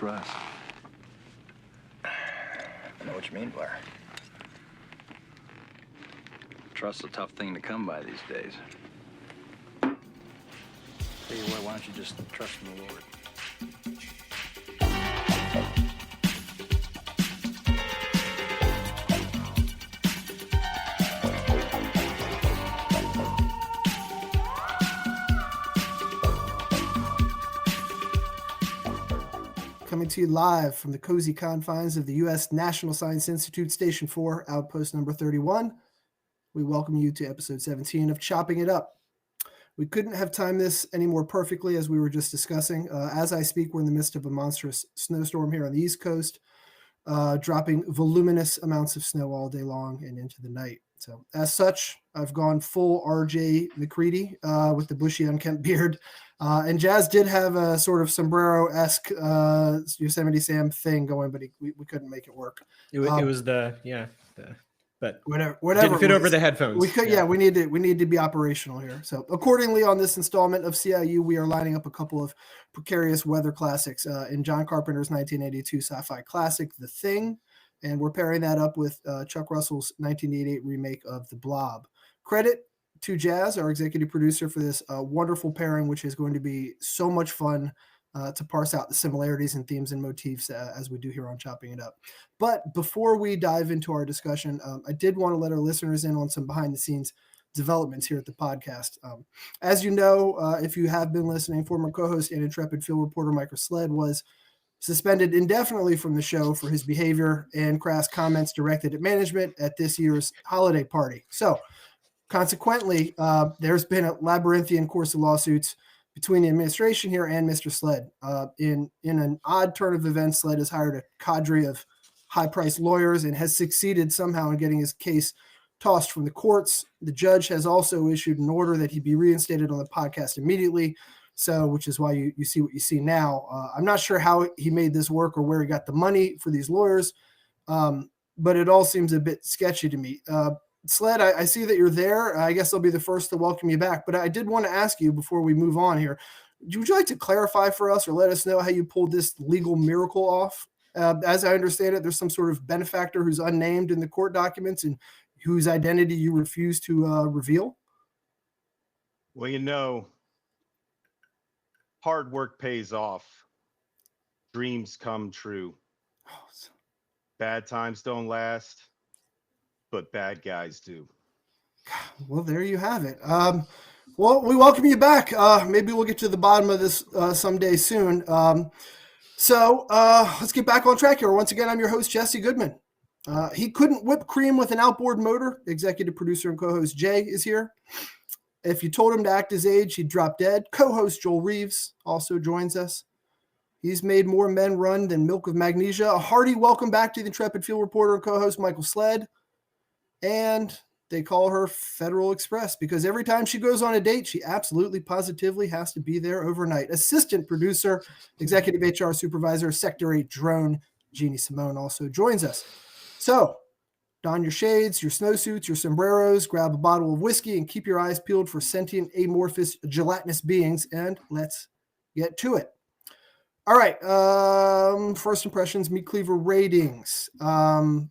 trust. I know what you mean, Blair. Trust's a tough thing to come by these days. Tell you what, why don't you just trust in the Lord? Coming to you live from the cozy confines of the U.S. National Science Institute, Station 4, Outpost number 31. We welcome you to episode 17 of Chopping It Up. We couldn't have timed this any more perfectly, as we were just discussing. As I speak, we're in the midst of a monstrous snowstorm here on the East Coast, dropping voluminous amounts of snow all day long and into the night. So as such, I've gone full RJ McCready with the bushy unkempt beard. And Jazz did have a sort of sombrero-esque Yosemite Sam thing going, but we couldn't make it work. It was but whatever didn't fit over the headphones. We could, yeah. We need to be operational here. So accordingly, on this installment of CIU, we are lining up a couple of precarious weather classics in John Carpenter's 1982 sci-fi classic, The Thing, and we're pairing that up with Chuck Russell's 1988 remake of The Blob. Credit to Jazz, our executive producer, for this wonderful pairing, which is going to be so much fun to parse out the similarities and themes and motifs as we do here on Chopping It Up. But before we dive into our discussion, I did want to let our listeners in on some behind-the-scenes developments here at the podcast. As you know, if you have been listening, former co-host and intrepid field reporter Michael Sled was suspended indefinitely from the show for his behavior and crass comments directed at management at this year's holiday party. So, consequently, there's been a labyrinthian course of lawsuits between the administration here and Mr. Sled. In an odd turn of events, Sled has hired a cadre of high-priced lawyers and has succeeded somehow in getting his case tossed from the courts. The judge has also issued an order that he be reinstated on the podcast immediately, so which is why you see what you see now. I'm not sure how he made this work or where he got the money for these lawyers, but it all seems a bit sketchy to me. Sled, I see that you're there. I guess I'll be the first to welcome you back. But I did want to ask you before we move on here, would you like to clarify for us or let us know how you pulled this legal miracle off? As I understand it, there's some sort of benefactor who's unnamed in the court documents and whose identity you refuse to reveal. Well, you know, hard work pays off. Dreams come true. Bad times don't last, but bad guys do. Well, there you have it. Well, we welcome you back. Maybe we'll get to the bottom of this someday soon. So let's get back on track here. Once again, I'm your host, Jesse Goodman. He couldn't whip cream with an outboard motor. Executive producer and co-host Jay is here. If you told him to act his age, he'd drop dead. Co-host Joel Reeves also joins us. He's made more men run than milk of magnesia. A hearty welcome back to the intrepid field reporter and co-host Michael Sled. And they call her Federal Express because every time she goes on a date, she absolutely positively has to be there overnight. Assistant producer, executive HR supervisor, Sector 8 drone, Jeannie Simone also joins us. So don your shades, your snowsuits, your sombreros, grab a bottle of whiskey, and keep your eyes peeled for sentient, amorphous, gelatinous beings, and let's get to it. All right, first impressions, meat cleaver ratings.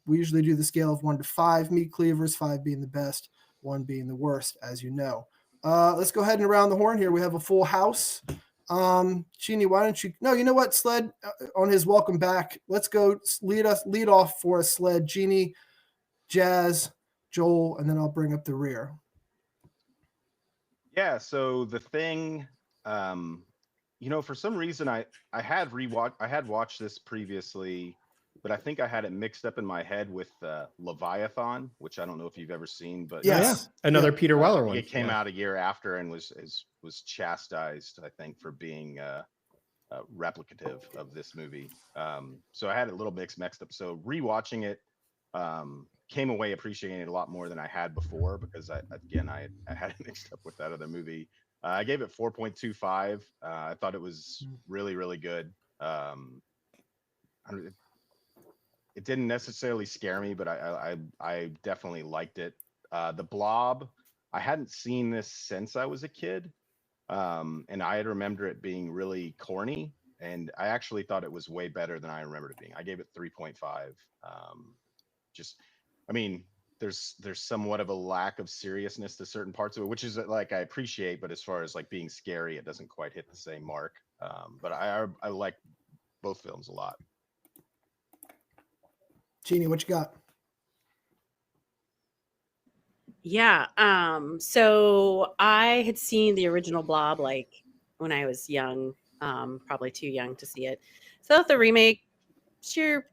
We usually do the scale of 1 to 5 meat cleavers, 5 being the best, 1 being the worst, as you know. Let's go ahead and around the horn here. We have a full house. Jeannie, why don't you? No, you know what, Sled, on his welcome back, let's go lead off for us, Sled, Jeannie, Jazz, Joel, and then I'll bring up the rear. Yeah, so The Thing, you know, for some reason I had watched this previously, but I think I had it mixed up in my head with Leviathan, which I don't know if you've ever seen, but yes, another Peter Weller one. It came out a year after and was chastised, I think, for being replicative of this movie. So I had it a little mixed up. So rewatching it, came away appreciating it a lot more than I had before because I had it mixed up with that other movie. I gave it 4.25. I thought it was really, really good. It didn't necessarily scare me, but I definitely liked it. The Blob, I hadn't seen this since I was a kid, and I had remembered it being really corny. and I actually thought it was way better than I remembered it being. I gave it 3.5. Just, I mean, there's somewhat of a lack of seriousness to certain parts of it, which is like I appreciate, but as far as like being scary, it doesn't quite hit the same mark. But I like both films a lot. Jeannie, what you got? Yeah. So I had seen the original Blob like when I was young, probably too young to see it. So the remake, sure,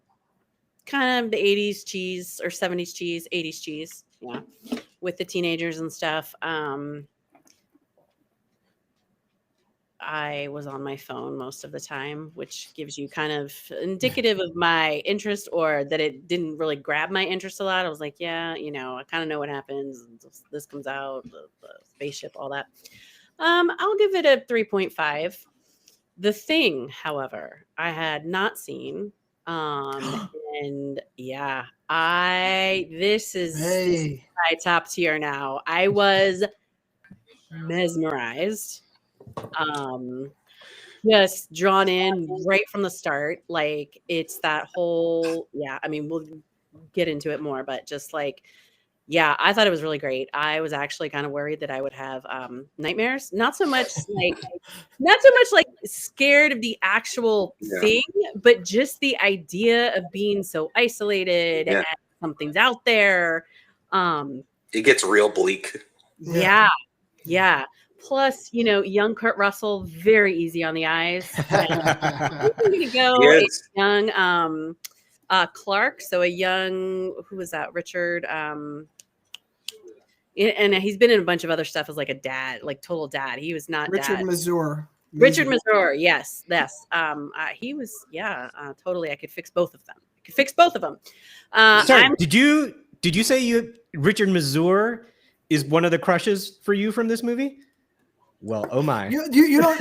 kind of the 80s cheese or 70s cheese, 80s cheese, yeah, with the teenagers and stuff. I was on my phone most of the time, which gives you kind of indicative of my interest, or that it didn't really grab my interest a lot. I was like, yeah, I kind of know what happens. This comes out, the spaceship, all that. I'll give it a 3.5. The Thing, however, I had not seen. And yeah, this is my top tier now. I was mesmerized. Just drawn in right from the start. Like it's that whole, I mean, we'll get into it more, but just like, yeah, I thought it was really great. I was actually kind of worried that I would have nightmares. Not so much like scared of the actual thing, but just the idea of being so isolated and something's out there. It gets real bleak. Yeah. Plus, young Kurt Russell, very easy on the eyes. I'm going to go a young Clark. So a young, who was that? Richard. And he's been in a bunch of other stuff as like a dad, like total dad. He was not Richard dad. Mazur. Richard Mazur, yes. He was, totally. I could fix both of them. Sorry, did you say Richard Mazur is one of the crushes for you from this movie? Well, oh my! You don't,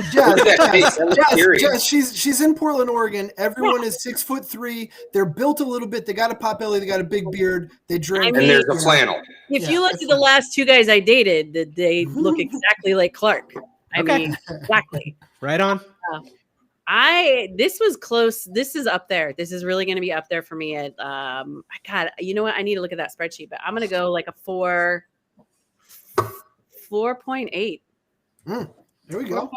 Jazz, she's in Portland, Oregon. Everyone is 6'3". They're built a little bit. They got a pot belly. They got a big beard. They drink. And there's a flannel. If you look at the last two guys I dated, they look exactly like Clark. I mean, exactly. Right on. This was close. This is up there. This is really going to be up there for me at God, you know what? I need to look at that spreadsheet, but I'm going to go like a 4.8. There we go.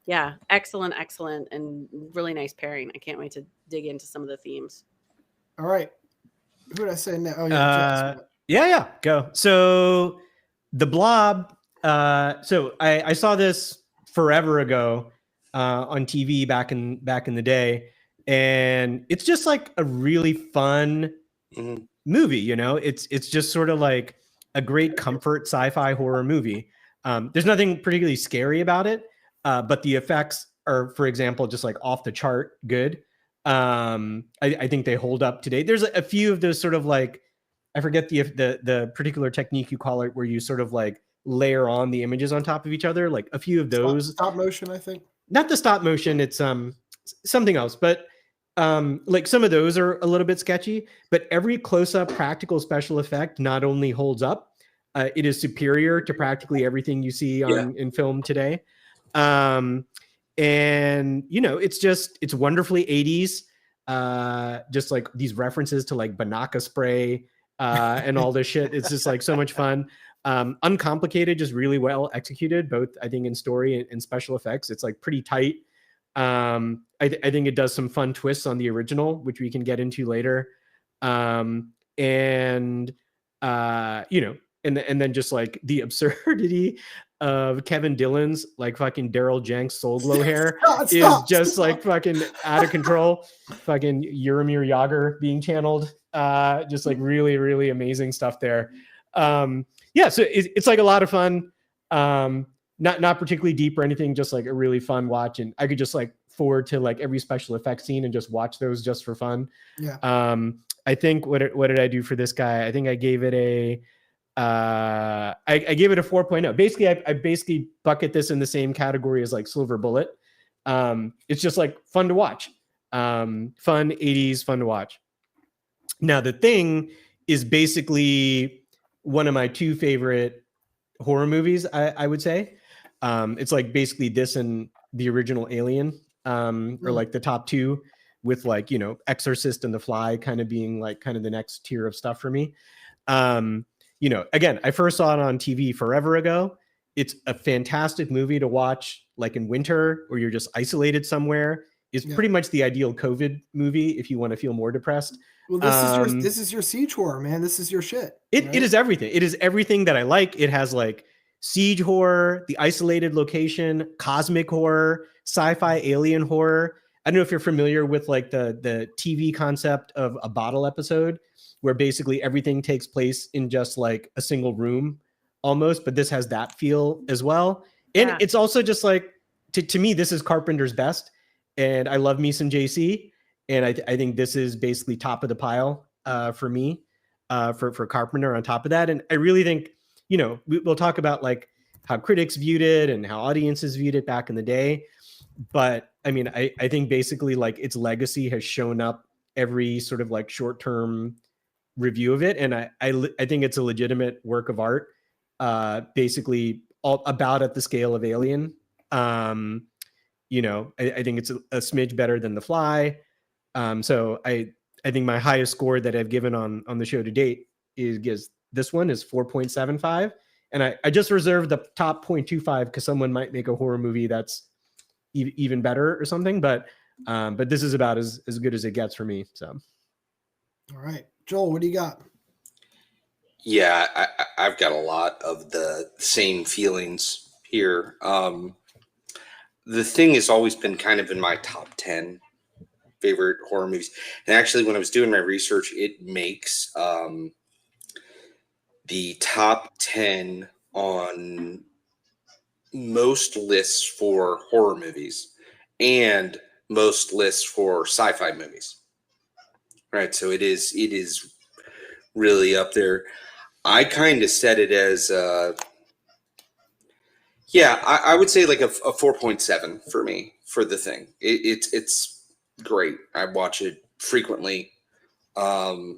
Yeah, excellent, and really nice pairing. I can't wait to dig into some of the themes. All right. Who did I say now? Oh, yeah, go. So the Blob. So I saw this forever ago on TV back in the day, and it's just like a really fun movie. It's just sort of like a great comfort sci-fi horror movie. There's nothing particularly scary about it, but the effects are, for example, just like off the chart good. I think they hold up today. There's a few of those sort of like, I forget the particular technique you call it, where you sort of like layer on the images on top of each other. Like a few of those. Stop motion, I think. Not the stop motion. It's something else, but like some of those are a little bit sketchy. But every close-up practical special effect not only holds up, it is superior to practically everything you see in film today. And it's wondrously 80s. Just like these references to like Banaka spray and all this shit. It's just like so much fun. Uncomplicated, just really well executed, both I think in story and special effects. It's like pretty tight. I think it does some fun twists on the original, which we can get into later. And then just like the absurdity of Kevin Dillon's like fucking Daryl Jenks soul glow hair is just like fucking out of control. Fucking Jaromir Jagr being channeled. Just like really, really amazing stuff there. So it's like a lot of fun. Not particularly deep or anything, just like a really fun watch. And I could just like forward to like every special effects scene and just watch those just for fun. Yeah. I think what did I do for this guy? I think I gave it a I gave it a 4.0. Basically, I basically bucket this in the same category as like Silver Bullet. It's just like fun to watch. Fun 80s, fun to watch. Now, The Thing is basically one of my two favorite horror movies, I would say. It's like basically this and the original Alien. or like the top two, with like, you know, Exorcist and The Fly kind of being like kind of the next tier of stuff for me. You know, again, I first saw it on TV forever ago. It's a fantastic movie to watch like in winter, or you're just isolated somewhere. Is pretty much the ideal COVID movie if you want to feel more depressed. Well, this is your siege horror, man. This is your shit. It is everything. It is everything that I like. It has like siege horror, the isolated location, cosmic horror, sci-fi alien horror. I don't know if you're familiar with like the TV concept of a bottle episode, where basically everything takes place in just like a single room almost, but this has that feel as well. And it's also just like, to me, this is Carpenter's best. And I love me some JC. And I think this is basically top of the pile for me, for Carpenter on top of that. And I really think, you know, we'll talk about like how critics viewed it and how audiences viewed it back in the day. But I mean, I think basically like its legacy has shown up every sort of like short-term review of it. And I think it's a legitimate work of art, basically all about at the scale of Alien. You know, I think it's a smidge better than The Fly. So I think my highest score that I've given on the show to date is this one is 4.75. And I just reserved the top 0.25 because someone might make a horror movie that's even better or something. But this is about as good as it gets for me. So. All right, Joel, what do you got? Yeah, I've got a lot of the same feelings here. The Thing has always been kind of in my top 10 favorite horror movies. And actually, when I was doing my research, it makes the top 10 on most lists for horror movies and most lists for sci-fi movies. Right, so it is really up there. I kind of set it as I would say like a 4.7 for me for The Thing. It's great. I watch it frequently. I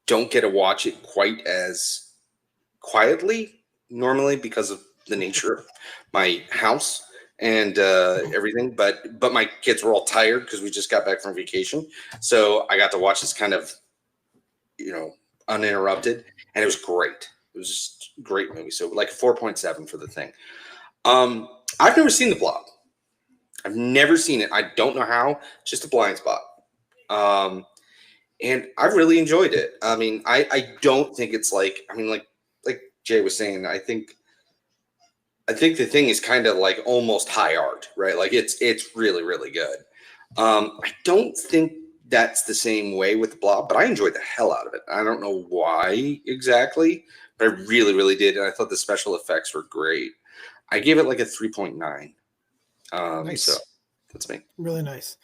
don't get to watch it quite as quietly normally because of the nature of my house and everything. But my kids were all tired because we just got back from vacation, so I got to watch this kind of, you know, uninterrupted, and it was great. It was just a great movie. So like 4.7 for The Thing. I've never seen The Blob. I've never seen it. I don't know how. Just a blind spot. And I really enjoyed it. I mean, I don't think it's like, I mean, like Jay was saying, I think The Thing is kind of like almost high art, right? Like it's really, really good. I don't think that's the same way with The Blob, but I enjoyed the hell out of it. I don't know why exactly, but I really, really did. And I thought the special effects were great. I gave it like a 3.9. Nice. So that's me. Really nice.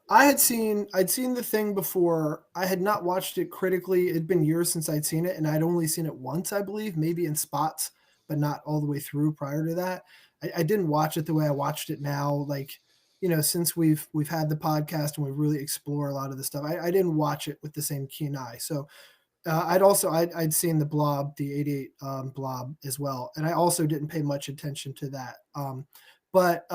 I'd seen The Thing before. I had not watched it critically. It'd been years since I'd seen it, and I'd only seen it once, I believe, maybe in spots, but not all the way through prior to that. I didn't watch it the way I watched it now. Like, you know, since we've had the podcast and we really explore a lot of the stuff, I didn't watch it with the same keen eye. So I'd seen the Blob, the 88 Blob as well, and I also didn't pay much attention to that. But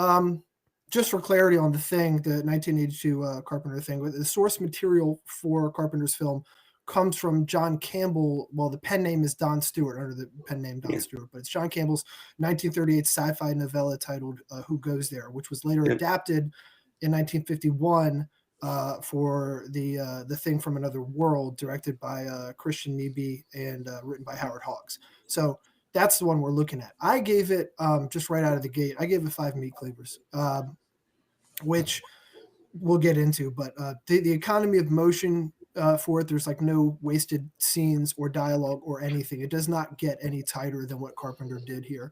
just for clarity on The Thing, the 1982 Carpenter Thing, the source material for Carpenter's film comes from John Campbell. Well, the pen name is Don Stewart, under the pen name Don Stewart, but it's John Campbell's 1938 sci-fi novella titled "Who Goes There," which was later adapted in 1951. For the Thing from Another World, directed by Christian Niebe and written by Howard Hawks. So that's the one we're looking at. I gave it just right out of the gate. I gave it 5 meat cleavers, which we'll get into. But the economy of motion for it, there's like no wasted scenes or dialogue or anything. It does not get any tighter than what Carpenter did here.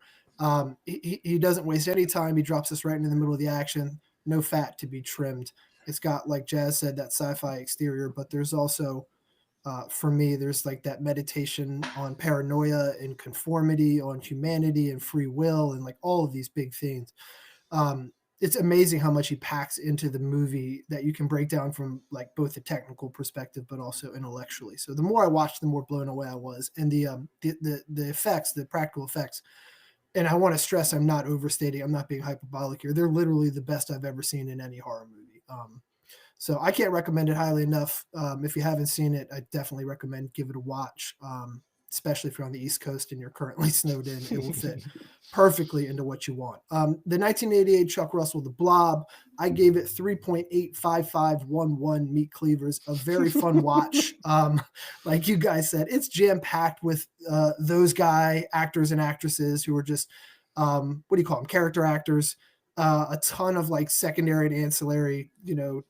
He doesn't waste any time. He drops us right into the middle of the action. No fat to be trimmed. It's got, like Jazz said, that sci-fi exterior, but there's also, for me, there's like that meditation on paranoia and conformity, on humanity and free will, and like all of these big themes. It's amazing how much he packs into the movie that you can break down from like both the technical perspective, but also intellectually. So the more I watched, the more blown away I was. And the effects, the practical effects, and I want to stress, I'm not overstating, I'm not being hyperbolic here. They're literally the best I've ever seen in any horror movie. So I can't recommend it highly enough. If you haven't seen it, I definitely recommend give it a watch. Especially if you're on the East Coast and you're currently snowed in, it will fit perfectly into what you want. The 1988 Chuck Russell, The Blob, I gave it 3.85511 meat cleavers, a very fun watch. Like you guys said, it's jam-packed with those actors and actresses who are just, what do you call them, character actors. A ton of like secondary and ancillary,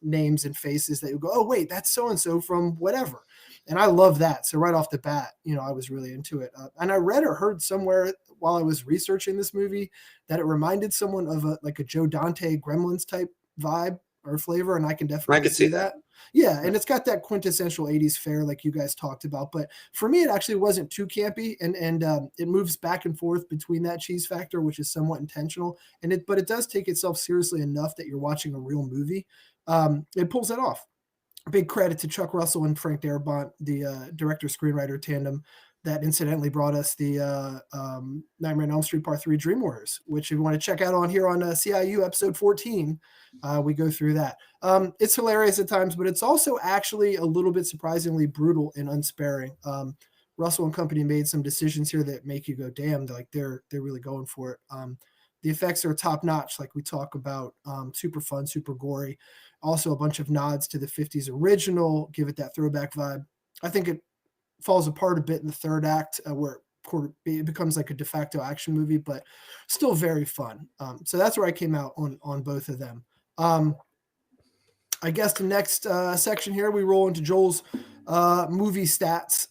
names and faces that you go, oh, wait, that's so-and-so from whatever. And I love that. So right off the bat, I was really into it. And I read or heard somewhere while I was researching this movie that it reminded someone of a Joe Dante Gremlins type vibe or flavor. And I can definitely see that. Yeah. And it's got that quintessential 80s fare like you guys talked about. But for me, it actually wasn't too campy. And it moves back and forth between that cheese factor, which is somewhat intentional. But it does take itself seriously enough that you're watching a real movie. It pulls it off. Big credit to Chuck Russell and Frank Darabont, the director-screenwriter tandem that incidentally brought us the Nightmare on Elm Street Part 3 Dream Warriors, which if you want to check out on here on CIU episode 14, we go through that. It's hilarious at times, but it's also actually a little bit surprisingly brutal and unsparing. Russell and company made some decisions here that make you go, damn, like they're really going for it. The effects are top notch, like we talk about, super fun, super gory. Also a bunch of nods to the 50s original, give it that throwback vibe. I think it falls apart a bit in the third act where it becomes like a de facto action movie, but still very fun. So that's where I came out on both of them. I guess the next section here, we roll into Joel's movie stats.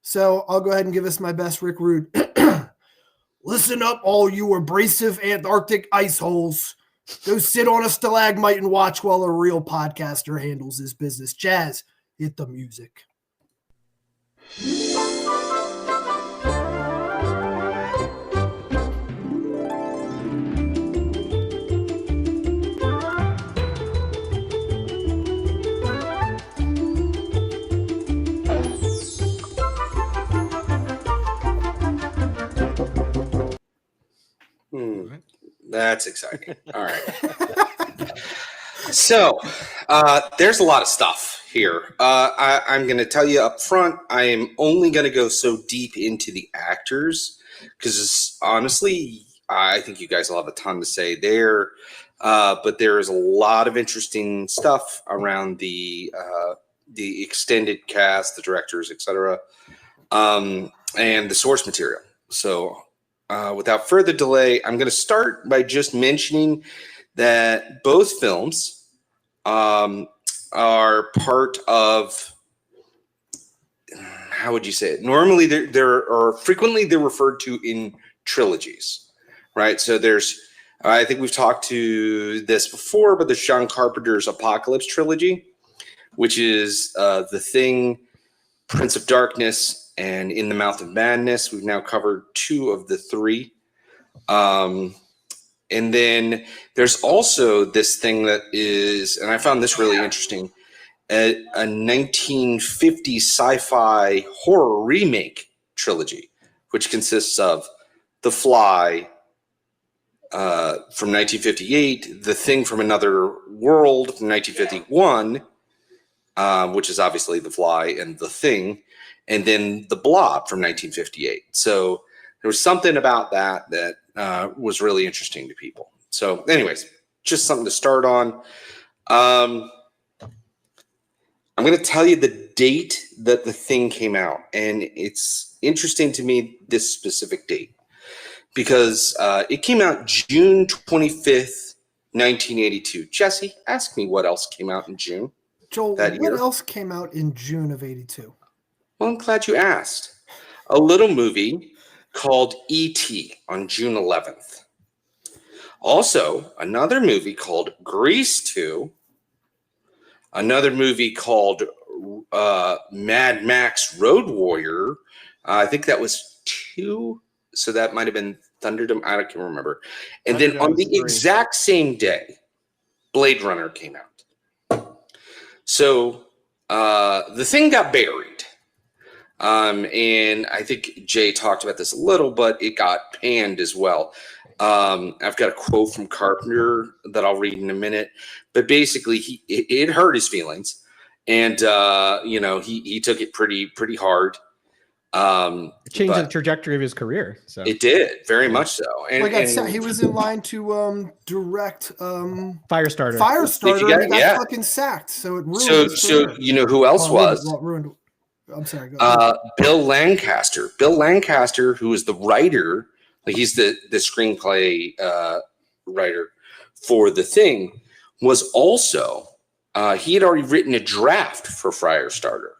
So I'll go ahead and give us my best Rick Rude. Listen up, all you abrasive Antarctic ice holes. Go sit on a stalagmite and watch while a real podcaster handles his business. Jazz, hit the music. That's exciting. All right. So there's a lot of stuff here. I'm going to tell you up front, I am only going to go so deep into the actors because honestly, I think you guys will have a ton to say there. But there is a lot of interesting stuff around the extended cast, the directors, etc., and the source material. So without further delay, I'm going to start by just mentioning that both films are part of, how would you say it? Normally, frequently they're referred to in trilogies, right? So there's, I think we've talked to this before, but there's John Carpenter's Apocalypse trilogy, which is The Thing, Prince of Darkness, and In the Mouth of Madness. We've now covered 2 of the 3. And then there's also this thing that is, and I found this really interesting, a 1950 sci-fi horror remake trilogy, which consists of The Fly from 1958, The Thing from Another World from 1951, which is obviously The Fly and The Thing, and then The Blob from 1958. So there was something about that was really interesting to people. So anyways, just something to start on. I'm going to tell you the date that The Thing came out, and it's interesting to me, this specific date, because it came out June 25th, 1982. Jesse, ask me what else came out in June. Joel, what else came out in June of 82? Well, I'm glad you asked. A little movie called E.T. on June 11th. Also, another movie called Grease 2. Another movie called Mad Max Road Warrior. I think that was 2. So that might have been Thunderdome. I can't remember. And then on the exact same day, Blade Runner came out. So The Thing got buried. And I think Jay talked about this a little, but it got panned as well. I've got a quote from Carpenter that I'll read in a minute, but basically it hurt his feelings, and he took it pretty hard. It changed the trajectory of his career. So it did very much so. And he was in line to direct Firestarter. Firestarter, and he got fucking sacked. So it ruined his career. You know who else was? Ruined. I'm sorry. Go ahead. Bill Lancaster. Bill Lancaster, who was the writer, he's the screenplay writer for The Thing, was also he had already written a draft for Firestarter.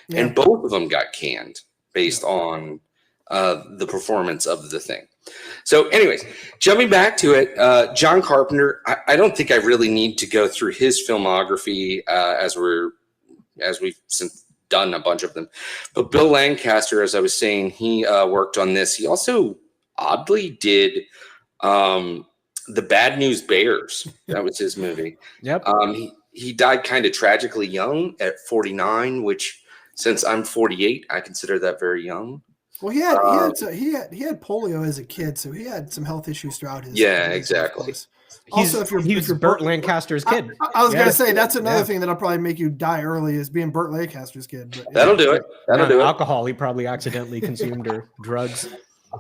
Yeah. And both of them got canned based on the performance of The Thing. So anyways, jumping back to it, John Carpenter, I don't think I really need to go through his filmography as we've since done a bunch of them. But Bill Lancaster, as I was saying, he worked on this. He also oddly did The Bad News Bears. That was his movie. Yep. He died kind of tragically young at 49, which since I'm 48, I consider that very young. Well, he had polio as a kid, so he had some health issues throughout his. Yeah, exactly. Also, if you're Burt Lancaster's kid. I was gonna say that's another thing that'll probably make you die early is being Burt Lancaster's kid. But, That'll do it. That'll do it. Alcohol he probably accidentally consumed or drugs.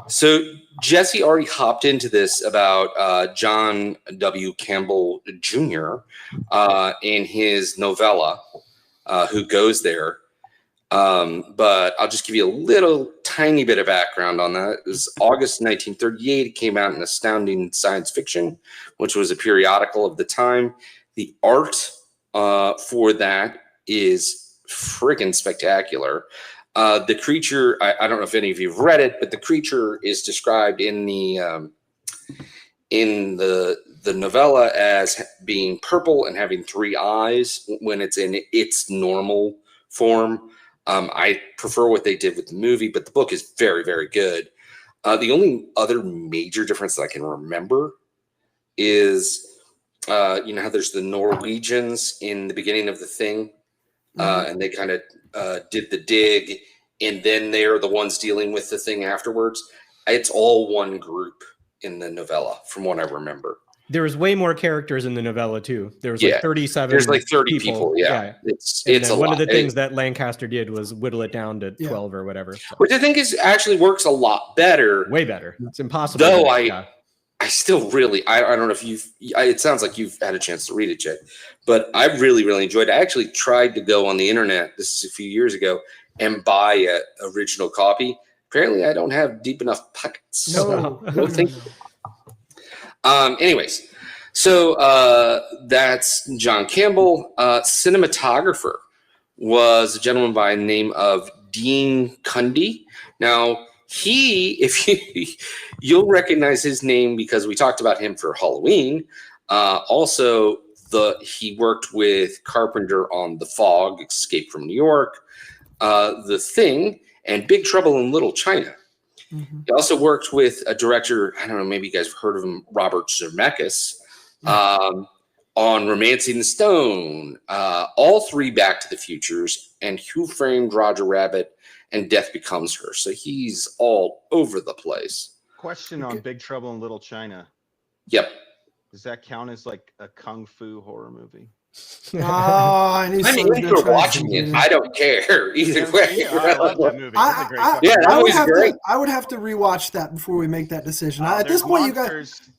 So Jesse already hopped into this about John W. Campbell Jr. In his novella, Who Goes There. But I'll just give you a little tiny bit of background on that. It was August 1938. It came out in Astounding Science Fiction, which was a periodical of the time. The art for that is friggin' spectacular. The creature, I don't know if any of you have read it, but the creature is described in the novella as being purple and having 3 eyes when it's in its normal form. I prefer what they did with the movie, but the book is very, very good. The only other major difference that I can remember is, how there's the Norwegians in the beginning of The Thing, and they kind of did the dig, and then they're the ones dealing with the thing afterwards. It's all one group in the novella, from what I remember. There was way more characters in the novella too. There was like 37. There's like 30 people. Yeah. It's a one lot. of the things that Lancaster did was whittle it down to 12 or whatever. So. Which I think actually works a lot better. Way better. It's impossible. Though I still really, I don't know if it sounds like you've had a chance to read it, Jay, but I really, really enjoyed it. I actually tried to go on the internet, this is a few years ago, and buy an original copy. Apparently I don't have deep enough pockets. Anyways, so that's John Campbell. Cinematographer was a gentleman by the name of Dean Cundy. Now, you'll recognize his name because we talked about him for Halloween. Also, he worked with Carpenter on The Fog, Escape from New York, The Thing, and Big Trouble in Little China. Mm-hmm. He also worked with a director, I don't know, maybe you guys have heard of him, Robert Zemeckis, on Romancing the Stone, all 3 Back to the Futures, and Who Framed Roger Rabbit, and Death Becomes Her. So he's all over the place. Question on Big Trouble in Little China. Yep. Does that count as like a kung fu horror movie? I need I'm in for watching it. I don't care either way. Yeah, I love that movie. That's a great I would have to rewatch that before we make that decision. At this point,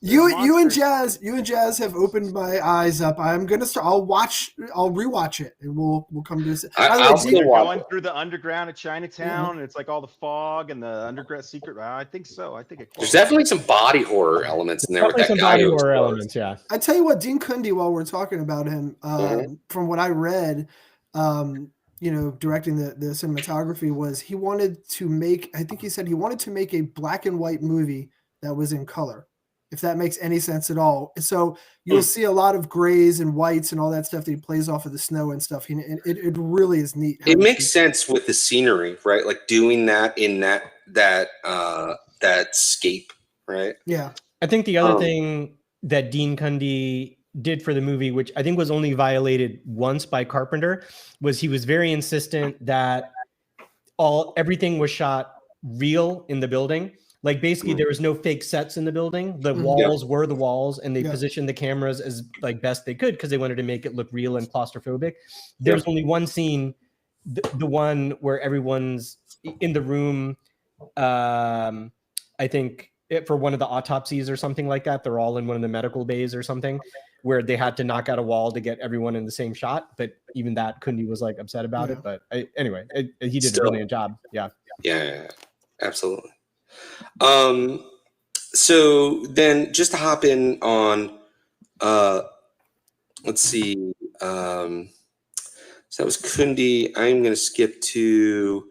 you and Jazz have opened my eyes up. I'm gonna start. I'll rewatch it, and we'll come to this. I'll still going through the underground at Chinatown, and it's like all the fog and the underground secret. I think so. I think there's definitely some body horror elements in there with that guy. Body horror elements, yeah. I tell you what, Dean Cundy. While we're talking about him. From what I read, directing the cinematography was he wanted to make, I think he said he wanted to make a black and white movie that was in color, if that makes any sense at all. So you'll see a lot of grays and whites and all that stuff that he plays off of the snow and stuff. It really is neat. It makes sense with the scenery, right? Like doing that in that scape, right? Yeah. I think the other thing that Dean Cundy did for the movie, which I think was only violated once by Carpenter, was he was very insistent that everything was shot real in the building. Like basically there was no fake sets in the building. The walls were the walls, and they positioned the cameras as like best they could because they wanted to make it look real and claustrophobic. There's only one scene, the one where everyone's in the room. I think for one of the autopsies or something like that, they're all in one of the medical bays or something, where they had to knock out a wall to get everyone in the same shot. But even that, Kundi was like upset about it. But anyway, he did a brilliant job. Yeah, absolutely. So then just to hop in on, let's see. So that was Kundi. I'm going to skip to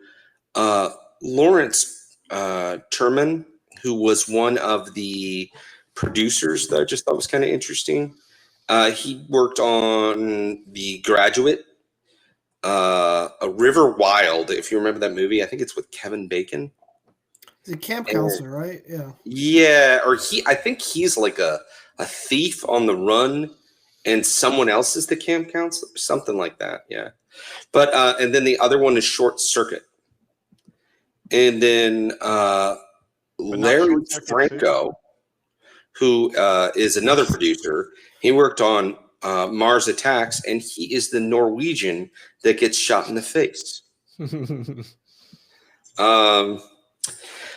Lawrence Terman, who was one of the producers that I just thought was kind of interesting. He worked on The Graduate, A River Wild, if you remember that movie. I think it's with Kevin Bacon. He's a camp counselor, right? Yeah. Yeah, or I think he's like a thief on the run, and someone else is the camp counselor, something like that. Yeah. But and then the other one is Short Circuit. And then Larry Franco, who is another producer. He worked on Mars Attacks, and he is the Norwegian that gets shot in the face.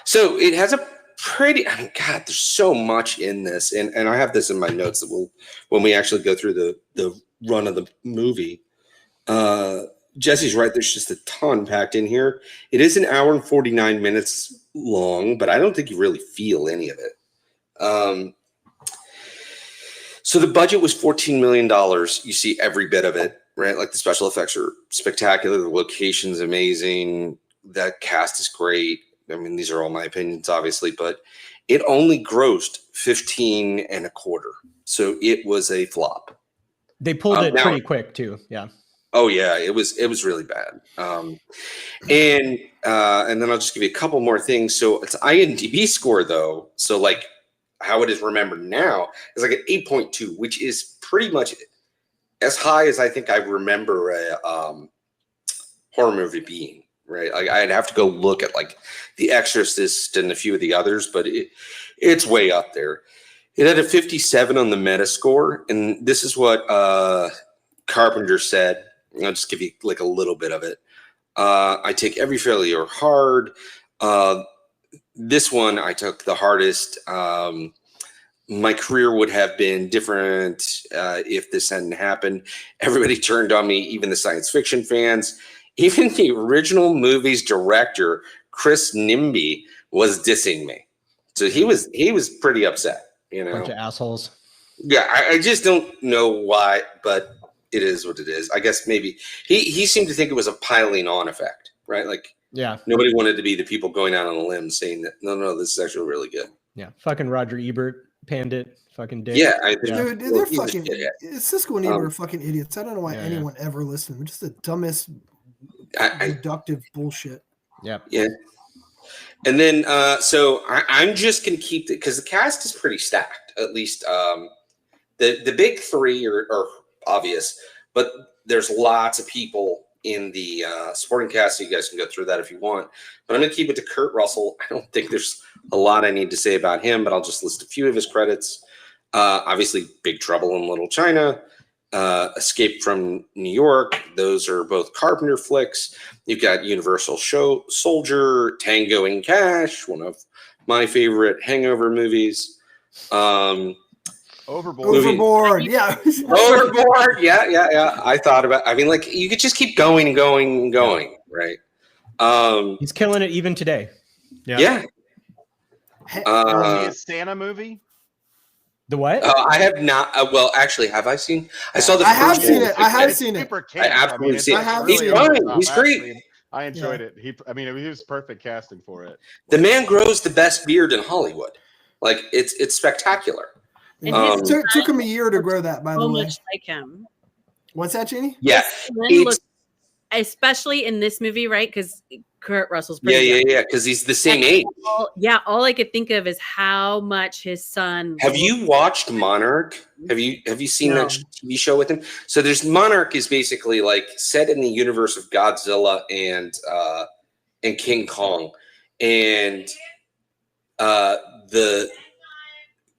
So it has a pretty, God, there's so much in this. And I have this in my notes that when we actually go through the run of the movie. Jesse's right. There's just a ton packed in here. It is an hour and 49 minutes long, but I don't think you really feel any of it. So the budget was $14 million. You see every bit of it, right? Like the special effects are spectacular. The location's amazing. That cast is great. I mean, these are all my opinions, obviously, but it only grossed 15 and a quarter. So it was a flop. They pulled it pretty quick too. Yeah. Oh yeah, it was really bad. And then I'll just give you a couple more things. So it's IMDb score though. So like how it is remembered now is like an 8.2, which is pretty much as high as I think I remember a horror movie being. Right, like I'd have to go look at like The Exorcist and a few of the others, but it's way up there. It had a 57 on the Metascore, and this is what Carpenter said. I'll just give you like a little bit of it. I take every failure hard. This one I took the hardest. My career would have been different if this hadn't happened. Everybody turned on me, even the science fiction fans. Even the original movie's director, Chris Nimby, was dissing me. So he was pretty upset, you know. Bunch of assholes. Yeah, I just don't know why, but it is what it is. I guess maybe he seemed to think it was a piling on effect, right? Like nobody wanted to be the people going out on a limb saying that no, this is actually really good. Yeah, fucking Roger Ebert panned it. Fucking dick. Yeah, dude, they're fucking. Cisco and Ebert are fucking idiots. I don't know why anyone ever listened. They're just the dumbest. Reductive bullshit. Yeah. And then so I'm just gonna keep it because the cast is pretty stacked. At least the big three are obvious, but there's lots of people in the supporting cast, so you guys can go through that if you want. But I'm gonna keep it to Kurt Russell. I don't think there's a lot I need to say about him, but I'll just list a few of his credits. Obviously, Big Trouble in Little China. Escape from New York. Those are both Carpenter flicks. You've got Universal Soldier, Tango and Cash, one of my favorite hangover movies. Overboard. Yeah. Overboard. Yeah. I thought about, I mean, like you could just keep going, right? He's killing it even today. Yeah. A Santa movie? The what? I have not. Well, actually, have I seen? I saw the. I have seen it. I have seen it. I absolutely seen it. He's fine. He's great. I enjoyed it. He was perfect casting for it. The man grows the best beard in Hollywood. Like it's spectacular. It took him a year to grow that. By the way, much like him. What's that, Jeannie? Yeah, especially in this movie, right? Because Kurt Russell's pretty yeah, because he's the same age. All I could think of is how much his son. Have you watched Monarch? Have you seen that TV show with him? So there's Monarch is basically like set in the universe of Godzilla and and King Kong, and the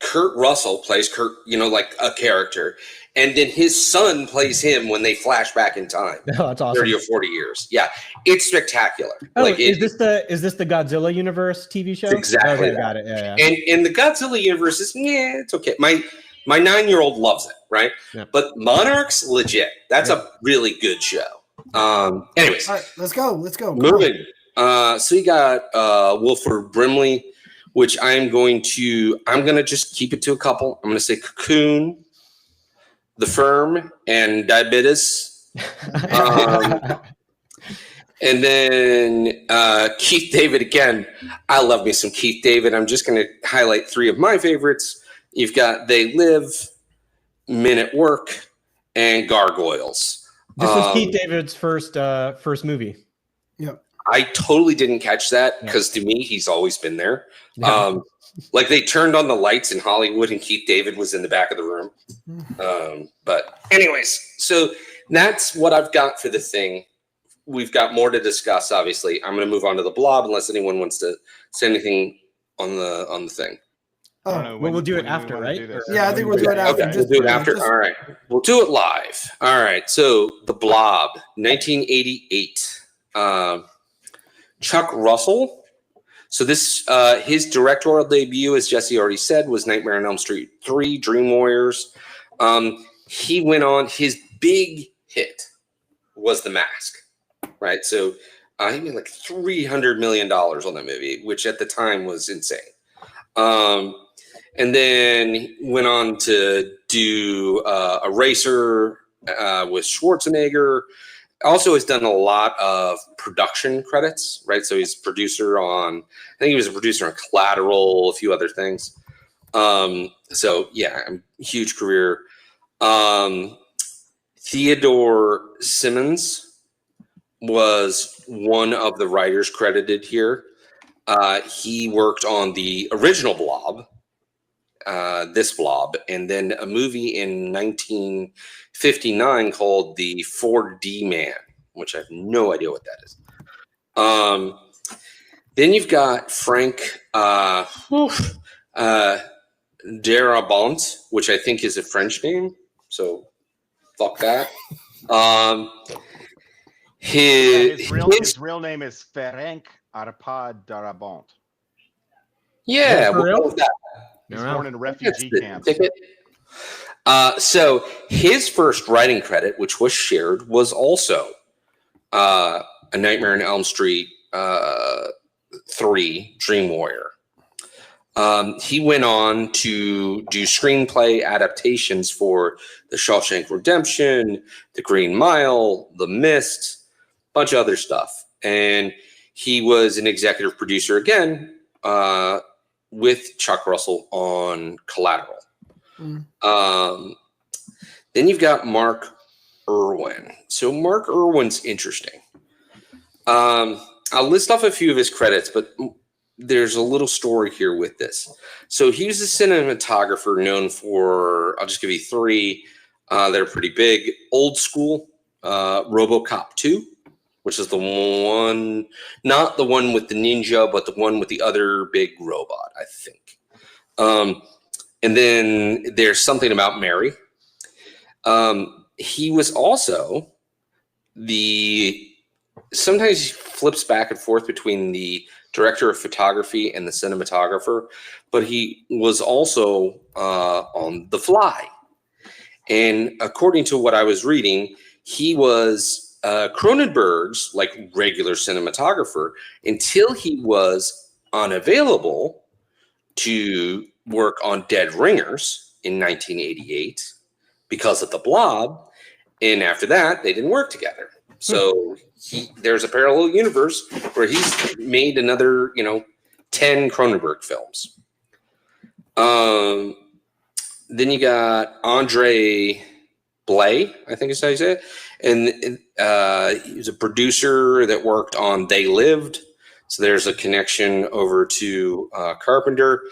Kurt Russell plays Kurt, like a character, and then his son plays him when they flash back in time. Oh, that's awesome. 30 or 40 years. Yeah, it's spectacular. Oh, is this the Godzilla universe TV show? Exactly. Okay, got it. Yeah. And the Godzilla universe is it's okay. My 9-year-old loves it, right? Yeah. But Monarch's legit. That's a really good show. Anyways, All right, let's go. moving. So you got Wilford Brimley, which I'm gonna just keep it to a couple. I'm gonna say Cocoon, The Firm, and Diabetes. And then Keith David again. I love me some Keith David. I'm just gonna highlight 3 of my favorites. You've got They Live, Men at Work, and Gargoyles. This was Keith David's first movie. Yep. I totally didn't catch that because to me, he's always been there. Yeah. Like they turned on the lights in Hollywood and Keith David was in the back of the room. But anyways, so that's what I've got for the thing. We've got more to discuss, obviously. I'm going to move on to the Blob unless anyone wants to say anything on the thing. I don't know Well, we'll do it when after, we wanna right? do this. Yeah, I think we'll do it after. Okay, we'll do it after. All right. We'll do it live. All right. So the Blob, 1988. Chuck Russell. So this, his directorial debut, as Jesse already said, was Nightmare on Elm Street 3, Dream Warriors. He went on, his big hit was The Mask, right? So he made like $300 million on that movie, which at the time was insane. And then he went on to do Eraser with Schwarzenegger. Also has done a lot of production credits, right? So he's a producer on, I think he was a producer on Collateral, a few other things. So yeah, huge career. Theodore Simmons was one of the writers credited here. He worked on the original Blob, this Blob, and then a movie in 1959 called The 4D Man, which I have no idea what that is. Then you've got Frank Darabont, which I think is a French name, so fuck that. His real name is Ferenc Arpad Darabont. Yeah, for real? what was that? He was born in a refugee camp. So his first writing credit, which was shared, was also A Nightmare on Elm Street 3, Dream Warrior. He went on to do screenplay adaptations for The Shawshank Redemption, The Green Mile, The Mist, a bunch of other stuff. And he was an executive producer again with Chuck Russell on Collateral. Then you've got Mark Irwin. So Mark Irwin's interesting. I'll list off a few of his credits, but there's a little story here with this. So he was a cinematographer known for, I'll just give you 3 that are pretty big. Old School, RoboCop 2, which is the one, not the one with the ninja, but the one with the other big robot, I think. And then there's Something About Mary. He was also sometimes he flips back and forth between the director of photography and the cinematographer, but he was also on The Fly. And according to what I was reading, he was Cronenberg's like regular cinematographer until he was unavailable to work on Dead Ringers in 1988 because of The Blob. And after that, they didn't work together. So there's a parallel universe where he's made another, 10 Cronenberg films. Then you got Andre Blay, I think is how you say it. And he was a producer that worked on They Lived. So there's a connection over to Carpenter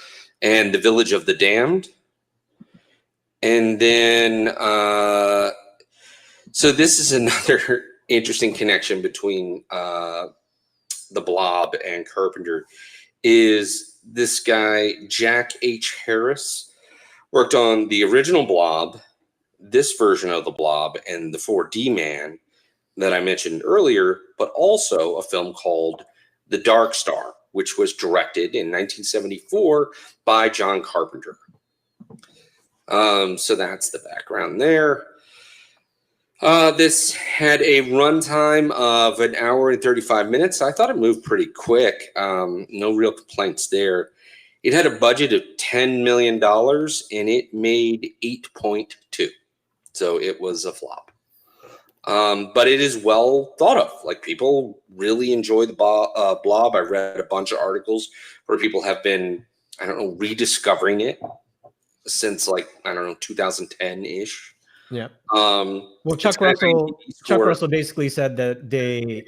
and The Village of the Damned. And then, so this is another interesting connection between the Blob and Carpenter is this guy, Jack H. Harris, worked on the original Blob, this version of the Blob, and the 4D Man that I mentioned earlier, but also a film called The Dark Star, which was directed in 1974 by John Carpenter. So that's the background there. This had a runtime of an hour and 35 minutes. I thought it moved pretty quick. No real complaints there. It had a budget of $10 million and it made 8.2. So it was a flop. But it is well thought of. Like, people really enjoy the Blob. I read a bunch of articles where people have been, I don't know, rediscovering it since, like, I don't know, 2010-ish. Yeah. Well, Chuck Russell basically said that the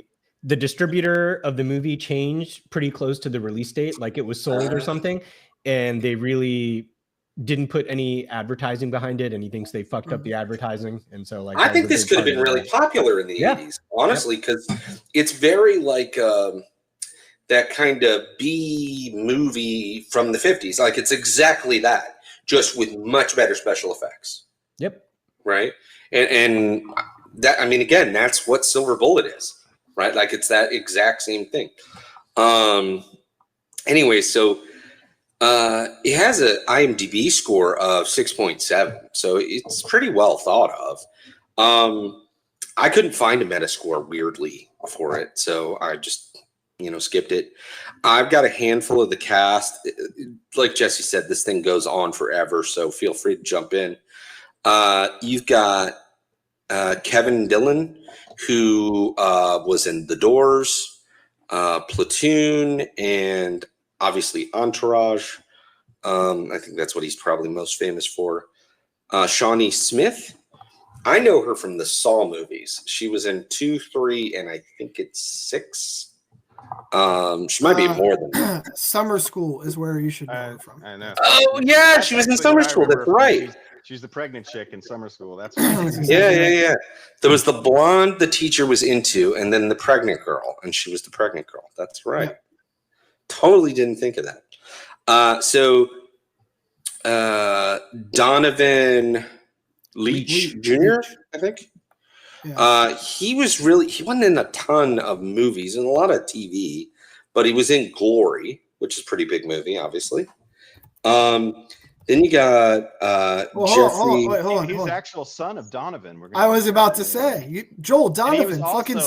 distributor of the movie changed pretty close to the release date, like it was sold or something, and they really didn't put any advertising behind it, and he thinks they fucked up the advertising. And so, like, I think this could have been really popular in the 80s, honestly, because it's very like that kind of B movie from the 50s. Like, it's exactly that, just with much better special effects. Yep. Right. And that, I mean, again, that's what Silver Bullet is, right? Like, it's that exact same thing. Anyway, so it has an IMDb score of 6.7, so it's pretty well thought of. I couldn't find a Metascore, weirdly, for it, so I just, skipped it. I've got a handful of the cast. Like Jesse said, this thing goes on forever, so feel free to jump in. You've got Kevin Dillon, who was in The Doors, Platoon, and obviously Entourage. I think that's what he's probably most famous for. Shawnee Smith. I know her from the Saw movies. She was in 2, 3, and I think it's 6. She might be more than that. Summer School is where you should know her from. I know. Oh, yeah, she was in Summer School. That's right. She's the pregnant chick in Summer School. That's right. Yeah. There was the blonde the teacher was into, and then the pregnant girl, and she was the pregnant girl. That's right. Yeah. Totally didn't think of that. So Donovan Leitch Jr., I think. Yeah. He wasn't in a ton of movies and a lot of TV, but he was in Glory, which is a pretty big movie, obviously. Then you got Jeffrey. Hold on. He's the actual son of Donovan. I was about to say, Joel Donovan, fucking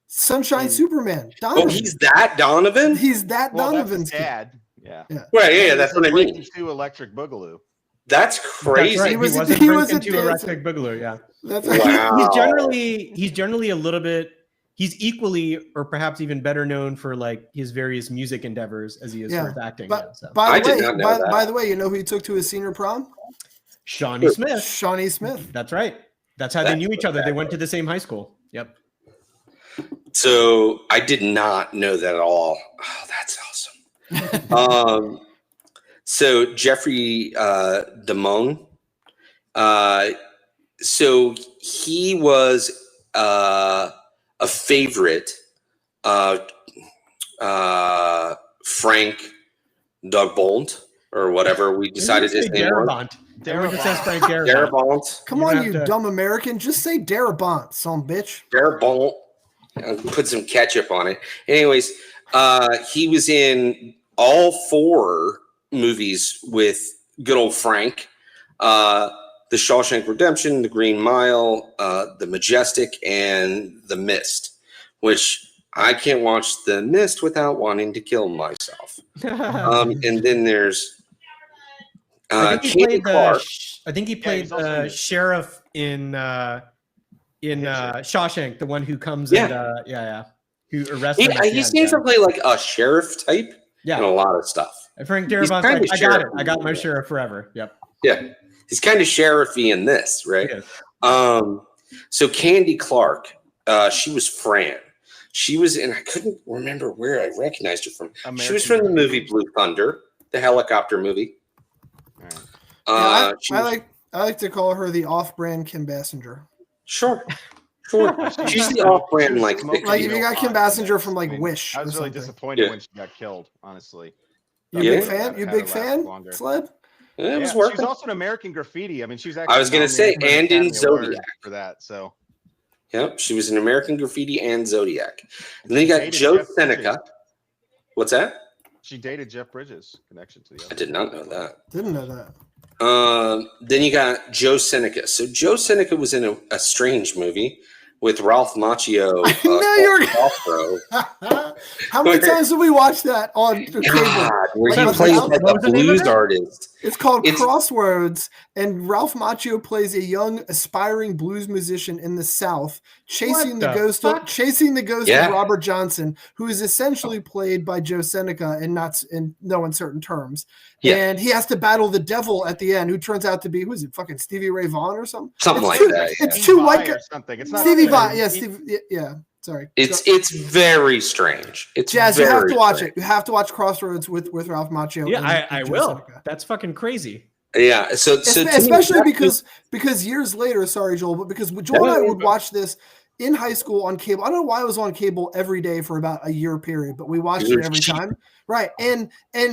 Sunshine Superman. Donovan. Oh, he's that Donovan? He's that Donovan's dad. Yeah. Right, yeah, that's what I mean. To Electric Boogaloo. That's crazy. That's right. He was into Electric Boogaloo, yeah. That's right. Wow. He's generally a little bit, he's equally or perhaps even better known for like his various music endeavors as he is for his acting. But, by the way, you know who he took to his senior prom? Shawnee Smith. Shawnee Smith. That's right. That's how they knew each other. They went to the same high school. Yep. So I did not know that at all. Oh, that's awesome. So Jeffrey Damone. So he was a favorite Frank Darabont, or whatever we decided his name was. Darabont. Come on, you dumb American. Just say Darabont, some bitch. Darabont. Put some ketchup on it. Anyways, he was in all 4 movies with good old Frank. The Shawshank Redemption, The Green Mile, The Majestic, and The Mist, which I can't watch The Mist without wanting to kill myself. And then there's Candy Clark. I think he played the sheriff in Shawshank, the one who comes and who arrests him. He seems to play like a sheriff type in a lot of stuff. Frank Darabont's like, I got it. I got my sheriff forever. Yep. Yeah. He's kind of sheriffy in this, right? So Candy Clark, she was Fran. She was in, I couldn't remember where I recognized her from. She was from the movie Blue Thunder, the helicopter movie. I like to call her the off-brand Kim Basinger. Sure. Sure. She's the off-brand like smoking Like if real you got Kim hot in Basinger this. from like I mean, Wish. I was or really something. disappointed Yeah. when she got killed. Honestly, You Yeah. big fan? You Had big her last fan? longer. Sled? It was Yeah, working. she's also an American Graffiti. I mean, she's actually. I was gonna say, nominated for an and in Academy Award Zodiac. for that. So. Yep, she was in American Graffiti and Zodiac. And then she you got dated Joe Jeff Seneca. Bridges. What's that? She dated Jeff Bridges. Connection to the I other. did not know that. Didn't know that. Then you got Joe Seneca. So Joe Seneca was in a strange movie with Ralph Macchio. I know called How many times did we watch that on cable? God, where Like, he on the plays out- like what a was the name of blues it? artist. It's called It's- Crossroads, and Ralph Macchio plays a young, aspiring blues musician in the South, chasing the the ghost Yeah. of Robert Johnson, who is essentially played by Joe Seneca in no uncertain terms. Yeah. And he has to battle the devil at the end, who turns out to be fucking Stevie Ray Vaughan or something. Something It's like two- that. It's Steve two Vai white or guys. something. It's not Stevie Steve Vai, yeah, Steve, yeah. Sorry, It's very strange. It's Jazz, you have very to watch strange. it. You have to watch Crossroads with Ralph Macchio. Yeah, and I Joe will. Seneca. That's fucking crazy. Yeah. So to me, Especially that's because years later, sorry, Joel, but because Joel and I would watch this in high school on cable. I don't know why it was on cable every day for about a year period, but we watched it every time. Right. And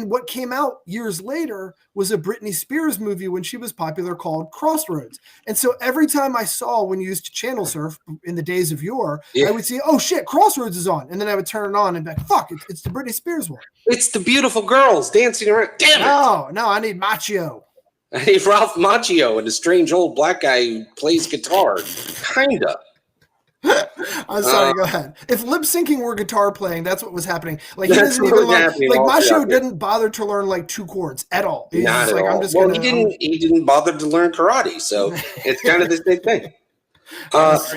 what came out years later was a Britney Spears movie when she was popular called Crossroads. And so every time I saw when you used to channel surf in the days of yore, Yeah. I would see, oh shit, Crossroads is on. And then I would turn it on and be like, fuck, it's the Britney Spears one. it's the beautiful girls dancing around. Damn it! No, I need Macchio. I need Ralph Macchio and a strange old black guy who plays guitar. Kinda. I'm sorry, go ahead. If lip syncing were guitar playing, that's what was happening. Like he That's doesn't what even was learn. happening Like all Macchio throughout here. didn't bother to learn like 2 chords at all. He's Not just at like, all. I'm just Well, gonna. he didn't bother to learn karate, so it's kind of the same thing.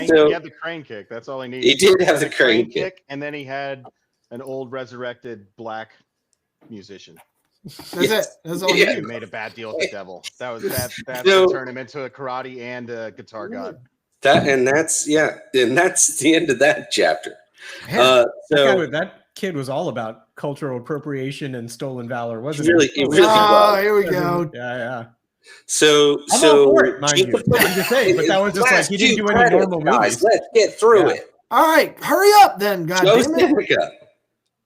He So had the crane kick. That's all he needed. he did have had the crane kick, and then he had an old resurrected black musician. That's Yes. it. That's all. Yeah. he He did. made a bad deal with the devil. That So- would turn him into a karate and a guitar god. that's the end of that chapter. Man, That kid was all about cultural appropriation and stolen valor, wasn't Really, he? it really oh, was. here we go. Yeah. So I'm all for it, mind you. I'm just saying, but that was just like he didn't do any normal movies. Let's get through Yeah. it. All right, hurry up then. God Joe damn it. Seneca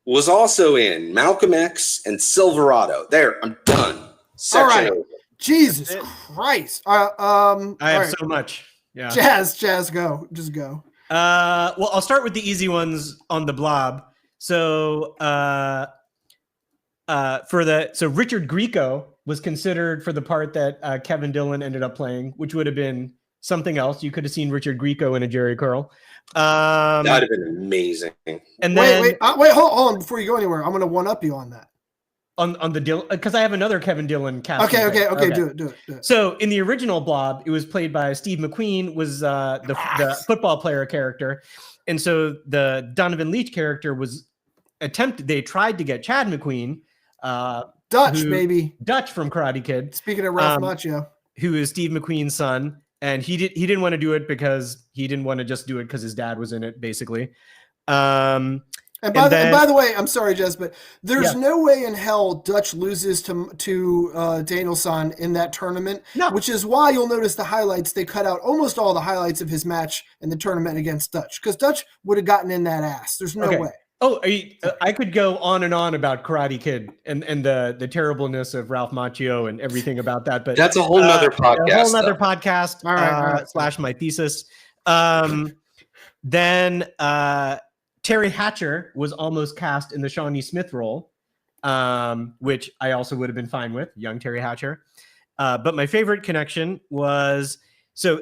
was also in Malcolm X and Silverado. There, I'm done. Section right. over. Jesus That's Christ. I All have right. so much. Yeah. Jazz, go. Just go. Well, I'll start with the easy ones on the Blob. So, so Richard Grieco was considered for the part that Kevin Dillon ended up playing, which would have been something else. You could have seen Richard Grieco in a Jerry Curl. That'd have been amazing. And then Wait, hold on before you go anywhere. I'm going to one up you on that. on the Dillon, because I have another Kevin Dillon cast. Okay. Do it. So in the original Blob, it was played by Steve McQueen, was the football player character, and so the Donovan Leitch character was attempted. They tried to get Chad McQueen, Dutch, baby. Dutch from Karate Kid, Speaking of Ralph Macchio. who is Steve McQueen's son, and he didn't want to do it because he didn't want to just do it because his dad was in it, basically. And by the way, I'm sorry, Jess, but there's no way in hell Dutch loses to Danielson in that tournament, which is why you'll notice the highlights. They cut out almost all the highlights of his match in the tournament against Dutch, because Dutch would have gotten in that ass. There's no way. Oh, I could go on and on about Karate Kid and the terribleness of Ralph Macchio and everything about that, but that's a whole nother podcast. A whole nother podcast. All right. / my thesis. Then Terry Hatcher was almost cast in the Shawnee Smith role, which I also would have been fine with, young Terry Hatcher. But my favorite connection was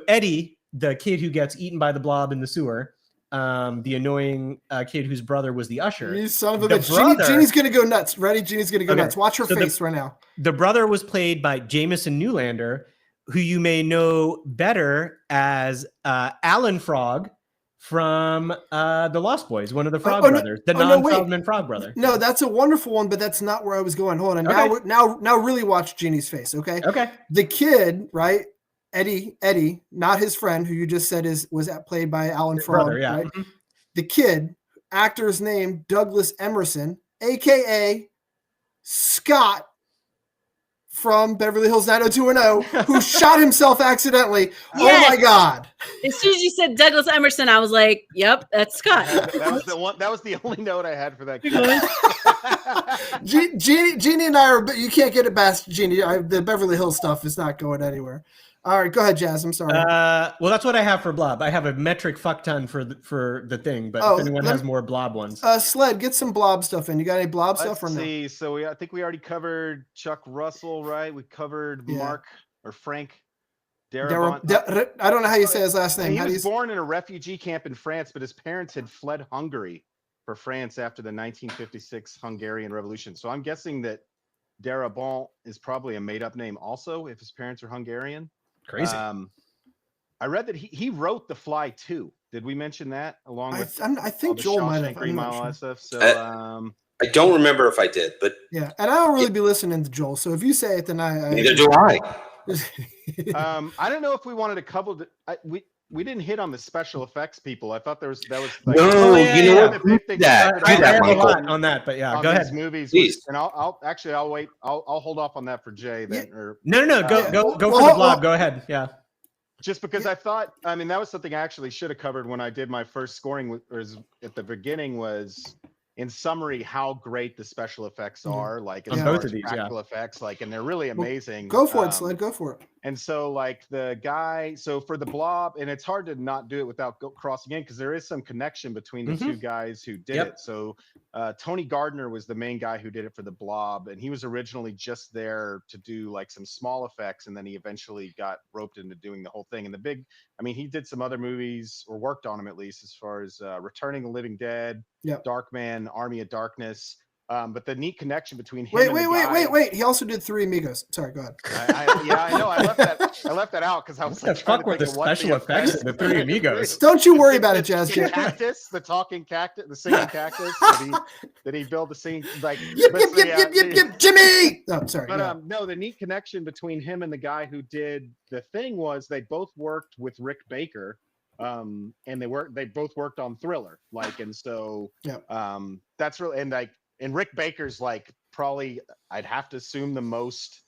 Eddie, the kid who gets eaten by the blob in the sewer. The annoying kid whose brother was the usher. You son of a bitch. Jeannie's going to go nuts. Ready? Jeannie's going to go nuts. Watch her face right now. The brother was played by Jameson Newlander, who you may know better as Alan Frog from The Lost Boys, one of the Frog brothers, the non-Frogman Frog brother. No, that's a wonderful one, but that's not where I was going. Hold on. Okay. Now really watch Jeannie's face, okay? Okay. The kid, right? Eddie, not his friend, who you just said was played by Alan Frog, right? Mm-hmm. The kid, actor's name Douglas Emerson, aka Scott from Beverly Hills 90210 who shot himself accidentally. Oh Yes. my God. As soon as you said Douglas Emerson, I was like, "Yep, that's Scott." That was the one. That was the only note I had for that. Jeannie and I are, but you can't get it past Jeannie. The Beverly Hills stuff is not going anywhere. All right, go ahead, Jazz. I'm sorry. Well, that's what I have for Blob. I have a metric fuck ton for the thing, but if anyone has more Blob ones. Sled, get some Blob stuff in. You got any Blob stuff or no? Let's see. So I think we already covered Chuck Russell, right? We covered Mark or Frank Darabont. I don't know how you say his last name. He was born in a refugee camp in France, but his parents had fled Hungary for France after the 1956 Hungarian Revolution. So I'm guessing that Darabont is probably a made-up name also, if his parents are Hungarian. Crazy. I read that he wrote The Fly too. Did we mention that along with? I think Joel might have. Green Mile, all that stuff. So I don't remember if I did, but yeah, and I don't really be listening to Joel. So if you say it, then neither do I. I don't know if we wanted to cover we didn't hit on the special effects people. I thought that was like, no, you know what? Do that, I have a Michael. lot on that, but yeah, go ahead. Movies, Please. and I'll wait. I'll hold off on that for Jay then. Yeah. Or No, go for the Blob. Go ahead. Yeah. just because I thought, I mean, that was something I actually should have covered when I did my first scoring, at the beginning was, in summary, how great the special effects are, like on both of these, practical effects, like, and they're really amazing. Go for it, Sled. Go for it. And so, like, the guy, so for the Blob, and it's hard to not do it without crossing in because there is some connection between the two guys who did it. So Tony Gardner was the main guy who did it for the Blob, and he was originally just there to do like some small effects, and then he eventually got roped into doing the whole thing. And he did some other movies, or worked on them at least, as far as Returning the Living Dead, Darkman, Army of Darkness. But the neat connection between him Wait. He also did Three Amigos. Sorry, go ahead. I know. I left that out because I was What the fuck were the special effects in the Three Amigos? Don't you worry about it, Jazz. The talking cactus, the singing cactus. Did he build the singing like? Yip, Jimmy. Oh, sorry. But no, the neat connection between him and the guy who did the thing was they both worked with Rick Baker. And they both worked on Thriller, like, and so that's really, and Rick Baker's like probably, I'd have to assume, the most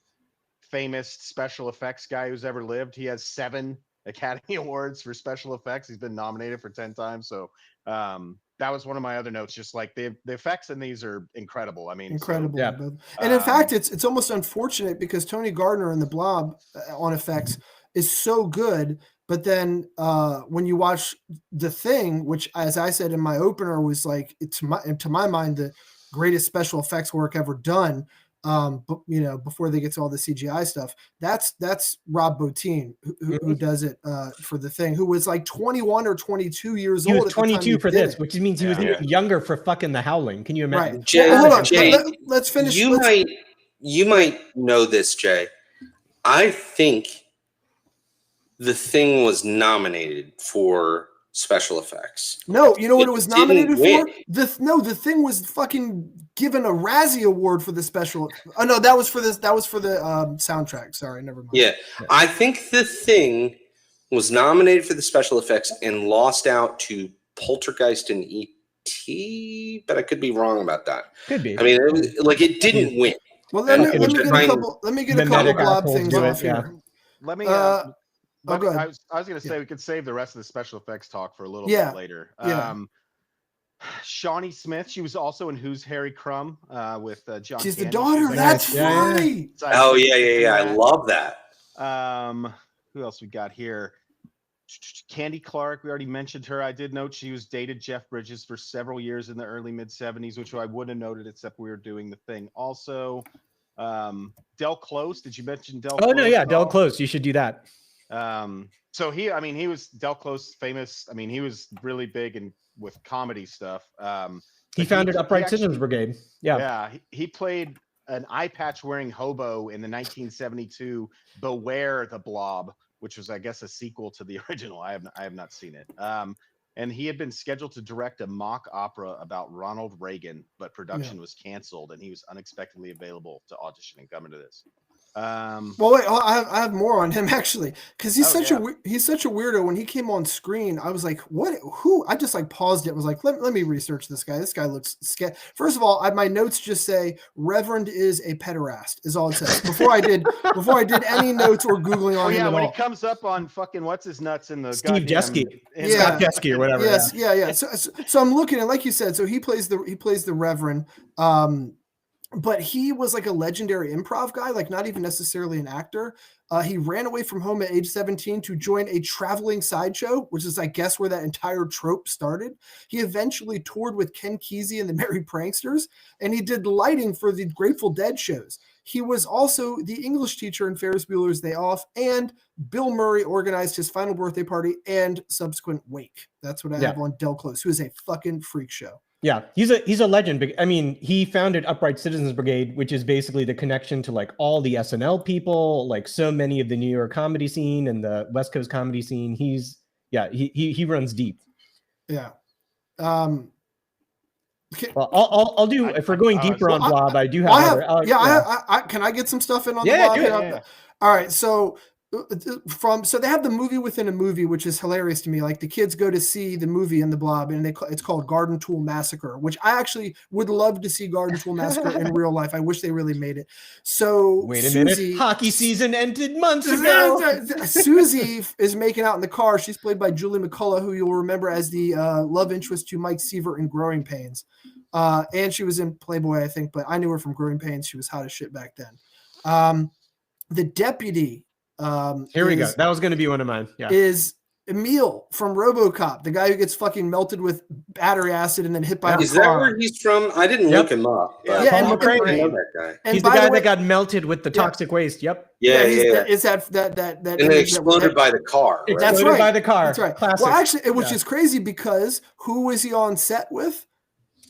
famous special effects guy who's ever lived. He has 7 Academy Awards for special effects. He's been nominated for 10 times. So that was one of my other notes. Just like the effects in these are incredible. I mean, incredible. So, and in fact, it's almost unfortunate because Tony Gardner in the Blob on effects is so good. But then when you watch The Thing, which, as I said in my opener, was like, to my mind, the greatest special effects work ever done. But before they get to all the CGI stuff, that's Rob Bottin who does it for The Thing, who was like 21 or 22 years old. He was 22 for this, which means he was even younger for fucking The Howling. Can you imagine? Right. Jay, hold on. Jay, let's finish. You might know this, Jay. I think The Thing was nominated for special effects. No, you know what it was nominated for? The Thing was fucking given a Razzie Award for the special. Oh no, that was for the soundtrack. Sorry, never mind. Yeah, I think The Thing was nominated for the special effects and lost out to Poltergeist and E.T., but I could be wrong about that. Could be. I mean, it didn't win. Well, let me get a couple Blob things off here. Let me. Go ahead. I was going to say we could save the rest of the special effects talk for a little bit later. Shawnee Smith, she was also in Who's Harry Crumb with John. She's Candy. the daughter. That's right. Oh yeah. I love that. Who else we got here? Candy Clark. We already mentioned her. I did note she was dated Jeff Bridges for several years in the early mid-70s, which I wouldn't have noted except we were doing The Thing. Also, Del Close. Did you mention Del? Oh no, yeah, Del Close. You should do that. So he was Del Close famous. I mean, he was really big and with comedy stuff. He founded Upright Citizens Brigade. Yeah. He played an eye patch wearing hobo in the 1972 Beware the Blob, which was, I guess, a sequel to the original. I have not seen it. And he had been scheduled to direct a mock opera about Ronald Reagan, but production was canceled, and he was unexpectedly available to audition and come into this. Well, wait, I have more on him actually, because he's Oh, he's such a weirdo. When he came on screen, I was like, "What? Who?" I just like paused it. Was like, "Let me research this guy. This guy looks scary." First of all, my notes just say Reverend is a pederast. Is all it says. Before I did any notes or googling on Oh him yeah, at when all. he comes up on fucking what's his nuts in the Steve goddamn- Jeske. in Yeah. Scott Jeske or whatever. Yes, yeah. So I'm looking, and like you said, so he plays the Reverend. But he was like a legendary improv guy, like not even necessarily an actor. He ran away from home at age 17 to join a traveling sideshow, which is, I guess, where that entire trope started. He eventually toured with Ken Kesey and the Merry Pranksters, and he did lighting for the Grateful Dead shows. He was also the English teacher in Ferris Bueller's Day Off, and Bill Murray organized his final birthday party and subsequent wake. That's what I have on Del Close, who is a fucking freak show. Yeah, he's a legend. I mean, he founded Upright Citizens Brigade, which is basically the connection to like all the SNL people, like so many of the New York comedy scene and the West Coast comedy scene. He runs deep. Yeah. Well, I'll do if we're going deeper on Blob. I do have. Can I get some stuff in on the Blob? Yeah. All right, so they have the movie within a movie, which is hilarious to me. Like the kids go to see the movie in the Blob, and it's called Garden Tool Massacre, which I actually would love to see Garden Tool Massacre in real life. I wish they really made it. So wait a minute, hockey season ended months ago. Susie is making out in the car. She's played by Julie McCullough, who you'll remember as the love interest to Mike Seaver in Growing Pains. And she was in Playboy, I think, but I knew her from Growing Pains. She was hot as shit back then. The deputy here we go. That was going to be one of mine. Yeah. Is Emil from RoboCop, the guy who gets fucking melted with battery acid and then hit by the car. Is that where he's from? I didn't look him up. Yeah, I know that guy. He's the guy that got melted with the toxic waste. Yep. Yeah. It's that and they exploded by the car. Right? That's right. By the car. That's right. Classic. Well, actually, which is crazy because who was he on set with?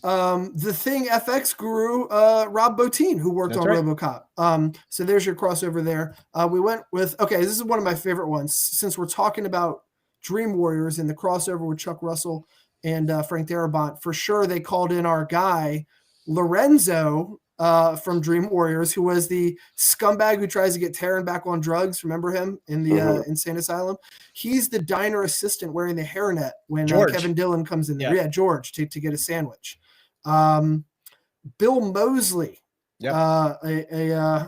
The Thing FX guru, Rob Bottin, who worked on RoboCop. So there's your crossover there. We went with, this is one of my favorite ones. Since we're talking about Dream Warriors and the crossover with Chuck Russell and Frank Darabont, for sure they called in our guy, Lorenzo, from Dream Warriors, who was the scumbag who tries to get Taryn back on drugs. Remember him in the insane asylum? He's the diner assistant wearing the hairnet when Kevin Dillon comes in there. Yeah, George, to get a sandwich. Bill Moseley, a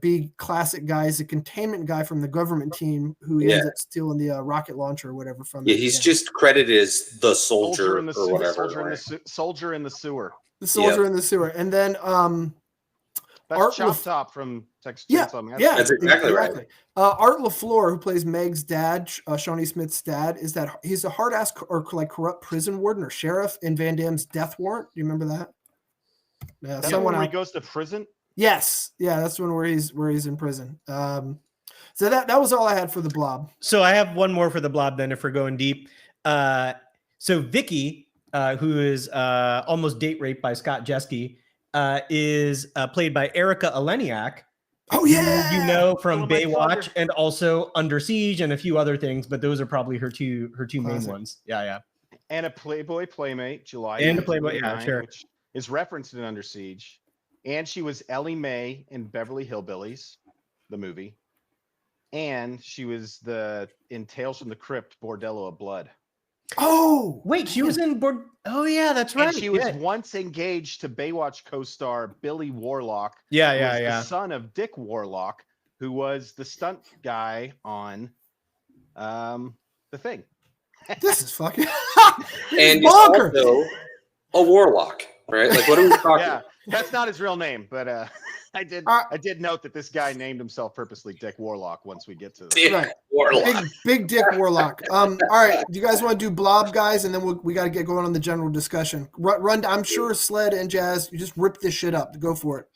big classic guy, is a containment guy from the government team who ends up stealing the rocket launcher or whatever from it. He's just credited as the soldier or whatever. Soldier in the sewer. The soldier in the sewer. And then that's Chop Top from Texas Chainsaw Massacre. Yeah, that's exactly right. Art LaFleur, who plays Meg's dad, Shawnee Smith's dad, he's a hard ass or like corrupt prison warden or sheriff in Van Damme's Death Warrant. Do you remember that? Yeah, that's when he goes to prison. Yes, yeah, that's one where he's in prison. So that was all I had for the Blob. So I have one more for the Blob. Then, if we're going deep, so Vicky, who is almost date raped by Scott Jeske, is played by Erica Eleniak. Oh yeah, you know from Baywatch and also Under Siege and a few other things, but those are probably her two main ones. Yeah. And a Playboy Playmate, July. And a Playboy, sure. Which is referenced in Under Siege. And she was Ellie Mae in Beverly Hillbillies, the movie. And she was in Tales from the Crypt, Bordello of Blood. Oh, wait, she was in Oh yeah, that's right. And she was once engaged to Baywatch co-star Billy Warlock. Yeah. The son of Dick Warlock, who was the stunt guy on The Thing. This is fucking and he's also a warlock, right? Like, what are we talking? Yeah, that's not his real name, but I did note that this guy named himself purposely Dick Warlock. Once we get to Warlock, big Dick Warlock. All right, do you guys want to do Blob, guys, and then we got to get going on the general discussion. Run. I'm sure Sled and Jazz, you just rip this shit up. Go for it.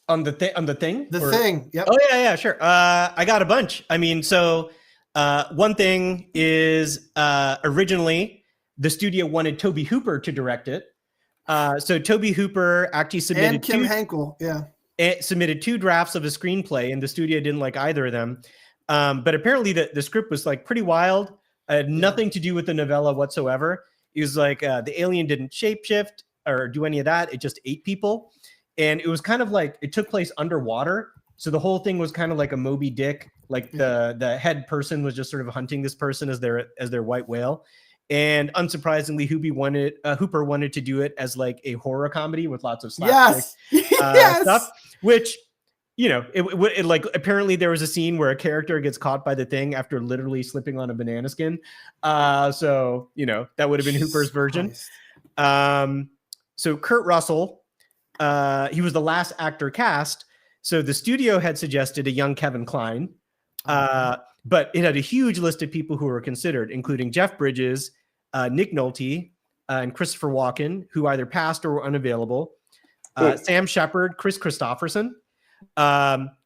On the thing. The Thing. Yep. Oh yeah, sure. I got a bunch. I mean, so one thing is originally the studio wanted Tobe Hooper to direct it. So Tobe Hooper actually submitted and Kim Henkel, submitted 2 drafts of a screenplay, and the studio didn't like either of them. But apparently the script was like pretty wild, nothing to do with the novella whatsoever. It was like the alien didn't shapeshift or do any of that. It just ate people. And it was kind of like it took place underwater. So the whole thing was kind of like a Moby Dick, like the head person was just sort of hunting this person as their white whale. And unsurprisingly, Hooper wanted to do it as like a horror comedy with lots of slapstick stuff, which, you know, it like apparently there was a scene where a character gets caught by the thing after literally slipping on a banana skin. So, you know, that would have been Hooper's version. So Kurt Russell, he was the last actor cast. So the studio had suggested a young Kevin Kline, but it had a huge list of people who were considered, including Jeff Bridges, Nick Nolte, and Christopher Walken, who either passed or were unavailable. Sam Shepard, Chris Christopherson.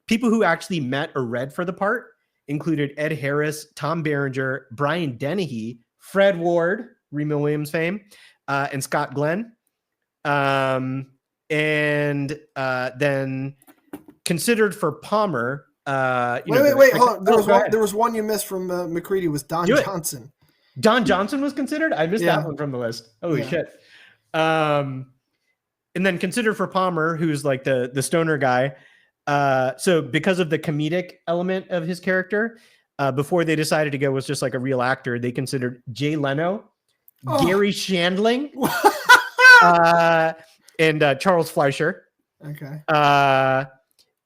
People who actually met or read for the part included Ed Harris, Tom Berenger, Brian Dennehy, Fred Ward, Remo Williams fame, and Scott Glenn. And then considered for Palmer. Wait, hold on. There was one you missed from McCready, was Don Johnson. Don Johnson was considered? I missed that one from the list. Holy shit. And then considered for Palmer, who's like the stoner guy. So because of the comedic element of his character, before they decided to go with just like a real actor, they considered Jay Leno, Gary Shandling, and Charles Fleischer. Okay.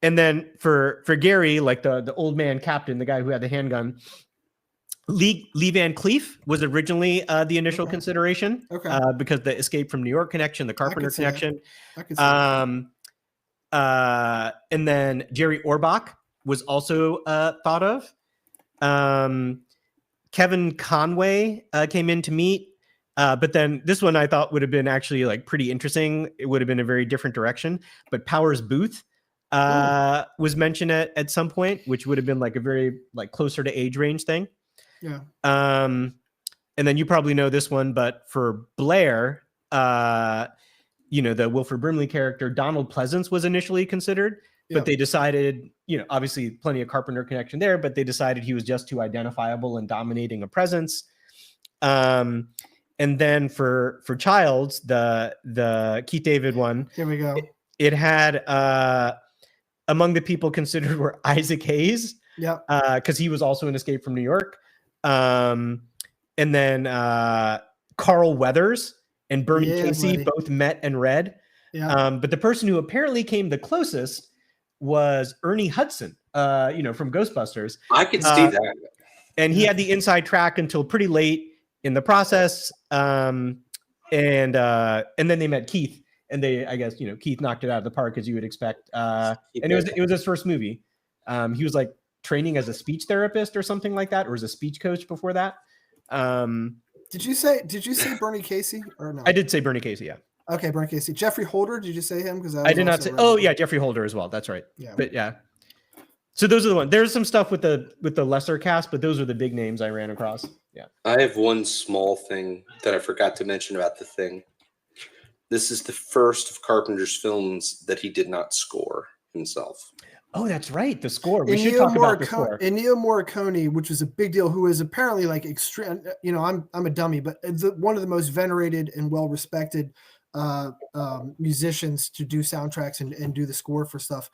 And then for Gary, like the old man captain, the guy who had the handgun, Lee Van Cleef was originally the initial consideration. Okay. Because the Escape from New York connection, the Carpenter connection. And then Jerry Orbach was also thought of. Kevin Conway came in to meet. But then this one I thought would have been actually like pretty interesting. It would have been a very different direction. But Powers Booth was mentioned at some point, which would have been like a very like closer to age range thing. Yeah. And then you probably know this one, but for Blair, you know, the Wilford Brimley character, Donald Pleasance was initially considered, but they decided, you know, obviously plenty of Carpenter connection there, but they decided he was just too identifiable and dominating a presence. And then for Childs, the Keith David one, here we go. It had among the people considered were Isaac Hayes, because he was also in Escape from New York, and then Carl Weathers and Bernie Casey both met and read. But the person who apparently came the closest was Ernie Hudson, you know, from Ghostbusters. I could see that, and he had the inside track until pretty late in the process, and then they met Keith, and they, I guess, you know, Keith knocked it out of the park as you would expect. And it was his first movie. He was like training as a speech therapist or something like that, or as a speech coach before that. Did you say Bernie Casey or no? I did say Bernie Casey, yeah. Okay, Bernie Casey. Jeffrey Holder, did you say him? Because I did not say. Oh yeah, Jeffrey Holder as well. That's right. Yeah, but yeah. So those are the ones. There's some stuff with the lesser cast, but those are the big names I ran across. Yeah. I have one small thing that I forgot to mention about The Thing. This is the first of Carpenter's films that he did not score himself. Oh, that's right. The score. We should talk about the score. Ennio Morricone, which was a big deal, who is apparently like extreme. You know, I'm a dummy, but one of the most venerated and well respected musicians to do soundtracks and do the score for stuff.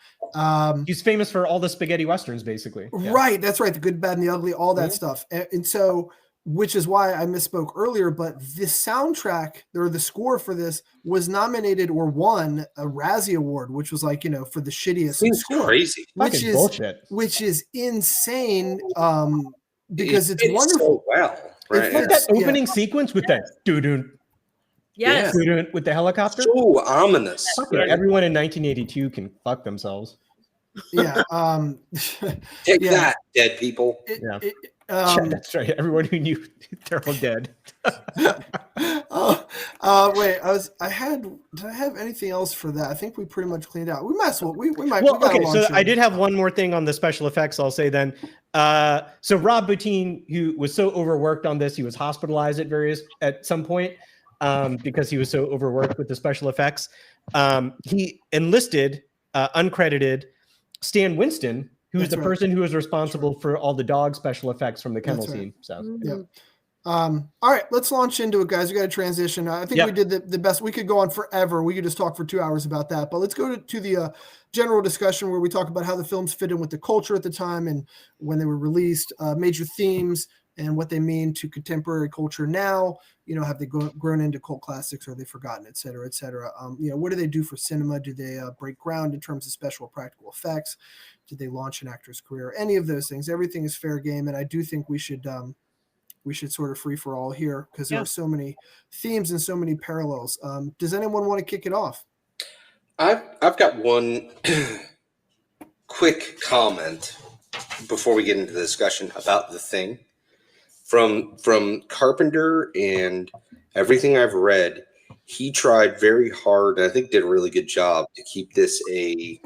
He's famous for all the spaghetti westerns, basically. Right. That's right. The Good, Bad, and the Ugly, all that stuff. And so, which is why I misspoke earlier, but the soundtrack or the score for this was nominated or won a Razzie Award, which was like, you know, for the shittiest score. Crazy. Which is insane. Because it's wonderful. So well, right? It's like that opening sequence with that doo-doo. Yes. With the helicopter. So ominous. Right? Everyone in 1982 can fuck themselves. Yeah. Take that, dead people. That's right. Everyone who knew they're all dead. Wait. Did I have anything else for that? I think we pretty much cleaned out. We might as well. We might. Well, okay. So I did have one more thing on the special effects. I'll say then. So Rob Bottin, who was so overworked on this, he was hospitalized at some point because he was so overworked with the special effects. He enlisted uncredited Stan Winston, who's the person who was responsible for all the dog special effects from the kennel scene. So All right, let's launch into it, guys. We got to transition. I think we did the best. We could go on forever. We could just talk for 2 hours about that. But let's go to the general discussion where we talk about how the films fit in with the culture at the time and when they were released, major themes and what they mean to contemporary culture now. You know, have they grown into cult classics? Or are they forgotten, et cetera, et cetera? You know, what do they do for cinema? Do they break ground in terms of special practical effects? Did they launch an actor's career? Any of those things. Everything is fair game, and I do think we should sort of free for all here because there are so many themes and so many parallels. Does anyone want to kick it off? I've got one quick comment before we get into the discussion about The Thing. From Carpenter and everything I've read, he tried very hard, and I think did a really good job to keep this a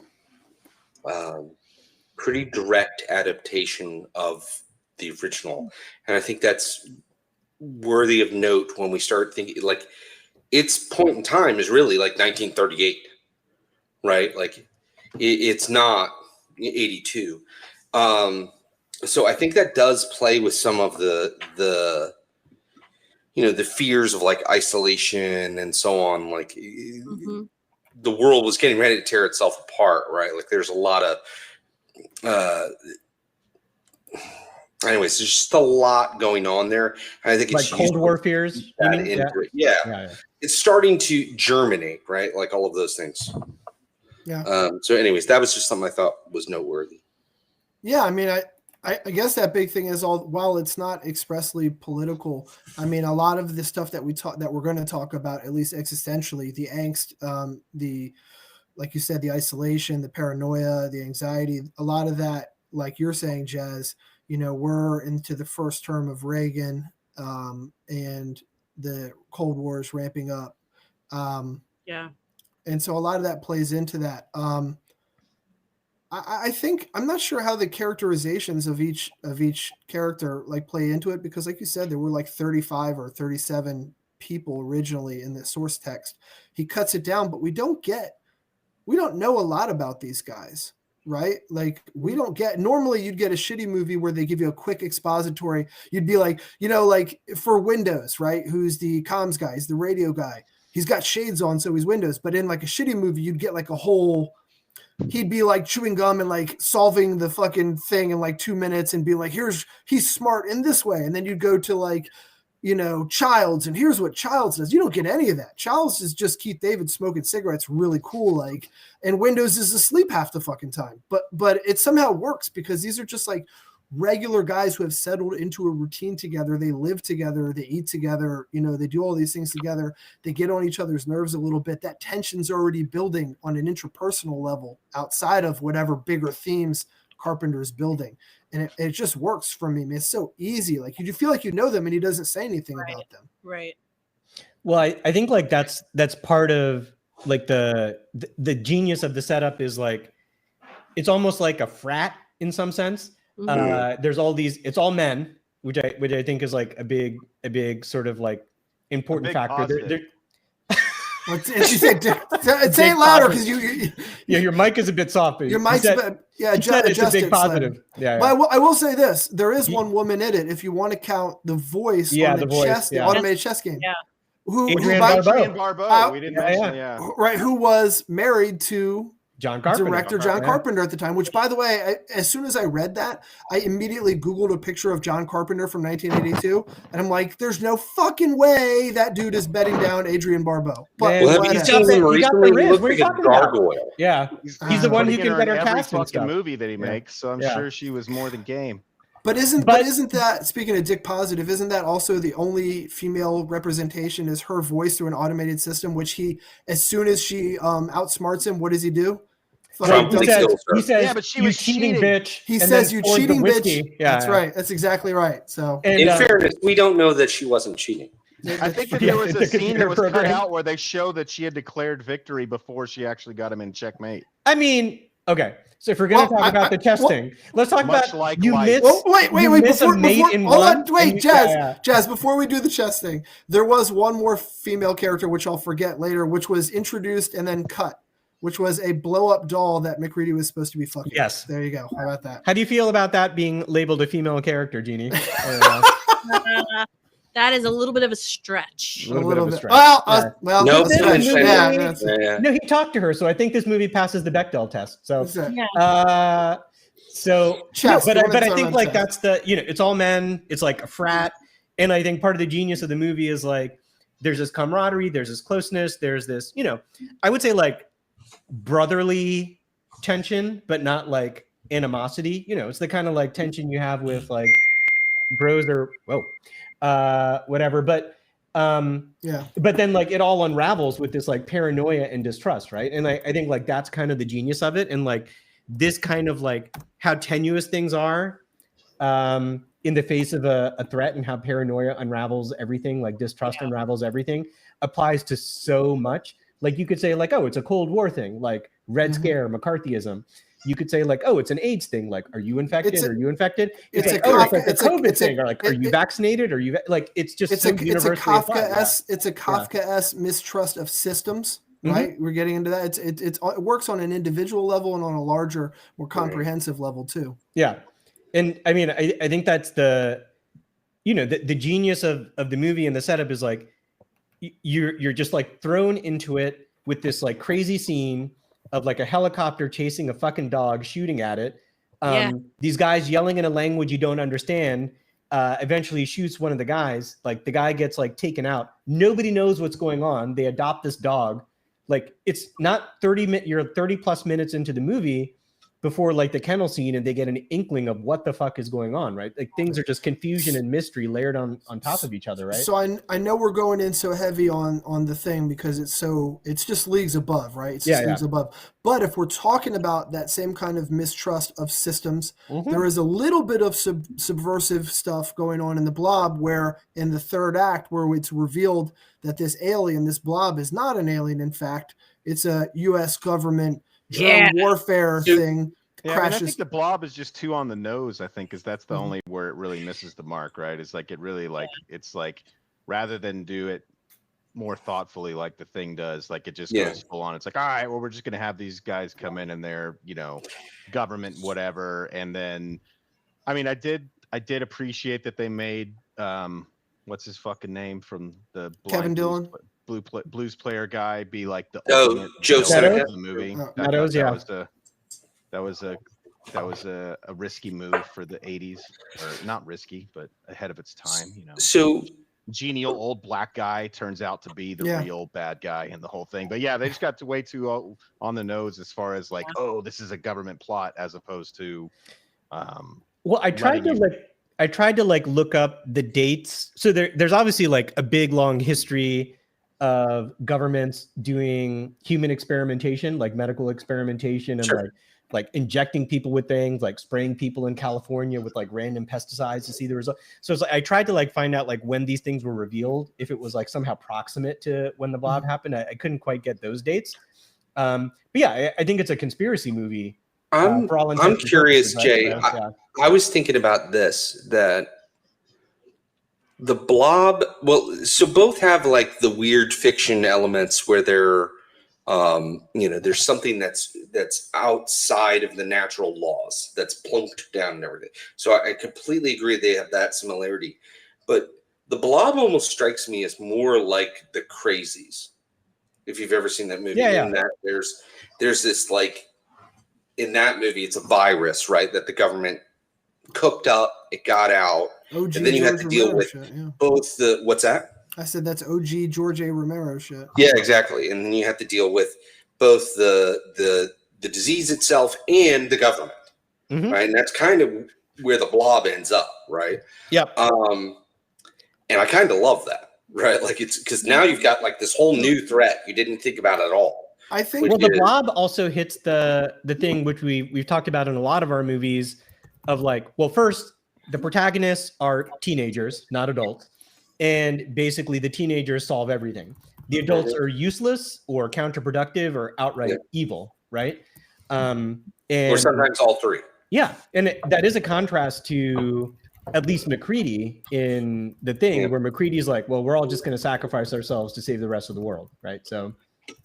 pretty direct adaptation of the original. And I think that's worthy of note when we start thinking, like, its point in time is really like 1938, right? Like it's not 82. So I think that does play with some of the you know, the fears of like isolation and so on. Like the world was getting ready to tear itself apart, right? Like there's a lot of anyways, there's just a lot going on there. And I think it's like Cold War fears. Yeah. It's starting to germinate, right? Like all of those things. Yeah. So anyways, that was just something I thought was noteworthy. Yeah, I mean, I guess that big thing is while it's not expressly political, I mean, a lot of the stuff that we're going to talk about, at least existentially, the angst, like you said, the isolation, the paranoia, the anxiety, a lot of that, like you're saying, Jazz, you know, we're into the first term of Reagan, and the Cold War is ramping up. And so a lot of that plays into that. I think I'm not sure how the characterizations of each character like play into it, because like you said, there were like 35 or 37 people originally in the source text. He cuts it down, but we don't know a lot about these guys, right? Like we don't get, normally you'd get a shitty movie where they give you a quick expository. You'd be like, you know, like for Windows, right? Who's the comms guy? He's the radio guy. He's got shades on, so he's Windows. But in like a shitty movie, you'd get like a whole, he'd be like chewing gum and like solving the fucking thing in like 2 minutes and be like, he's smart in this way. And then you'd go to like, you know, Childs, and here's what Childs does. You don't get any of that. Childs is just Keith David smoking cigarettes, really cool. Like, and Windows is asleep half the fucking time. But it somehow works because these are just like regular guys who have settled into a routine together. They live together, they eat together, you know, they do all these things together. They get on each other's nerves a little bit. That tension's already building on an interpersonal level outside of whatever bigger themes Carpenter's building. And it just works for me. It's so easy. Like you feel like you know them and he doesn't say anything about them. Right. Well, I think like that's part of like the genius of the setup is like, it's almost like a frat in some sense. There's all these, it's all men, which I think is like a big sort of like important factor. Say it louder because your mic is a bit soft. Your mic's it's a big positive. Slim. Yeah. But I will say this: there is one woman in it. If you want to count the voice on the automated chess game. Yeah. Adrienne Barbeau. We didn't mention, right? Who was married to John Carpenter. Director John Carpenter at the time, which, by the way, as soon as I read that, I immediately Googled a picture of John Carpenter from 1982, and I'm like, there's no fucking way that dude is betting down Adrienne Barbeau. But he's got the Riz. What are you talking about? Yeah, he's the one who can get her cast in fucking movie that he makes, so I'm sure she was more than game. But isn't that, speaking of Dick Positive, isn't that also the only female representation is her voice through an automated system, which he, as soon as she outsmarts him, what does he do? He says, yeah, but she was cheating, bitch. He says, you cheating bitch. Yeah, that's right. That's exactly right. So, in fairness, we don't know that she wasn't cheating. I think that there was a scene that was cut out where they show that she had declared victory before she actually got him in checkmate. I mean, okay. So if we're going to talk about the chess thing, let's talk about Jazz, before we do the chess thing, there was one more female character, which I'll forget later, which was introduced and then cut, which was a blow-up doll that McReady was supposed to be fucking. Yes. There you go. How about that? How do you feel about that being labeled a female character, Jeannie? that is a little bit of a stretch. A little bit of a stretch. Well, Yeah. well, Nope, that's But then stretch. the movie- Yeah, that's- Yeah. No, he talked to her, so I think this movie passes the Bechdel test. So, that's it. Yeah. so Chess, no, you wanna but I talk think about like chess. that's the it's all men. It's like a frat, and I think part of the genius of the movie is like there's this camaraderie, there's this closeness, there's this I would say like brotherly tension, but not like animosity. It's the kind of like tension you have with like bros or whatever. But Yeah. but then like it all unravels with this like paranoia and distrust, right? And I think like that's kind of the genius of it, and like this kind of like how tenuous things are in the face of a threat, and how paranoia unravels everything, like distrust unravels everything, applies to so much. Like you could say like, oh, it's a Cold War thing, like Red Scare, McCarthyism. You could say like, oh, it's an AIDS thing, like, are you infected? It's a- Are you infected? You it's say, a oh, Kafka- it's like a it's a- COVID it's a- thing, or like, are you it- vaccinated? Are you like? It's just It's so a universally applied, yeah. Kafka-esque mistrust of systems, Mhm. right? We're getting into that. It works on an individual level and on a larger, more comprehensive level too. Yeah. And I mean, I think that's the genius of the movie, and the setup is like you're just like thrown into it with this like crazy scene of like a helicopter chasing a fucking dog, shooting at it. These guys yelling in a language you don't understand. Eventually shoots one of the guys. Like the guy gets like taken out. Nobody knows what's going on. They adopt this dog. Like it's not 30 you're 30 plus minutes into the movie before like the kennel scene, and they get an inkling of what the fuck is going on, right? Like things are just confusion and mystery layered on top of each other, right? So I know we're going in so heavy on the thing because it's just leagues above, right? It's just leagues above. But if we're talking about that same kind of mistrust of systems, there is a little bit of subversive stuff going on in the Blob, where in the third act, where it's revealed that this alien, this Blob, is not an alien. In fact, it's a U.S. government drone warfare thing. Yeah, I mean, I crashes. think the Blob is just too on the nose, I think, because that's the only where it really misses the mark, right? It's like it really like it's like rather than do it more thoughtfully like the thing does, like it just goes full on. It's like, all right, well, we're just gonna have these guys come in and they're, government, whatever. And then I mean, I did appreciate that they made what's his fucking name from the Kevin Dillon? blues player guy be like the Oh, ultimate Joe villain Seneca? of the movie. Oh. I thought Meadows, yeah. that was a risky move for the 80s, or not risky, but ahead of its time. So Genial old black guy turns out to be the real bad guy in the whole thing. But yeah, they just got way too on the nose as far as like, oh, this is a government plot, as opposed to. Well, I tried to look up the dates. So there's obviously like a big long history of governments doing human experimentation, like medical experimentation, and like injecting people with things, like spraying people in California with like random pesticides to see the result. So it's like I tried to like find out like when these things were revealed, if it was like somehow proximate to when the Blob happened. I couldn't quite get those dates. But yeah, I think it's a conspiracy movie. I'm curious, Jay. Right? I was thinking about this, that the Blob, so both have like the weird fiction elements where they're there's something that's outside of the natural laws, that's plunked down and everything. So I completely agree they have that similarity. But the Blob almost strikes me as more like the Crazies. If you've ever seen that movie, in that there's this like, in that movie, it's a virus, right? That the government cooked up, it got out, and then you have to deal with both the, what's that? I said that's OG George A. Romero shit. Yeah, exactly. And then you have to deal with both the disease itself and the government, right? And that's kind of where the Blob ends up, right? Yep. And I kind of love that, right? Like it's because now you've got like this whole new threat you didn't think about at all. I think the Blob also hits the thing which we've talked about in a lot of our movies of like, well, first the protagonists are teenagers, not adults, and basically the teenagers solve everything. The adults are useless or counterproductive or outright evil, right? And or sometimes all three. Yeah, and that is a contrast to at least McCready in The Thing, where McCready's like, well, we're all just going to sacrifice ourselves to save the rest of the world, right? So,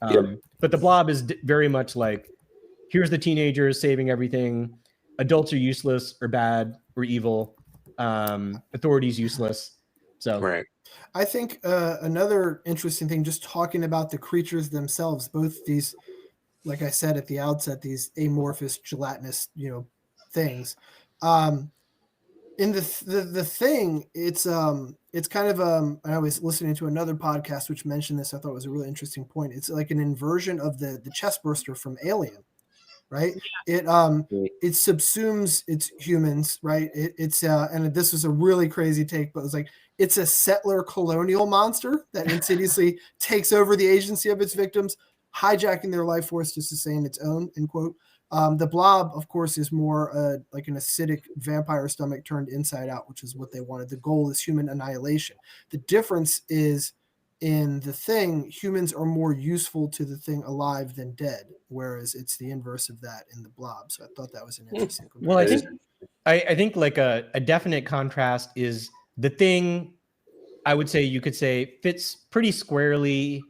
but the Blob is very much like, here's the teenagers saving everything. Adults are useless or bad or evil. Authorities useless. So Right. I think another interesting thing, just talking about the creatures themselves, both these, like I said at the outset, these amorphous, gelatinous, things. In the thing, it's kind of I was listening to another podcast which mentioned this. I thought it was a really interesting point. It's like an inversion of the chestburster from Alien, right? It subsumes its humans, right? It's and this was a really crazy take, but it was like it's a settler colonial monster that insidiously takes over the agency of its victims, hijacking their life force to sustain its own, end quote. The Blob, of course, is more like an acidic vampire stomach turned inside out, which is what they wanted. The goal is human annihilation. The difference is in the thing, humans are more useful to the thing alive than dead, whereas it's the inverse of that in the Blob. So I thought that was an interesting well, I comparison. think I think like a definite contrast is the thing. I would say you could say fits pretty squarely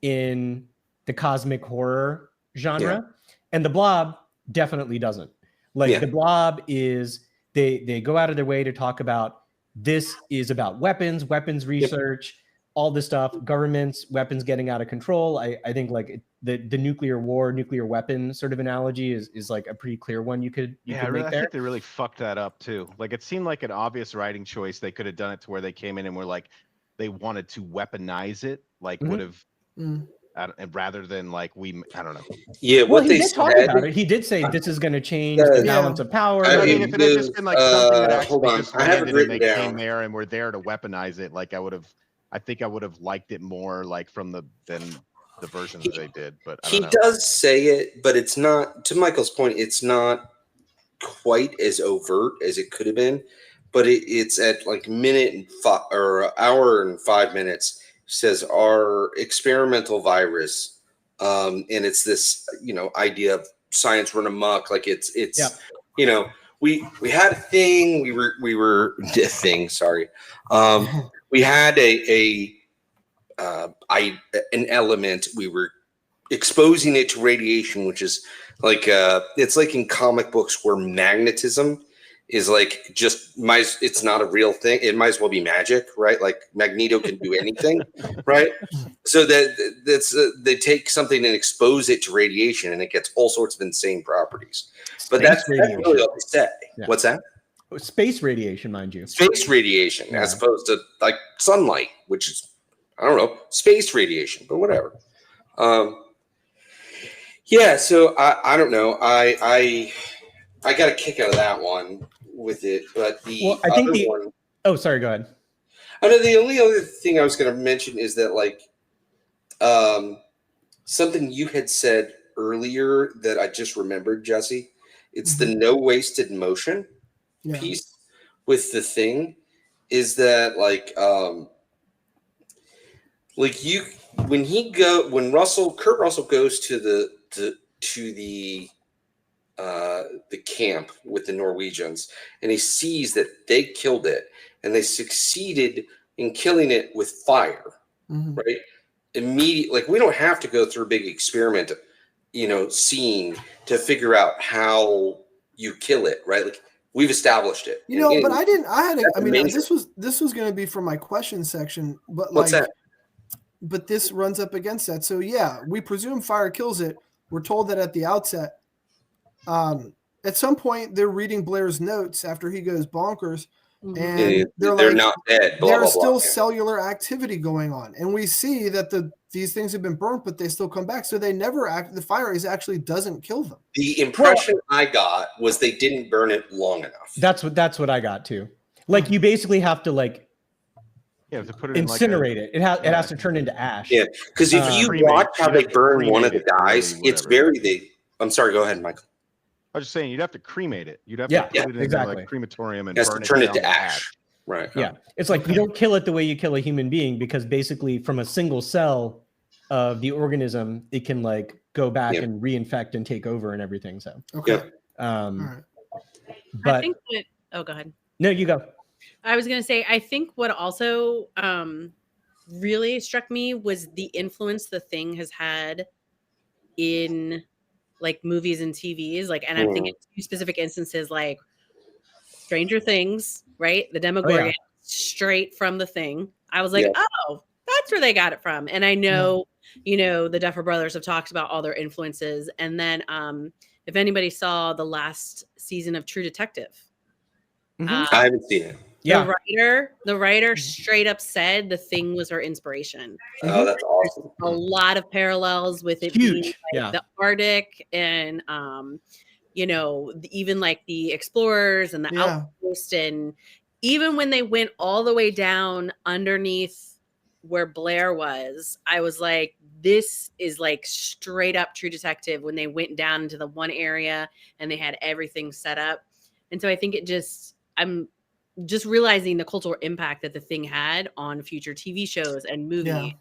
in the cosmic horror genre, and the Blob definitely doesn't. Like the Blob is they go out of their way to talk about this is about weapons research, all this stuff, governments, weapons getting out of control. I think like the nuclear war, nuclear weapon sort of analogy is like a pretty clear one you could make I there. think they really fucked that up too. Like it seemed like an obvious writing choice. They could have done it to where they came in and were like, they wanted to weaponize it, like would have, rather than like I don't know. Yeah, Well, what he they did talk said. about it. He did say this is going to change the balance of power. I mean, if it had just been like something that hold actually on, just I have it landed and they written came down. there and were there to weaponize it, like I think I would have liked it more like than the version that they did. But I don't know. He does say it, but it's not. To Michael's point, it's not quite as overt as it could have been. But it's at like minute and hour and 5 minutes. Says our experimental virus, and it's this idea of science run amok. Like it's we had a thing. We were a thing. Sorry, we had an element. We were exposing it to radiation, which is like it's like in comic books where magnetism is like it's not a real thing. It might as well be magic, right? Like Magneto can do anything, right? So that's they take something and expose it to radiation, and it gets all sorts of insane properties. But that's really all they say. Yeah. What's that? Space radiation, mind you. Space radiation, as opposed to like sunlight, which is I don't know, space radiation, but whatever. So I don't know. I got a kick out of that one with it, but I think one. Oh, sorry. Go ahead. I know the only other thing I was going to mention is that like something you had said earlier that I just remembered, Jesse. It's the no wasted motion piece with the thing. Is that like when Kurt Russell goes to the camp with the Norwegians, and he sees that they killed it and they succeeded in killing it with fire, right? Immediately, like we don't have to go through a big experiment, scene to figure out how you kill it, right? Like we've established it. But I didn't. This was going to be for my question section, but what's that? But this runs up against that. So we presume fire kills it. We're told that at the outset. At some point, they're reading Blair's notes after he goes bonkers, and they're not dead. There's still cellular activity going on, and we see that these things have been burnt, but they still come back. So they never act. The fire actually doesn't kill them. The impression I got was they didn't burn it long enough. That's what I got too. Like you basically have to like. Yeah, to put it incinerate it. It has to turn into ash. Yeah, because if you watch how they burn one of the guys, it's very I'm sorry. Go ahead, Michael. I was just saying you'd have to cremate it. You'd have to put it in like crematorium and turn it to ash. Right. Yeah. It's like you don't kill it the way you kill a human being, because basically from a single cell of the organism, it can like go back and reinfect and take over and everything. So okay. But I think go ahead. No, you go. I was gonna say I think what also really struck me was the influence the thing has had in like movies and TVs, like, and I'm thinking two specific instances, like Stranger Things, right? The Demogorgon straight from The Thing. I was like, oh, that's where they got it from. And I know, the Duffer Brothers have talked about all their influences. And then if anybody saw the last season of True Detective, I haven't seen it. the writer straight up said The Thing was her inspiration. Oh, that's awesome. A lot of parallels with it being like the Arctic and even like the explorers and the outpost, and even when they went all the way down underneath where Blair was, I was like, this is like straight up True Detective when they went down into the one area and they had everything set up. And so I think I'm just realizing the cultural impact that The Thing had on future TV shows and movies.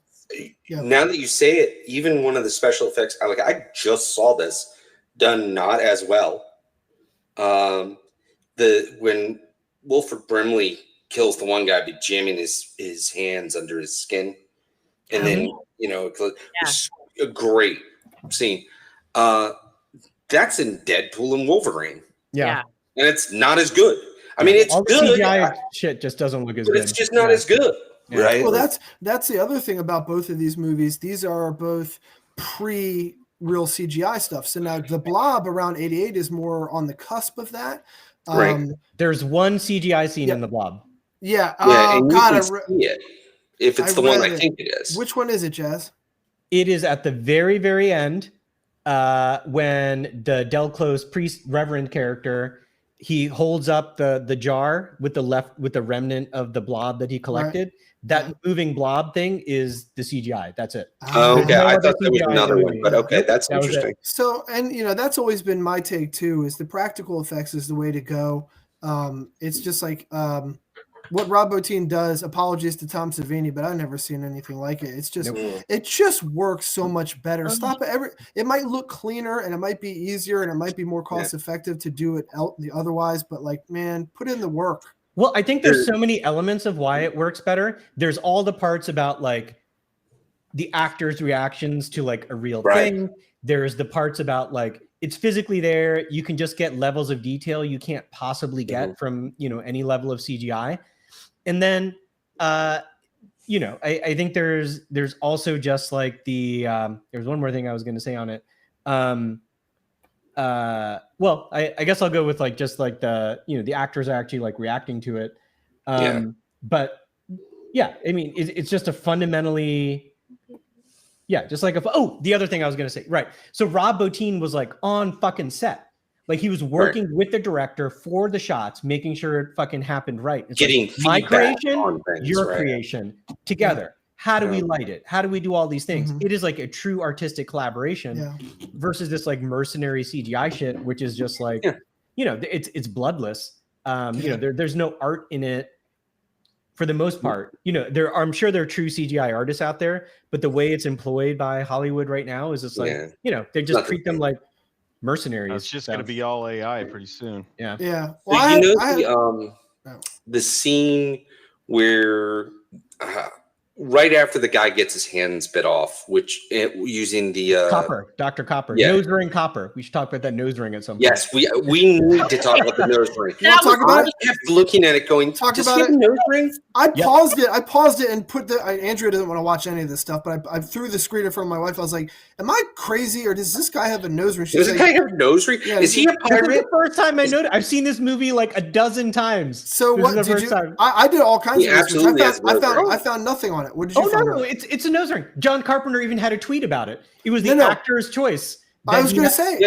Yeah. Now that you say it, even one of the special effects, I just saw this done not as well. When Wilford Brimley kills the one guy by jamming his hands under his skin, and then it's a great scene. That's in Deadpool and Wolverine. Yeah. And it's not as good. I mean, it's all the good. CGI shit just doesn't look as But good. it's just not as good, right? Well, that's the other thing about both of these movies. These are both pre-real CGI stuff. So now The Blob around 88 is more on the cusp of that. Right. There's one CGI scene in The Blob. Yeah. And God, you can see it if it's the one I think it is. Which one is it, Jazz? It is at the very, very end when the Del Close priest reverend character, he holds up the jar with the remnant of the blob that he collected. Right. That moving blob thing is the CGI. That's it. Oh, okay. I thought there was another one, but okay, that's interesting. So, and that's always been my take too, is the practical effects is the way to go. It's just like what Rob Bottin does. Apologies to Tom Savini, but I've never seen anything like it. It's just it just works so much better. It might look cleaner and it might be easier and it might be more cost effective to do it otherwise, but like, man, put in the work. Well, I think there's so many elements of why it works better. There's all the parts about like the actors' reactions to like a real thing. There's the parts about like it's physically there. You can just get levels of detail you can't possibly get from any level of CGI. And then, I think there's also just like there's one more thing I was going to say on it. Well, I guess I'll go with like just like the actors are actually like reacting to it. But yeah, I mean, it's just a fundamentally, just like the other thing I was going to say, right. So Rob Bottin was like on fucking set. Like he was working with the director for the shots, making sure it fucking happened right. It's getting like, my creation, things, your creation together. How do we light it? How do we do all these things? It is like a true artistic collaboration versus this like mercenary CGI shit, which is just like, it's bloodless. There's no art in it for the most part. I'm sure there are true CGI artists out there, but the way it's employed by Hollywood right now is just like, they just treat them like mercenaries. It's just going to be all AI pretty soon. Yeah. Well, the scene where right after the guy gets his hands bit off, using the Dr. Copper, nose ring Copper. We should talk about that nose ring at some point. Yes, we need to talk about the nose ring. You want to talk about it? I kept looking at it, going, talk does about he have it. a nose ring? I paused it and put Andrea doesn't want to watch any of this stuff, but I threw the screen in front of my wife. I was like, "Am I crazy, or does this guy have a nose ring?" Does this guy have a nose ring? Yeah, is he a pirate? This is the first time I noticed. I've seen this movie like a dozen times. So what did you? I did all kinds of research. I found nothing on it. What did you find? No, it's a nose ring. John Carpenter even had a tweet about it. It was the actor's choice. I was going to say,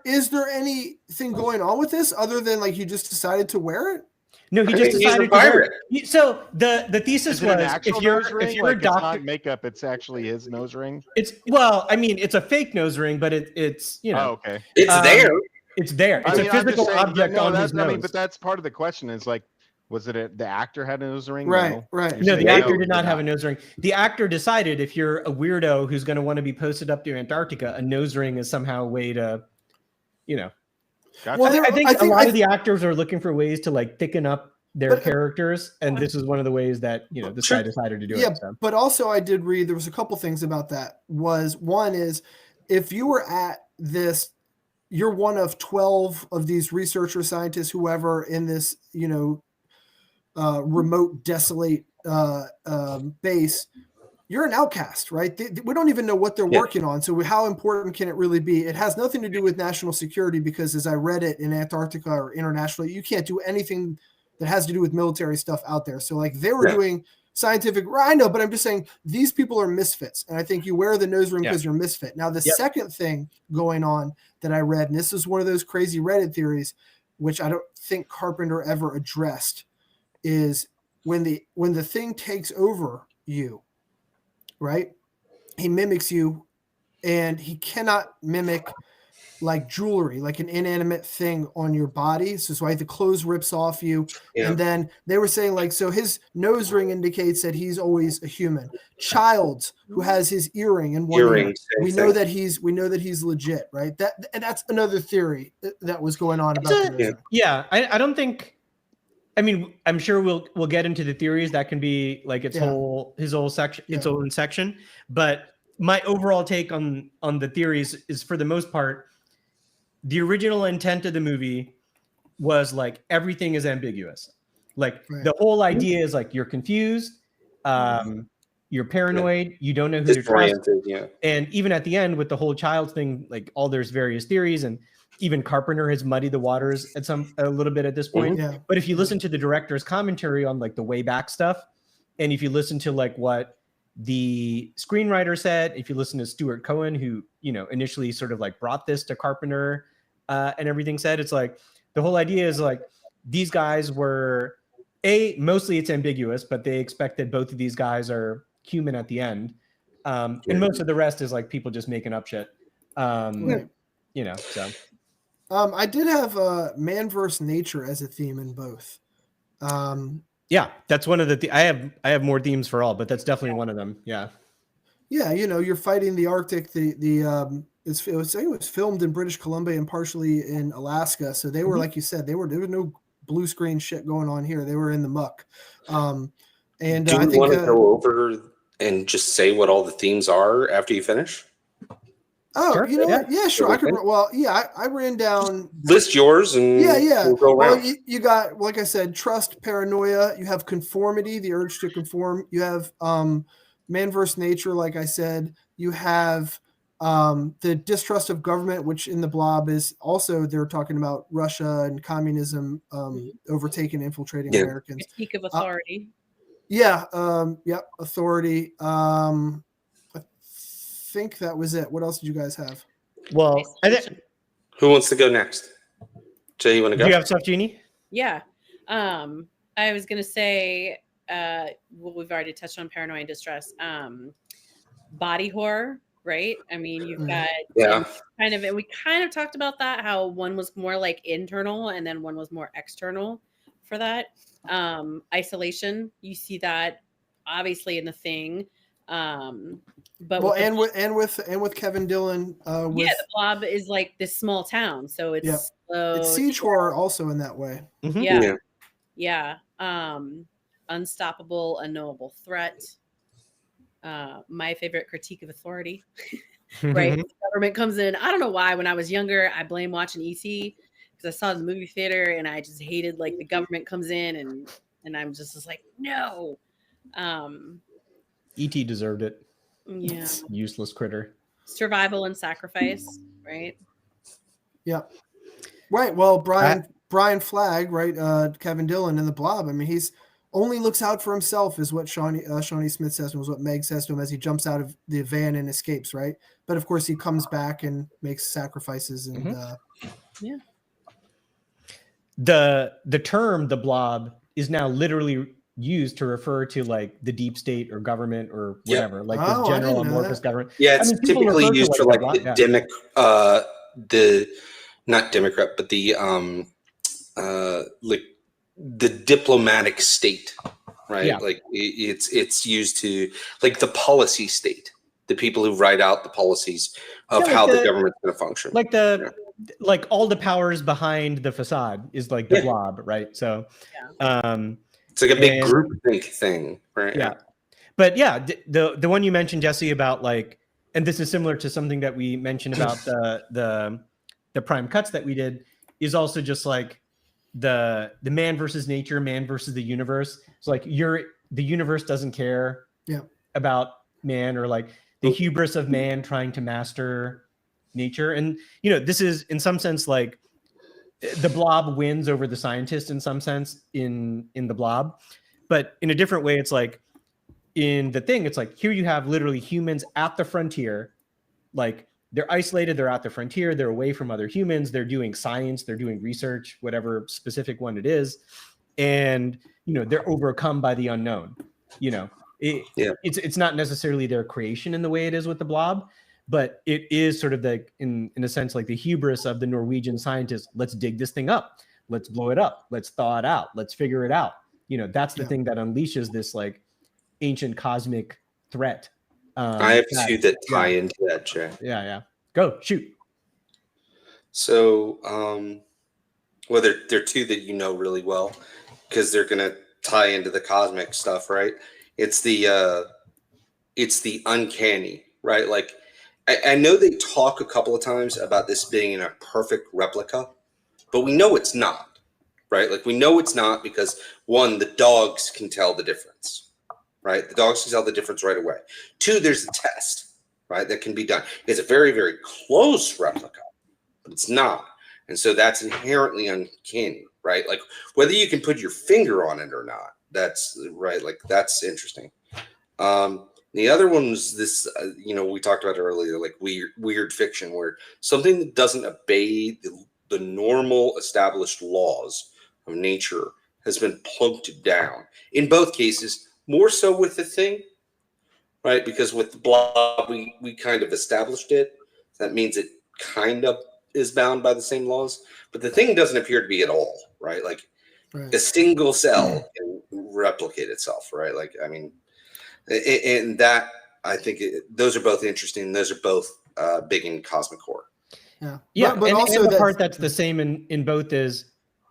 is there anything going on with this other than like he just decided to wear it? No, he just decided to wear it. So the thesis was if you're a doctor, it's not makeup, it's actually his nose ring. It's a fake nose ring, but it's Oh, okay. It's there. It's there. It's a physical object on his nose. But that's part of the question. Is like, was it the actor had a nose ring? Right. No, the actor did not have a nose ring. The actor decided if you're a weirdo who's going to want to be posted up to Antarctica, a nose ring is somehow a way to, Gotcha. Well, I think a lot of the actors are looking for ways to like thicken up their characters, and this is one of the ways that this guy decided to do it. Yeah, but also I did read there was a couple things about that. One is if you were at this, you're one of 12 of these researchers, scientists, whoever in this, remote, desolate base, you're an outcast, right? We don't even know what they're working on. So how important can it really be? It has nothing to do with national security because as I read it in Antarctica or internationally, you can't do anything that has to do with military stuff out there. So like they were doing scientific, I know, but I'm just saying these people are misfits. And I think you wear the nose ring because you're a misfit. Now, the second thing going on that I read, and this is one of those crazy Reddit theories, which I don't think Carpenter ever addressed, is when the thing takes over you, right? He mimics you, and he cannot mimic like jewelry, like an inanimate thing on your body. So like the clothes rips off you. And then they were saying like, so his nose ring indicates that he's always a human. Childs, who has his earring in one ear, we know that he's legit, right? That's another theory that was going on about the nose ring. I don't think, I mean, I'm sure we'll get into the theories. That can be like its own section. But my overall take on the theories is, for the most part, the original intent of the movie was like everything is ambiguous. Like the whole idea is like you're confused, you're paranoid, you don't know who to trust. And even at the end with the whole child thing, like there's various theories, and even Carpenter has muddied the waters at a little bit at this point. But if you listen to the director's commentary on like the way back stuff, and if you listen to like what the screenwriter said, if you listen to Stuart Cohen, who initially sort of like brought this to Carpenter and everything, said it's like the whole idea is like these guys were mostly it's ambiguous, but they expect that both of these guys are human at the end, and most of the rest is like people just making up shit. So I did have man versus nature as a theme in both. That's one of the I have more themes for all, but that's definitely one of them. You're fighting the Arctic. It was filmed in British Columbia and partially in Alaska. So they were, like you said, there was no blue screen shit going on here. They were in the muck. And do you want to go over and just say what all the themes are after you finish? Oh, sure. You know what? Yeah, sure. I could. Well, I ran down. List yours and we'll go around. Well, you got, like I said, trust, paranoia. You have conformity, the urge to conform. You have man versus nature, like I said. You have the distrust of government, which in the Blob is also, they're talking about Russia and communism overtaking, infiltrating Americans. Critique of authority. Authority. I think that was it. What else did you guys have? Well, who wants to go next? Jay, you want to go? Do you have stuff, Jeannie? Yeah. I was gonna say, we've already touched on paranoia and distress. Body horror, right? I mean, you've got kind of, and we kind of talked about that, how one was more like internal and then one was more external for that. Isolation, you see that obviously in The Thing. But with Kevin Dillon, the Blob is like this small town, so it's it's siege horror also in that way. Unstoppable, unknowable threat. My favorite, critique of authority. Right, the government comes in. I don't know why. When I was younger, I blame watching E.T. because I saw it in the movie theater, and I just hated like the government comes in, and I'm just like, no. E.T. deserved it. Yeah. Useless critter. Survival and sacrifice, right? Yeah. Right. Well, Brian Flagg, right? Kevin Dillon in the Blob. I mean, he's only looks out for himself, is what Shawnee Smith says, and was what Meg says to him as he jumps out of the van and escapes, right? But of course, he comes back and makes sacrifices, and the term "the Blob" is now literally used to refer to like the deep state or government or whatever, like the general amorphous government. Yeah, it's typically used for like not Democrat, but the like the diplomatic state, right? Yeah. Like it's used to like the policy state, the people who write out the policies of how the government's going to function. Like like all the powers behind the facade is like the Blob, right? So, it's like a big groupthink thing, right? Yeah. But the one you mentioned, Jesse, about like, and this is similar to something that we mentioned about the prime cuts that we did, is also just like the man versus nature, man versus the universe. So like the universe doesn't care about man, or like the hubris of man trying to master nature. And this is in some sense like the Blob wins over the scientist in some sense in the Blob, but in a different way. It's like in the Thing, it's like here you have literally humans at the frontier, like they're isolated, they're at the frontier, they're away from other humans, they're doing science, they're doing research, whatever specific one it is, and they're overcome by the unknown. It's not necessarily their creation in the way it is with the Blob, but it is sort of like in a sense like the hubris of the Norwegian scientists. Let's dig this thing up, let's blow it up, let's thaw it out, let's figure it out. That's the thing that unleashes this like ancient cosmic threat. I have two that tie into that, Jay. Yeah. Go shoot. So, well, they're two that really well because they're gonna tie into the cosmic stuff, right? It's the uncanny, right? Like I know they talk a couple of times about this being a perfect replica, but we know it's not, right? Like we know it's not because one, the dogs can tell the difference. Right, the dogs can tell the difference right away. Two, there's a test, right, that can be done. It's a very, very close replica, but it's not, and so that's inherently uncanny, right? Like whether you can put your finger on it or not, that's right. Like that's interesting. The other one was this, we talked about it earlier, like weird fiction, where something that doesn't obey the normal established laws of nature has been plunked down. In both cases. More so with the Thing, right? Because with the Blob, we kind of established it. That means it kind of is bound by the same laws. But the Thing doesn't appear to be at all, right? Like a single cell can replicate itself, right? Like, I mean, and that, I think those are both interesting. Those are both big in cosmic horror. Yeah, but also and the part that's the same in both is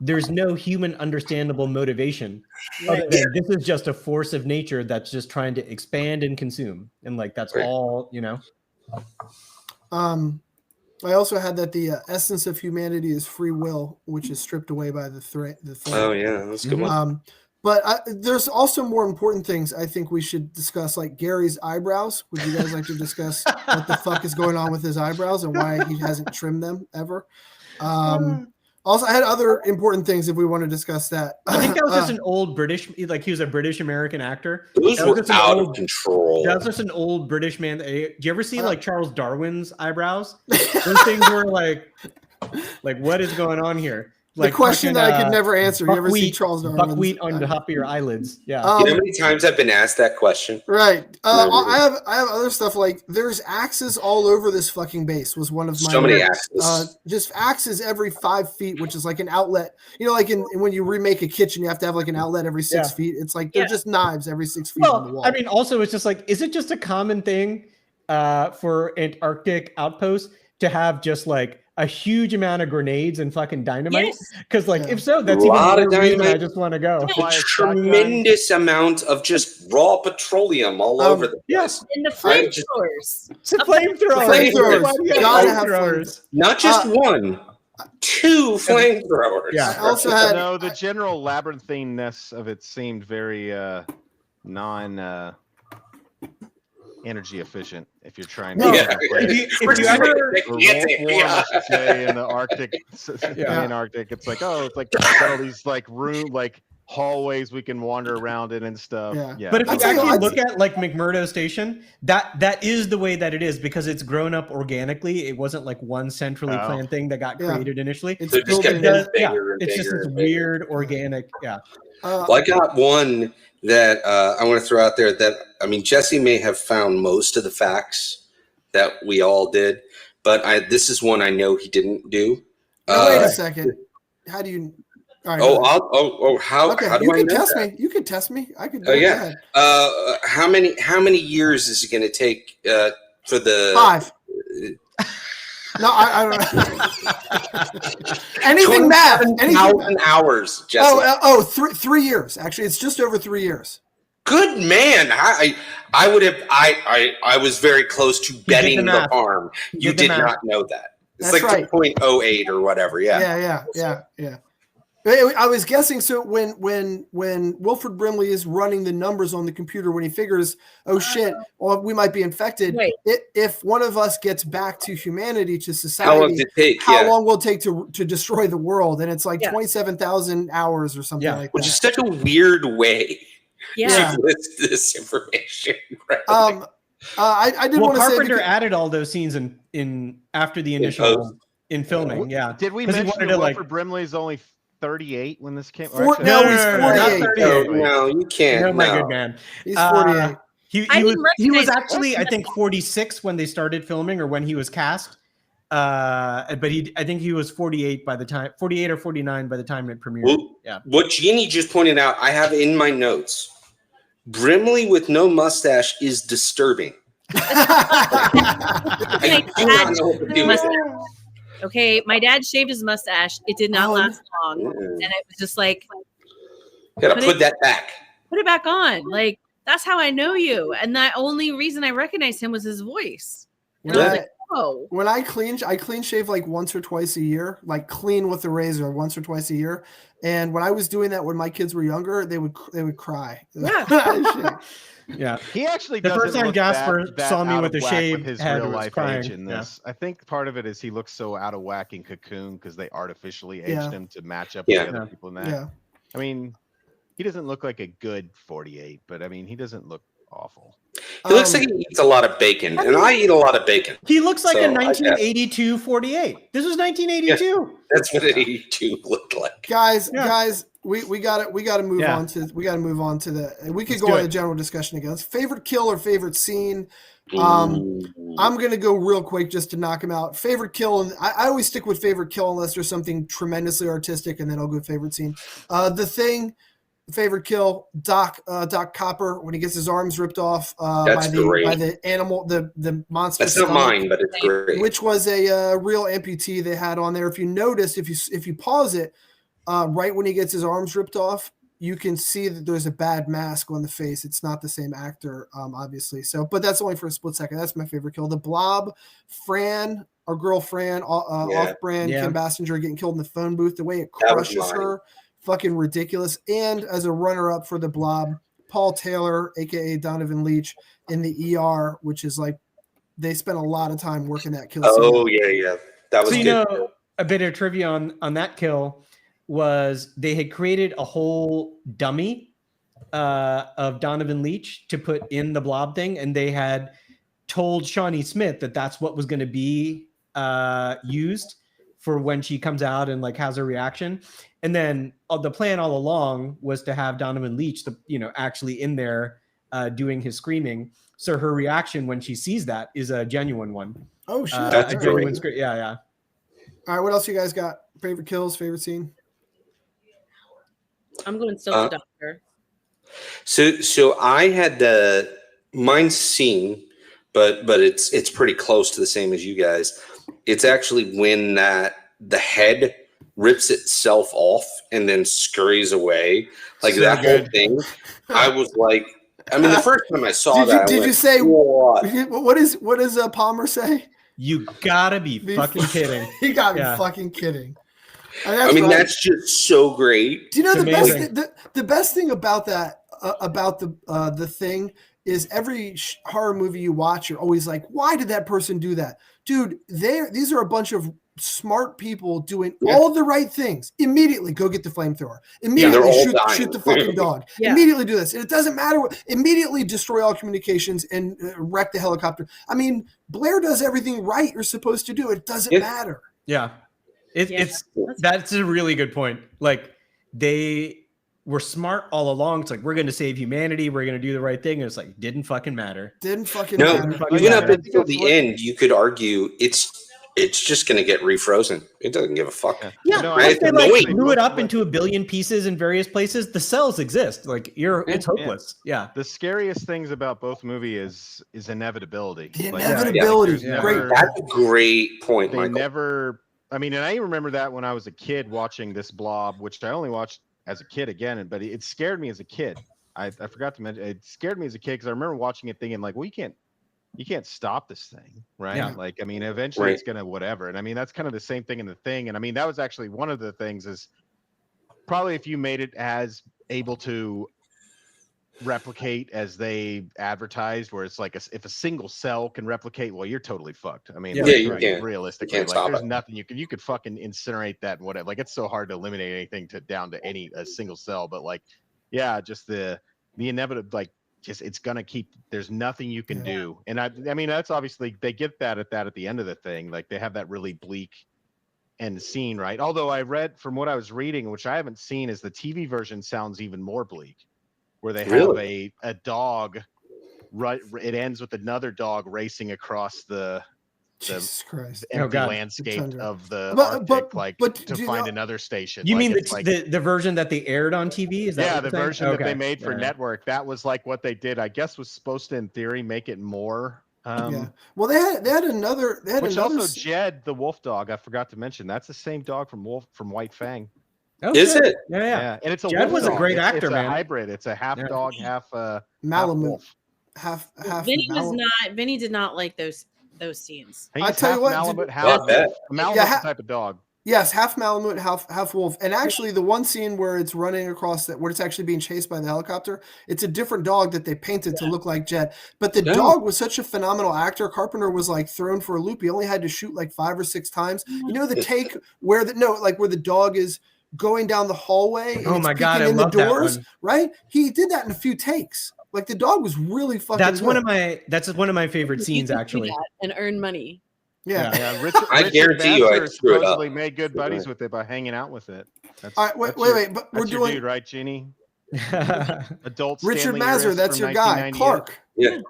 there's no human understandable motivation. Other than this is just a force of nature that's just trying to expand and consume. And like, that's all, I also had that the essence of humanity is free will, which is stripped away by the Thing. Oh yeah, that's a good one. But there's also more important things I think we should discuss, like Gary's eyebrows. Would you guys like to discuss what the fuck is going on with his eyebrows and why he hasn't trimmed them ever? Also, I had other important things if we want to discuss that. I think that was just an old British, like he was a British American actor. Those were out of control. That was just an old British man. Do you ever see like Charles Darwin's eyebrows? Those things were like what is going on here? Like the question that I could never answer. You ever see Charles Darwin? Buckwheat on the top of your eyelids. Yeah. You know how many times I've been asked that question? Right. I have other stuff like there's axes all over this fucking base. Was one of my so many axes. Just axes every 5 feet, which is like an outlet. Like when you remake a kitchen, you have to have like an outlet every 6 feet. It's like they're just knives every 6 feet on the wall. I mean, also it's just like, is it just a common thing for Antarctic outposts to have just like a huge amount of grenades and fucking dynamite? Because if so, that's even more reason I just want to go. A tremendous amount of just raw petroleum all over the place. And the flamethrowers. Flamethrowers. Not just one. 2 flamethrowers. Yeah. I also had the general labyrinthineness of it seemed very non energy efficient if you're trying to if you ever in the Arctic, Antarctic, it's like it's like all these like hallways we can wander around in and stuff. But if you actually look at like McMurdo Station, that is the way that it is because it's grown up organically. It wasn't like one centrally planned thing that got created initially. It's just kept getting bigger and it's just this weird organic. Well, I got one that I want to throw out there that, I mean, Jesse may have found most of the facts that we all did, but this is one I know he didn't do. Wait a second. How do you? All right, how do you I can know test that? me. You can test me. I could. How many years is it going to take for the 5? No, I don't know. Anything math. 20,000 hours, Jesse. 3 years. Actually, it's just over 3 years. Good man. I would have. I was very close to betting the farm. You did not know that. It's That's like 2.08 or whatever. Yeah. Yeah. I was guessing. So when Wilford Brimley is running the numbers on the computer, when he figures, oh shit, well, we might be infected. Right. If one of us gets back to humanity, to How long society, did it take? how Yeah. long will it take to destroy the world? And it's like Yeah. 27,000 hours or something like Which that. is such a weird way Yeah. to list this information. Right? I did Well, want to say Carpenter because, added all those scenes in after the In initial post. in filming. Yeah. Did we 'Cause he mention wanted that to, like- Wilford Brimley's only 38 when this came? Four- actually, no, I he's think- not 48. 38. No, you can't. No, my no. good man. he's 48. He I was didn't he was recognize- actually, I think, 46 when they started filming, or when he was cast. But I think he was 48 by the time, 48 or 49 by the time it premiered. Well, Yeah. what Jeannie just pointed out, I have in my notes. Brimley with no mustache is disturbing. I do not know what to do with it. Okay, my dad shaved his mustache. It did not Oh, last long, Mm. and it was just like, Gotta But put it- that back. put it back on. Like, that's how I know you. And the only reason I recognized him was his voice. And I was Yeah. like, oh, When I clean shave like once or twice a year, like clean with the razor once or twice a year. And when I was doing that when my kids were younger, they would cry. Yeah. Yeah. He actually The doesn't first time look Jasper that saw me out with of a whack shaved with his head real was life crying. age in Yeah. this. I think part of it is he looks so out of whack in Cocoon because they artificially aged Yeah. him to match up Yeah. with the other Yeah. people in that. Yeah. I mean, he doesn't look like a good 48, but I mean, he doesn't look awful. He looks like he eats a lot of bacon, and I eat a lot of bacon. He looks like So, a I guess. 1982 48. This was 1982. That's what an 82 looked like. Guys, Yeah. we gotta move Yeah. on to the we could Let's go do on it. the general discussion again. Favorite kill or favorite scene? I'm gonna go real quick just to knock him out. Favorite kill, and I always stick with favorite kill unless there's something tremendously artistic, and then I'll go favorite scene. The Thing, favorite kill, Doc Copper when he gets his arms ripped off That's great. by the animal, the monster. That's not stomach, mine, but it's great. which was a real amputee they had on there. If you notice, if you pause it, right when he gets his arms ripped off, you can see that there's a bad mask on the face. It's not the same actor, obviously. So, but that's only for a split second. That's my favorite kill. The Blob, Fran, our girl Fran, off-brand Yeah. Kim Basinger getting killed in the phone booth. The way it That was crushes mine. her, fucking ridiculous. And as a runner-up for the Blob, Paul Taylor, aka Donovan Leach, in the ER, which is like they spent a lot of time working that kill scene. Oh yeah. That was So, you good. know, a bit of trivia on that kill was they had created a whole dummy of Donovan Leach to put in the Blob thing, and they had told Shawnee Smith that that's what was going to be used for when she comes out and like has a reaction. And then the plan all along was to have Donovan Leach, actually in there doing his screaming. So her reaction when she sees that is a genuine one. Oh shit! That's a All genuine great. scream. Yeah. right, what else you guys got? Favorite kills, favorite scene? I'm going still to Doctor. So I had mine's scene, but it's pretty close to the same as you guys. It's actually when the head rips itself off and then scurries away, like So that good. whole thing. I was like, I mean, the first time I saw that, I Did you went, say "What?" what does Palmer say? You gotta be fucking kidding. You gotta Yeah. be fucking kidding. I mean, that's just so great. Do you know It's the amazing. the best thing about that about the Thing is every horror movie you watch, you're always like, why did that person do that, dude? These are a bunch of smart people doing all the right things. Immediately go get the flamethrower. Immediately they're all dying. shoot the fucking dog. Yeah. Immediately do this, and it doesn't matter what. Immediately destroy all communications and wreck the helicopter. I mean, Blair does everything right you're supposed to do. It doesn't Yeah. matter. Yeah. Yeah. That's a really good point. Like they were smart all along. It's like, we're going to save humanity. We're going to do the right thing. And it's like, didn't fucking matter. Didn't fucking No, matter. fucking even up matter. until the end, you could argue it's just going to get refrozen. It doesn't give a fuck. Yeah. No, If they it's like annoying. blew it up into a billion pieces in various places, the cells exist. Like it's hopeless. Yeah. The scariest things about both movies is inevitability. The Like, inevitability. there's Great. never- That's a great point, they Michael. never. I mean, and I remember that when I was a kid watching this Blob, which I only watched as a kid again, but it scared me as a kid. I forgot to mention it scared me as a kid because I remember watching it thinking like, well, you can't stop this thing, right? Yeah. Like, I mean, eventually Right. it's gonna whatever. And I mean, that's kind of the same thing in the Thing. And I mean, that was actually one of the things is probably if you made it as able to replicate as they advertised, where it's like if a single cell can replicate, well, you're totally fucked. I mean, Yeah, like, you can't. realistically, You can't like stop there's it. nothing you could fucking incinerate that and whatever. Like it's so hard to eliminate anything down to a single cell, but like, yeah, just the inevitable, like just it's gonna keep. There's nothing you can do, and I mean that's obviously they get that at the end of the thing. Like they have that really bleak end scene, right? Although I read from what I was reading, which I haven't seen, is the TV version sounds even more bleak, where they have a dog. Right, it ends with another dog racing across the Jesus Christ. empty God. landscape of the But- Arctic, but to do you find know- another station. You Like, mean it's like, the version that they aired on TV? Is that yeah, what the you're saying? version that they Okay. made for Yeah. network, that was like what they did. I guess was supposed to, in theory, make it more. Yeah. Well, they had another. They had Which another. also Jed, the wolf dog, I forgot to mention. That's the same dog from White Fang. Oh, Is shit. it? Yeah. And it's a Jed wolf was a dog. great It's actor, a man. hybrid. It's a half Yeah. dog, half Malamute. wolf. Half. Vinny was Malamute. not. Vinny did not like those scenes. He's I tell you half what, Malamute, did- half Not bad. wolf. Malamute's Yeah, the type of dog. Yes, half Malamute, half wolf. And actually, the one scene where it's running across where it's actually being chased by the helicopter, it's a different dog that they painted to look like Jet. But the Yeah. dog was such a phenomenal actor. Carpenter was like thrown for a loop. He only had to shoot like 5 or 6 times. You know the take where where the dog is going down the hallway. And Oh it's my God, peeking I in the love that doors, one. right? He did that in a few takes. Like the dog was really fucking. That's one of good. my favorite You scenes could do actually. that and earn money. Yeah. Yeah, Richard, I guarantee you I Baxter screw it up. supposedly made good buddies with it by hanging out with it. That's, All right, wait, that's wait, your- wait. But we're that's your doing dude, right, Jeannie? Adult Richard Stanley Mazur. Uris That's from your guy, 1998. Clark. Yeah.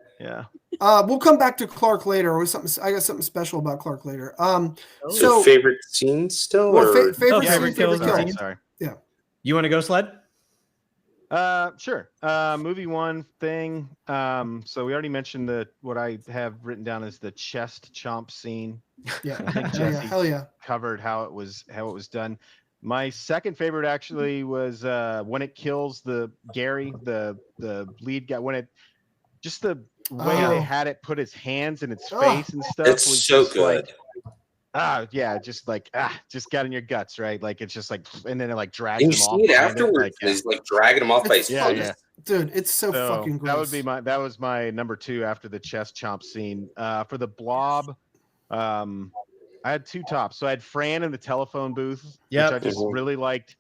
Yeah. We'll come back to Clark later. Or something. I got something special about Clark later. Oh. So, So- favorite scene still? Well, or? favorite Oh, scene, favorite kills favorite and kill. Sorry. You want to go, Sled? Sure. Movie one thing. So we already mentioned what I have written down as the chest chomp scene. Yeah, I think hell yeah, Jesse hell yeah. covered how it was done. My second favorite actually was when it kills Gary, the lead guy, when it just the way Oh. they had it put his hands in its Oh. face and stuff It's was so just good. just got in your guts, right? Like it's just like, and then it like drags And you him off see it behind afterwards. like, yeah. He's like dragging him off by his It's Yeah, foot. yeah. Dude, it's so fucking gross. That was my number 2 after the chest chomp scene. For the Blob, I had 2 tops. So I had Fran in the telephone booth, Yep. which I just Mhm. really liked.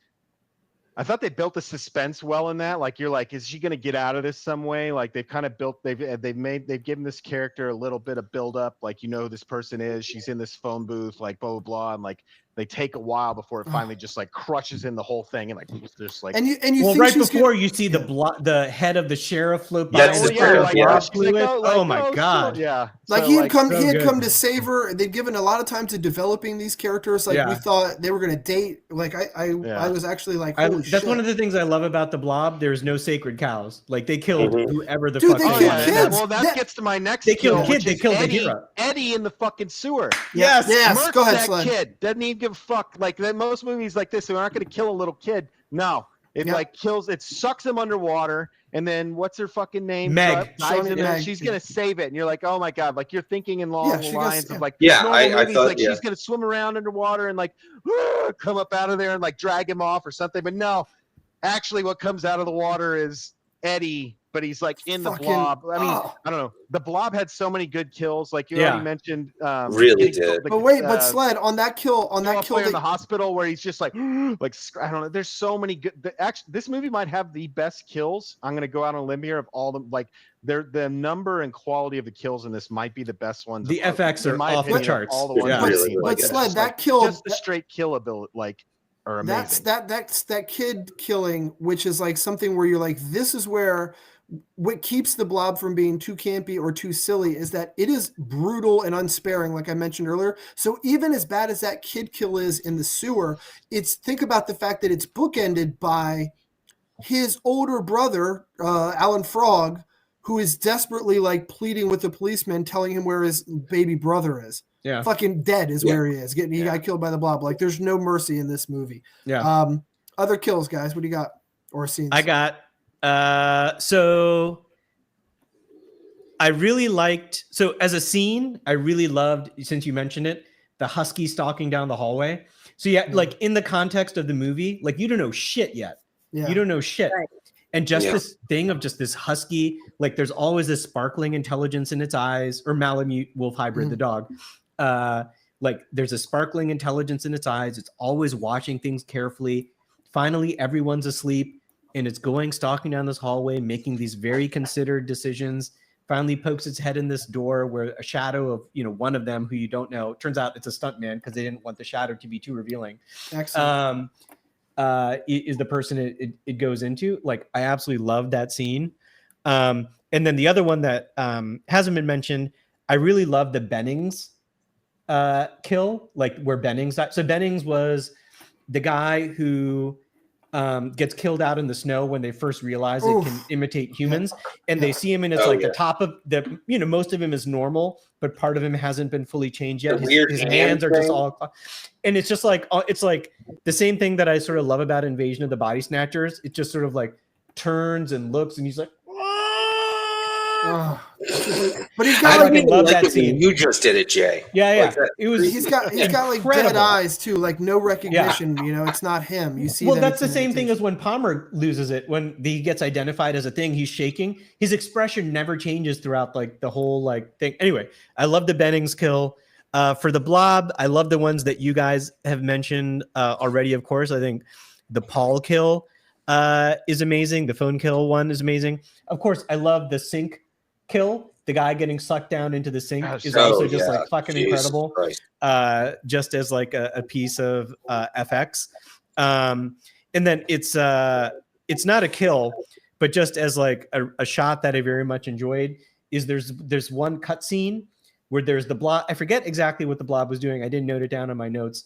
I thought they built the suspense well in that. Like you're like, is she gonna get out of this some way? Like they've kind of built, they've given this character a little bit of build up. Like, you know who this person is. She's in this phone booth, like blah blah blah, and like they take a while before it finally just like crushes in the whole thing and like just like and you Well, think right she's before gonna- you see the head of the sheriff float by. That's and the the sheriff, blob yeah. she's flew it. like, Oh my so- God. yeah. like So, he had come so he had good. come to save her. They'd given a lot of time to developing these characters. Like we Yeah. thought they were gonna date. Like I Yeah. was actually like, holy That's shit. one of the things I love about the Blob. There's no sacred cows. Like they killed Mhm. whoever the Dude, fuck they Oh they killed yeah, wanted. and kids. well that That- gets to my next They killed kill, kids, which they is killed the Eddie, hero. Eddie in the fucking sewer. Yes. Yes, Murks go ahead, that Sled. kid. Doesn't even give a fuck. Like most movies like this, they aren't going to kill a little kid. No, it Yeah. like kills. It sucks him underwater, and then what's her fucking name? Meg. Dives Shawnee in there. Meg, She's yeah. gonna save it, and you're like, oh my god, like you're thinking in long she goes- lines yeah. of like Yeah, normal I movies, thought- like yeah. she's gonna swim around underwater and like come up out of there and like drag him off or something. But no, actually, what comes out of the water is Eddie. But he's like in the Fucking- Blob. I mean, oh. I don't know. The Blob had so many good kills, like you Yeah. already mentioned. Really getting killed, did. But wait, but uh, Sled on that kill player in the that, hospital where he's just like I don't know. There's so many good. Actually, this movie might have the best kills. I'm gonna go out on a limb here of all them. Like the number and quality of the kills in this might be the best ones. The of- FX in are my off the opinion, of charts. All the ones Yeah. I've Really, seen. but Like, it's Sled, just that like, kill- just the straight kill ability, like are amazing. that's that kid killing, which is like something where you're like, this is where what keeps the Blob from being too campy or too silly is that it is brutal and unsparing, like I mentioned earlier. So even as bad as that kid kill is in the sewer, think about the fact that it's bookended by his older brother, Alan Frog, who is desperately like pleading with the policeman, telling him where his baby brother is. Yeah. Fucking dead is Yeah. where he is. He got killed by the Blob. Like there's no mercy in this movie. Yeah. Other kills, guys. What do you got? Or scenes? I got so I really liked, so as a scene, I really loved, since you mentioned it, the husky stalking down the hallway. So yeah, like in the context of the movie, like you don't know shit yet. Yeah. You don't know shit. Right. And just Yeah. this thing of just this husky, like there's always this sparkling intelligence in its eyes, or Malamute Wolf Hybrid, the dog. Like there's a sparkling intelligence in its eyes. It's always watching things carefully. Finally, everyone's asleep and it's going stalking down this hallway, making these very considered decisions. Finally pokes its head in this door where a shadow of, you know, one of them who you don't know, turns out it's a stuntman because they didn't want the shadow to be too revealing. Excellent. Is the person it goes into. Like, I absolutely love that scene. And then the other one that hasn't been mentioned, I really love the Bennings kill, like where Bennings died. So Bennings was the guy who gets killed out in the snow when they first realize it can imitate humans, and they see him and it's the top of the, you know, most of him is normal, but part of him hasn't been fully changed yet. His hands are just all, and it's just like, it's like the same thing that I sort of love about Invasion of the Body Snatchers. It just sort of like turns and looks and he's like, but he's I got don't like, even love like that it when scene. you just did it, Jay. yeah. Like that. It was, he's got like dead incredible. eyes too, like no recognition. You know, it's not him. You see. Well, that that's it's the an same thing imitation. as when Palmer loses it. When he gets identified as a thing, he's shaking. His expression never changes throughout like the whole like thing. Anyway, I love the Bennings kill. For the Blob, I love the ones that you guys have mentioned already. Of course, I think the Paul kill is amazing. The phone kill one is amazing. Of course, I love the sink kill. The guy getting sucked down into the sink is also just like fucking incredible. Christ. Just as like a piece of FX. And then it's not a kill, but just as like a shot that I very much enjoyed is there's one cutscene where there's the Blob. I forget exactly what the Blob was doing. I didn't note it down on my notes.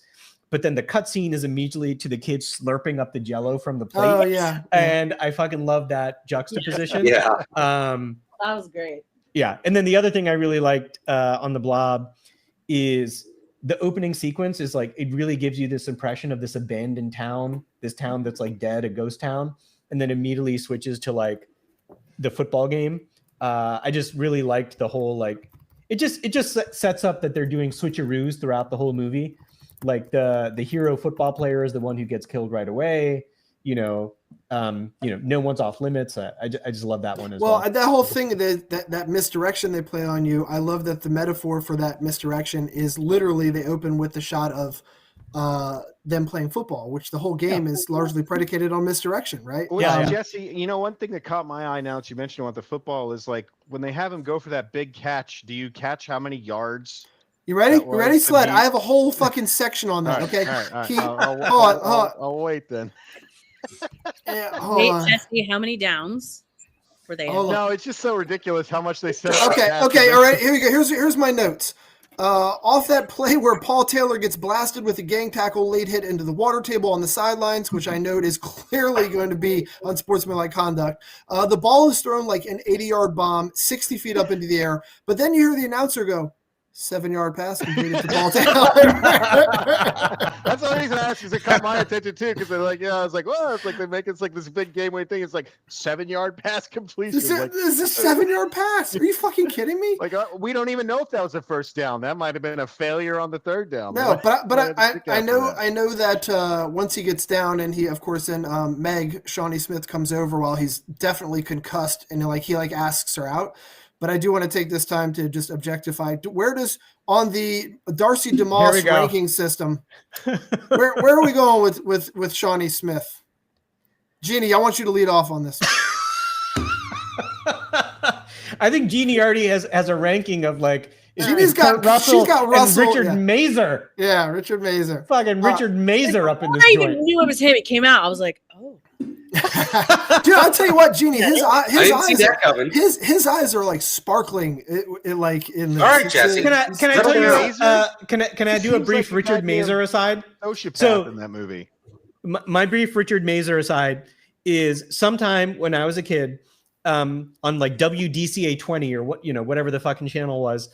But then the cutscene is immediately to the kids slurping up the Jello from the plate. Oh yeah. And I fucking love that juxtaposition. Yeah. That was great. Yeah. And then the other thing I really liked on the Blob is the opening sequence is like, it really gives you this impression of this abandoned town, this town that's like dead, a ghost town. And then immediately switches to like the football game. I just really liked the whole, like, it just sets up that they're doing switcheroos throughout the whole movie. Like the hero football player is the one who gets killed right away. No one's off limits. I just love that one as well. Well, that whole thing, that misdirection they play on you, I love that the metaphor for that misdirection is literally they open with the shot of them playing football, which the whole game is largely predicated on misdirection, right? Well, Yeah. Jesse, one thing that caught my eye now that you mentioned about the football is like when they have him go for that big catch, do you catch how many yards? You ready? That You ready, was to Sled? be- I have a whole fucking section on that. All right, Okay. all right. He- Hold on. hold on. I'll wait then. Hold Wait, on. Jesse, how many downs were they? Hold on. No, it's just so ridiculous how much they said. Okay, all right. Here we go. Here's my notes. Off that play where Paul Taylor gets blasted with a gang tackle, late hit into the water table on the sidelines, which I note is clearly going to be unsportsmanlike conduct. The ball is thrown like an 80-yard bomb, 60 feet up into the air, but then you hear the announcer go, 7-yard pass completed to Paul Taylor. That's the only reason I asked, because it caught my attention too. Because they're like, I was like, well, it's like they make it's like this big game-winning thing. It's like 7-yard pass completion. This Like, is a 7-yard pass. Are you fucking kidding me? like we don't even know if that was a first down. That might have been a failure on the third down. No, but I know that. I know that once he gets down and he, of course, then Meg Shawnee Smith comes over while he's definitely concussed and he asks her out. But I do want to take this time to just objectify. Where does on the Darcy DeMoss ranking system? Where are we going with Shawnee Smith? Jeannie, I want you to lead off on this. I think Jeannie already has a ranking of like. Jeannie's Kurt got she's got Russell and Richard yeah. Mazer. Yeah, Richard Mazer. Fucking Richard Mazer up in this I joint. even knew it was him. It came out. I was like, oh. Dude, I'll tell you what, Jeannie, his I didn't see eyes, that coming. his eyes are like sparkling. Like in the. All right, Jesse. Can I tell you? Can I do a Seems brief like Richard goddamn Mazer aside? Sociopath So- in that movie. My brief Richard Mazer aside is sometime when I was a kid, on like WDCA 20 or whatever the fucking channel was,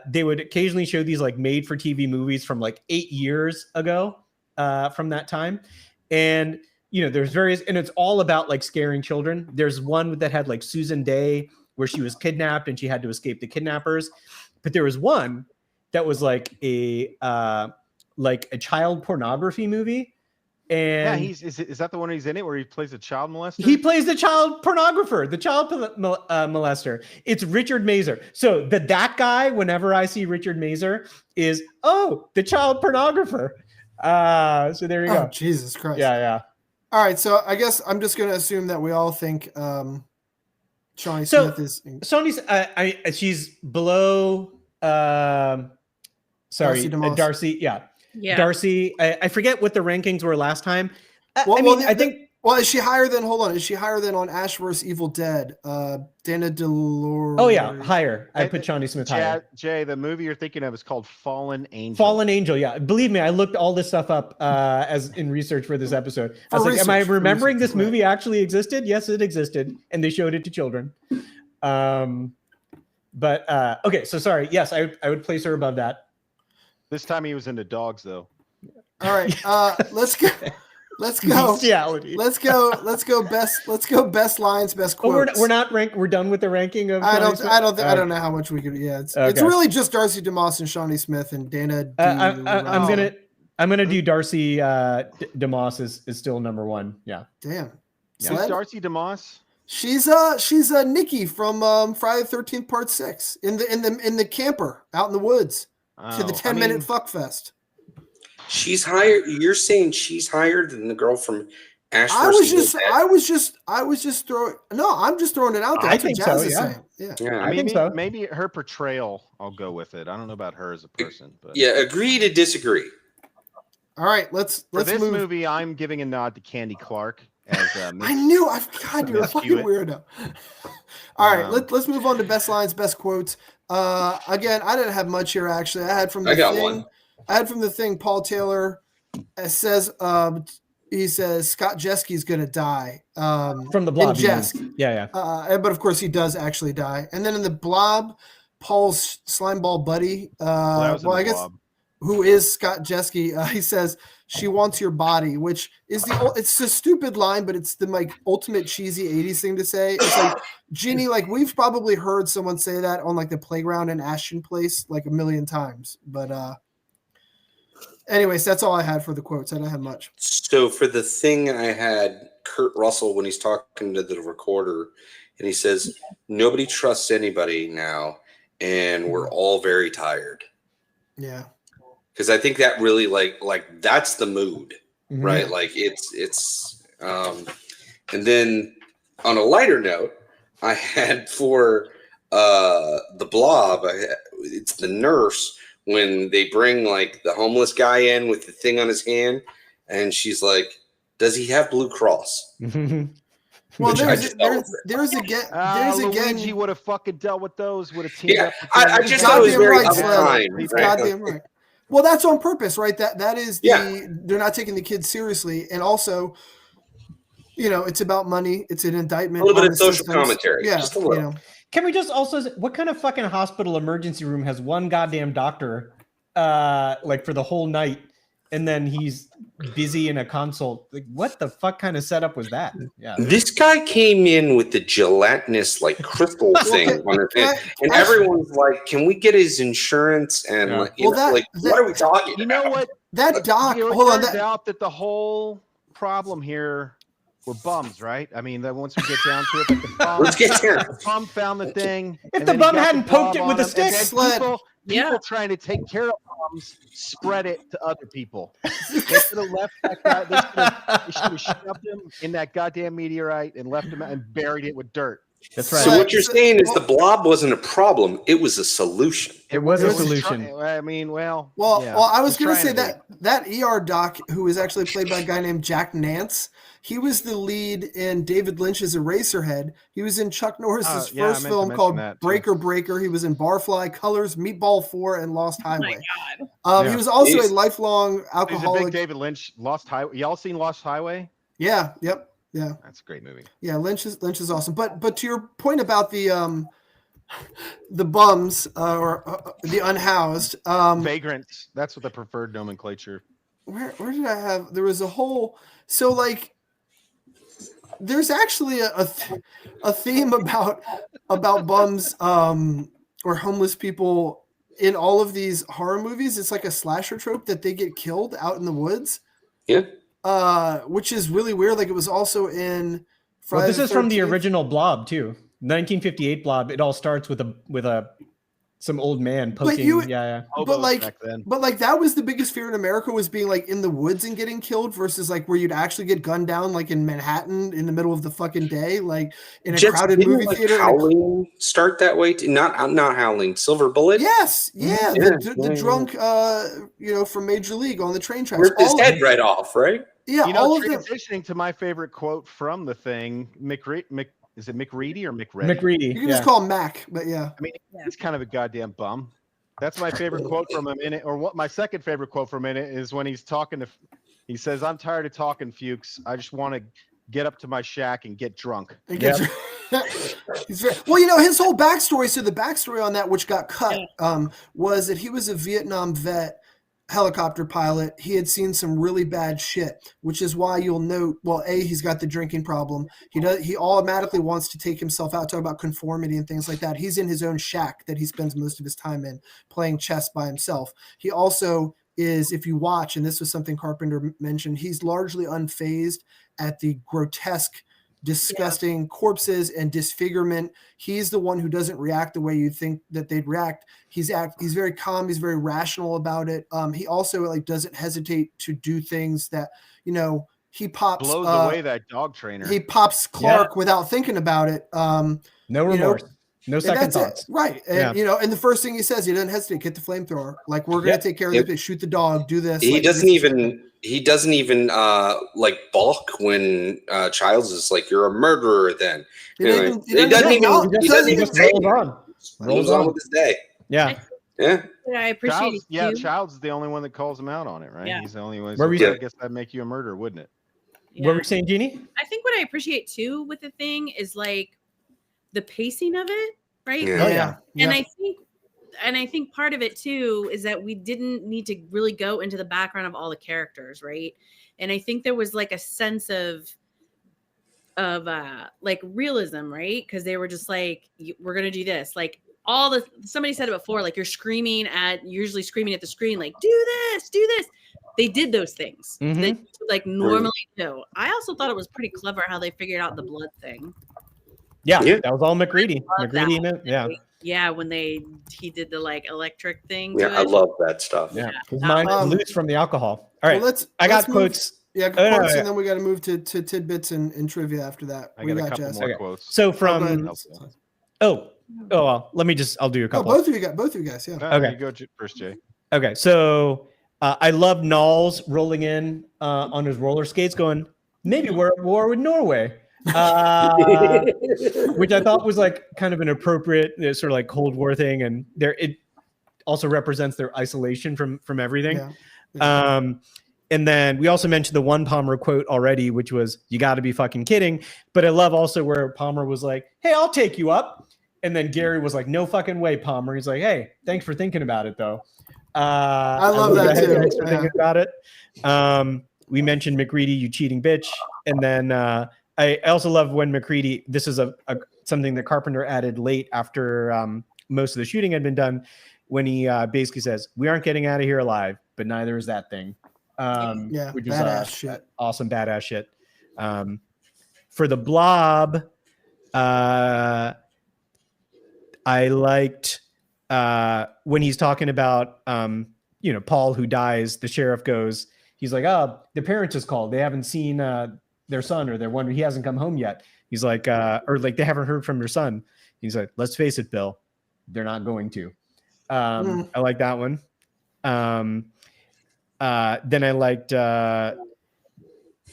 they would occasionally show these like made for TV movies from like 8 years ago, from that time. And there's various, and it's all about like scaring children. There's one that had like Susan Day where she was kidnapped and she had to escape the kidnappers. But there was one that was like a child pornography movie. Yeah, And is that the one he's in it where he plays a child molester? he plays the child pornographer, the child molester. It's Richard Mazer. So that guy, whenever I see Richard Mazer, is the child pornographer. So there you Oh, go. Jesus Christ. Yeah. All right, so I guess I'm just going to assume that we all think Shawnee So Smith is. Sony's she's below. Sorry, Darcy DeMoss. Darcy. Yeah. Yeah. Darcy. I forget what the rankings were last time. I think. Well, is she higher than? Hold on, is she higher than on Ash vs. Evil Dead? Dana DeLore. Oh yeah, higher. I put Shawnee Smith higher. Jay, the movie you're thinking of is called Fallen Angel. Fallen Angel, yeah. Believe me, I looked all this stuff up as in research for this episode. I was like, am I remembering this movie actually existed? Yes, it existed, and they showed it to children. But okay, so sorry. Yes, I would place her above that. This time he was into dogs, though. All right, let's go. Let's go. Bestiality. Let's go. Best lines, best quotes. We're not ranked. We're done with the ranking of. I don't know how much we could. Yeah, it's really just Darcy DeMoss and Shawnee Smith and Dana. I'm gonna do Darcy DeMoss is still number one. Yeah. Damn. Yeah. Who's Darcy DeMoss? She's Nikki from Friday the 13th Part 6 in the camper out in the woods to the 10-minute fuck fest. She's higher. You're saying she's higher than the girl from Ash I was just throwing. No, I'm just throwing it out there. That's what Jazz is saying. Yeah. I mean, maybe her portrayal. I'll go with it. I don't know about her as a person, but yeah, agree to disagree. All right, let's for this move. movie. I'm giving a nod to Candy Clark as. I knew. God, you're a fucking weirdo. All right, let's move on to best lines, best quotes. Again, I didn't have much here actually. I had from the thing. Paul Taylor says, he says Scott Jeski's gonna die. From the Blob. Yeah. But of course he does actually die. And then in the Blob, Paul's slimeball buddy, Blob. Who is Scott Jeski? He says she wants your body, which is it's a stupid line, but it's the ultimate cheesy 80s thing to say. It's like, Jeannie, we've probably heard someone say that on the playground in Ashton Place a million times. But anyways, that's all I had for the quotes. I don't have much. So for the thing, I had Kurt Russell when he's talking to the recorder, and he says, "Nobody trusts anybody now, and we're all very tired." Yeah. Because I think that really that's the mood, right? It's and then on a lighter note, I had for the Blob, it's the nurse when they bring the homeless guy in with the thing on his hand, and she's like, "Does he have Blue Cross?" Well, there's again. Luigi would have fucking dealt with those. Would have teamed up. I just thought it was very time. He's goddamn right. Well, that's on purpose, right? That is they're not taking the kids seriously, and also, it's about money. It's an indictment. A little bit of social commentary. Yeah, just a little. Can we just also? What kind of fucking hospital emergency room has one goddamn doctor, for the whole night, and then he's busy in a consult? What the fuck kind of setup was that? Yeah. This guy came in with the gelatinous crystal thing on his head, and everyone's like, "Can we get his insurance?" And what are we talking? You know what? That doc. Hold on. Turns out that the whole problem here were bums, right? I mean, that once we get down to it, the bum, let's get there. The bum found the thing. If the bum hadn't poked it with a stick, people trying to take care of bums spread it to other people. They should have left that guy. They should have shoved him in that goddamn meteorite and left him and buried it with dirt. That's right. So what you're saying is the Blob wasn't a problem; it was a solution. It was a solution. I mean, I was going to say that ER doc, who is actually played by a guy named Jack Nance. He was the lead in David Lynch's Eraserhead. He was in Chuck Norris's first film called Breaker Breaker. He was in Barfly, Colors, Meatball 4, and Lost Highway. Oh my God. He was also a lifelong alcoholic. He's a big David Lynch. Lost Highway. Y'all seen Lost Highway? Yeah. Yep. Yeah. That's a great movie. Yeah, Lynch is awesome. But to your point about the bums or the unhoused, vagrants. That's what the preferred nomenclature. Where did I have? There was a whole. So there's actually a theme about bums or homeless people in all of these horror movies, it's like a slasher trope that they get killed out in the woods. Yeah. Which is really weird. Like it was also in Well, Friday this the is from the 13th. original Blob too, 1958 Blob. It all starts with some old man But poking. you- yeah. But like, back then. but like that was the biggest fear in America, was being like in the woods and getting killed versus like where you'd actually get gunned down like in Manhattan in the middle of the fucking day, like in a Jets, crowded didn't, movie like, theater. Howling start that way too? Not Howling. Silver Bullet. Yes, yeah, Yeah, the drunk, from Major League on the train tracks. Ripped his All head right off, right? Yeah, You know, all of them. transitioning to my favorite quote from the thing, is it McReady or McReady? McReady. You can just call him Mac, but yeah. I mean, he's kind of a goddamn bum. That's my favorite quote from him in it. Or what my second favorite quote from it is when he's talking to, he says, "I'm tired of talking, Fuchs. I just want to get up to my shack and get drunk." And get he's very, well, his whole backstory. So the backstory on that, which got cut, was that he was a Vietnam vet, helicopter pilot. He had seen some really bad shit, which is why you'll note, well, he's got the drinking problem. He automatically wants to take himself out, talk about conformity and things like that. He's in his own shack that he spends most of his time in, playing chess by himself. He also is, if you watch, and this was something Carpenter mentioned, he's largely unfazed at the grotesque, disgusting corpses and disfigurement. He's the one who doesn't react the way you think that they'd react. He's very calm. He's very rational about it. He also like doesn't hesitate to do things that, he pops Blows away that dog trainer. He pops Clark without thinking about it. No remorse. No second that's it. thoughts. Right. And, and the first thing he says, he doesn't hesitate, get the flamethrower. Like, we're going to take care of this. Shoot the dog, do this. He like, doesn't even like balk when Childs is like, "You're a murderer." Then He doesn't even even say rolls on. moves on with his day. Yeah. Yeah. I appreciate it. too. Childs is the only one that calls him out on it, right? Yeah. He's the only one. Where we- I guess that'd make you a murderer, wouldn't it? Yeah. What were you saying, Jeannie? I think what I appreciate too with the thing is like the pacing of it, right? Yeah. Oh yeah. And I think part of it too is that we didn't need to really go into the background of all the characters, right? And I think there was like a sense of like realism, right? Because they were just like, we're gonna do this. Like somebody said it before, like you're usually screaming at the screen, like do this. They did those things Mhm. that like normally do. I also thought it was pretty clever how they figured out the blood thing. Yeah. That was all McReady. Love McReady in that. it. Yeah. Yeah, when he did the like electric thing. Yeah, to I it. love that stuff. Yeah. His That mind was- was loose from the alcohol. All right. Well, I got let's move- quotes. Yeah, Oh, no, quotes, yeah. and then we got to move to tidbits and trivia after that. I We got a couple Jess. more Okay. quotes. So Oh, go ahead. well, I'll do a Oh, couple. both of you guys. Yeah. No, Okay. you go first, Jay. Okay, so I love Knowles rolling in on his roller skates, going, maybe we're at war with Norway, which I thought was like kind of an appropriate sort of like Cold War thing, and it also represents their isolation from everything. Yeah. And then we also mentioned the one Palmer quote already, which was, "You got to be fucking kidding." But I love also where Palmer was like, "Hey, I'll take you up," and then Gary was like, "No fucking way, Palmer." He's like, "Hey, thanks for thinking about it, though." I love that too. Thanks for Yeah. thinking about it. We mentioned McReady, "You cheating bitch," and then I also love when McReady. This is something that Carpenter added late after most of the shooting had been done, when he basically says, "We aren't getting out of here alive, but neither is that thing." Which is badass shit. awesome, badass shit. For the Blob, I liked when he's talking about Paul who dies. The sheriff goes, he's like, "Oh, the parents just called. They haven't seen their son, or they're wondering he hasn't come home yet." He's like, or like they haven't heard from their son. He's like, "Let's face it, Bill, they're not going to." I like that one. Then I liked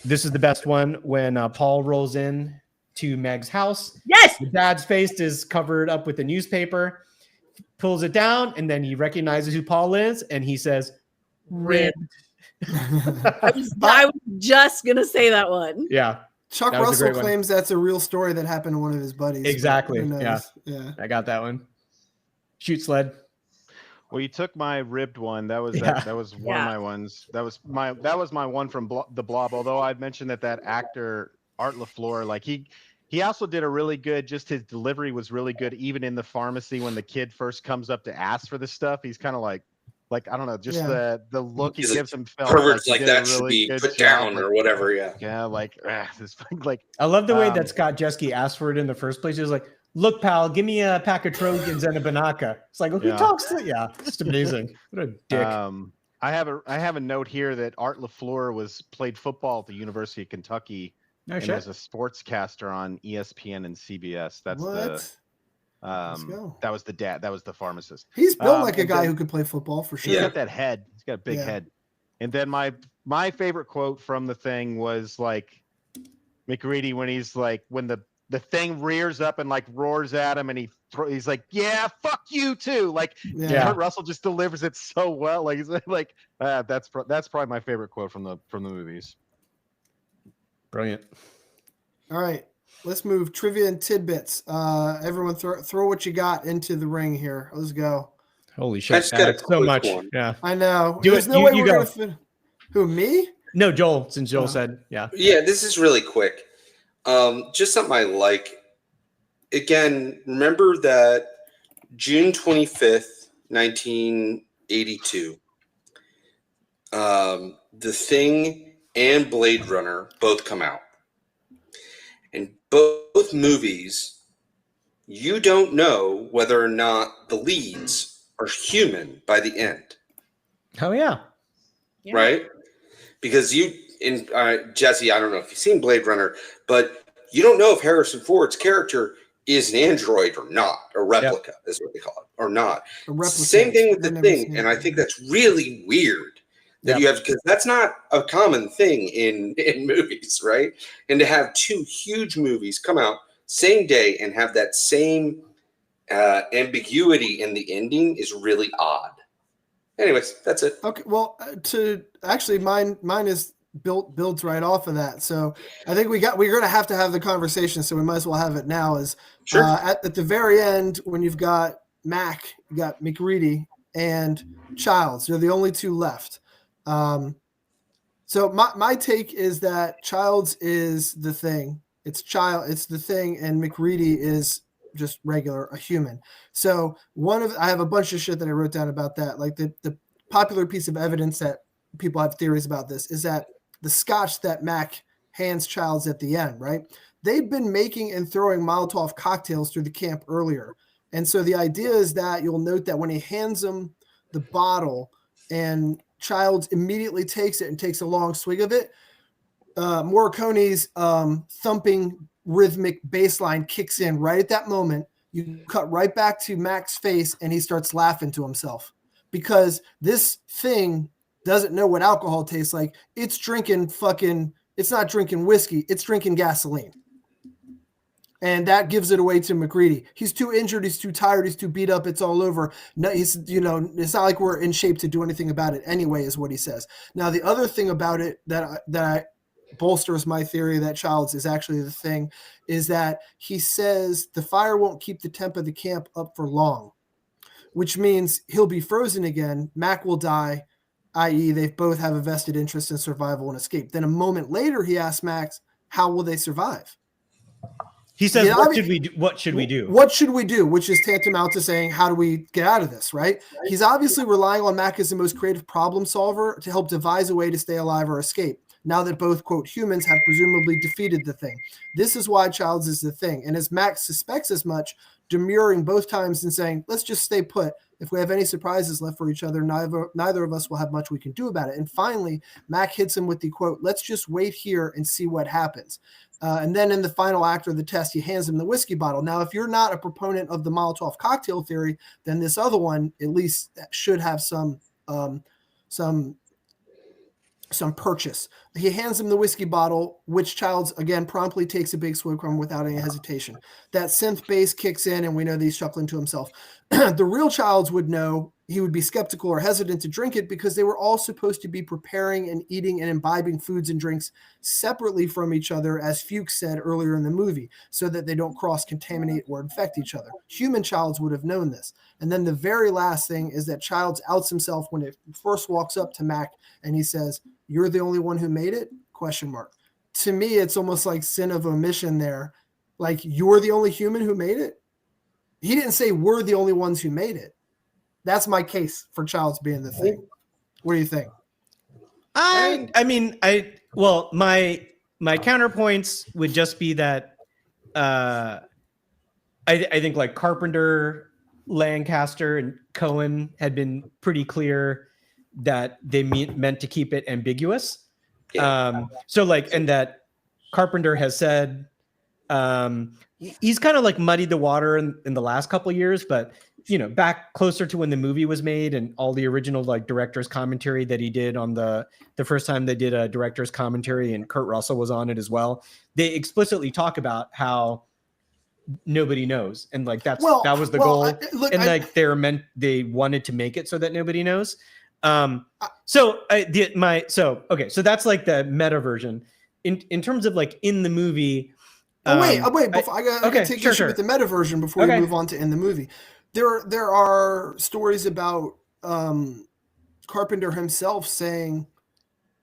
this is the best one when Paul rolls in to Meg's house. Yes. The dad's face is covered up with the newspaper, pulls it down, and then he recognizes who Paul is, and he says, "Rib." I was just gonna say that one. Yeah. Chuck That was a Russell great one. claims that's a real story that happened to one of his buddies. but Exactly, who knows? yeah. Yeah. I got that one. Shoot sled. Well, you took my ribbed one. That was Yeah. that was one of my ones. That was my one from the Blob. Although I'd mentioned that actor Art LaFleur, like He also did a really good, just his delivery was really good, even in the pharmacy when the kid first comes up to ask for the stuff. He's kind of like I don't know, just Yeah. the look he He's like, gives him felt like perverts he like did a that should really be good put job. down or whatever. Yeah. Yeah, this like I love the way that Scott Jeske asked for it in the first place. He was like, "Look, pal, give me a pack of Trojans and a Banaka." It's like, who talks to? Yeah, just amazing. What a dick. I have a note here that Art LaFleur played football at the University of Kentucky and shit. was a sportscaster on ESPN and CBS. That's What? Let's the go. that was the dad. That was the pharmacist. He's built like a and guy then- who could play football for sure. He's got that head. He's got a big Yeah. head. And then my favorite quote from the thing was like McReady when he's like when the thing rears up and like roars at him and he's like, yeah, fuck you too. Like Yeah. Kurt Russell just delivers it so well. Like he's like that's probably my favorite quote from the movies. Brilliant. All right, let's move trivia and tidbits. Everyone, throw what you got into the ring here. Let's go. Holy I shit. just got a So quick much. one. Yeah. I know. Do There's it. no You- way you we're go. gonna fit. Who, me? No, Joel, since Joel Oh. said, yeah. Yeah, this is really quick. Just something I like. Again, remember that June 25th, 1982, The Thing and Blade Runner both come out. In both movies, you don't know whether or not the leads are human by the end. Oh, yeah. Yeah. Right? Because Jesse, I don't know if you've seen Blade Runner, but you don't know if Harrison Ford's character is an android or not, a replica is what they call it, or not. A replicant. Same thing with I've The never Thing, seen and it. I think that's really weird that you have, because that's not a common thing in movies, right? And to have two huge movies come out same day and have that same ambiguity in the ending is really odd. Anyways, that's it. Okay, well, mine is builds right off of that. So I think we're going to have the conversation. So we might as well have it now. Is Sure. At the very end when you've got Mac, you got McReady and Childs. They're the only two left. So my take is that Childs is the Thing. It's the Thing, and McReady is just a human. So I have a bunch of shit that I wrote down about that. Like the popular piece of evidence that people have theories about this is that the scotch that Mac hands Childs at the end, right? They've been making and throwing Molotov cocktails through the camp earlier. And so the idea is that you'll note that when he hands him the bottle and Childs immediately takes it and takes a long swig of it, Morricone's thumping rhythmic bass line kicks in right at that moment. You cut right back to Mac's face and he starts laughing to himself because this thing doesn't know what alcohol tastes like. It's not drinking whiskey. It's drinking gasoline. And that gives it away to McReady. He's too injured. He's too tired. He's too beat up. It's all over. No, it's not like we're in shape to do anything about it anyway, is what he says. Now, the other thing about it that bolsters my theory that Childs is actually the Thing is that he says the fire won't keep the temp of the camp up for long, which means he'll be frozen again. Mac will die, i.e. they both have a vested interest in survival and escape. Then a moment later, he asks Max, how will they survive? He says, Yeah, what should we do? What should we do? What should we do? Which is tantamount to saying, how do we get out of this, right? He's obviously relying on Mac as the most creative problem solver to help devise a way to stay alive or escape, now that both, quote, humans have presumably defeated the Thing. This is why Childs is the Thing. And as Max suspects as much, demurring both times and saying, let's just stay put. If we have any surprises left for each other, neither of us will have much we can do about it. And finally, Mac hits him with the quote, let's just wait here and see what happens. And then in the final act of the test, he hands him the whiskey bottle. Now, if you're not a proponent of the Molotov cocktail theory, then this other one at least should have some purchase. He hands him the whiskey bottle, which Childs, again, promptly takes a big swig from without any hesitation. That synth bass kicks in, and we know that he's chuckling to himself. The real Childs would know he would be skeptical or hesitant to drink it because they were all supposed to be preparing and eating and imbibing foods and drinks separately from each other, as Fuchs said earlier in the movie, so that they don't cross-contaminate or infect each other. Human Childs would have known this. And then the very last thing is that Childs outs himself when it first walks up to Mac, and he says, "You're the only one who made it?" ? To me, it's almost like sin of omission there. Like, you're the only human who made it? He didn't say we're the only ones who made it. That's my case for Childs being the thing. What do you think? Well, my counterpoints would just be that I think like Carpenter, Lancaster, and Cohen had been pretty clear that they meant to keep it ambiguous. Yeah. And that Carpenter has said he's kind of like muddied the water in the last couple of years, but back closer to when the movie was made and all the original like director's commentary that he did on the first time they did a director's commentary, and Kurt Russell was on it as well. They explicitly talk about how nobody knows, and like that was the goal. They wanted to make it so that nobody knows. So that's like the meta version. In terms of like in the movie. Wait. Before I gotta take issue with the meta version before we move on to in the movie. There are stories about Carpenter himself saying,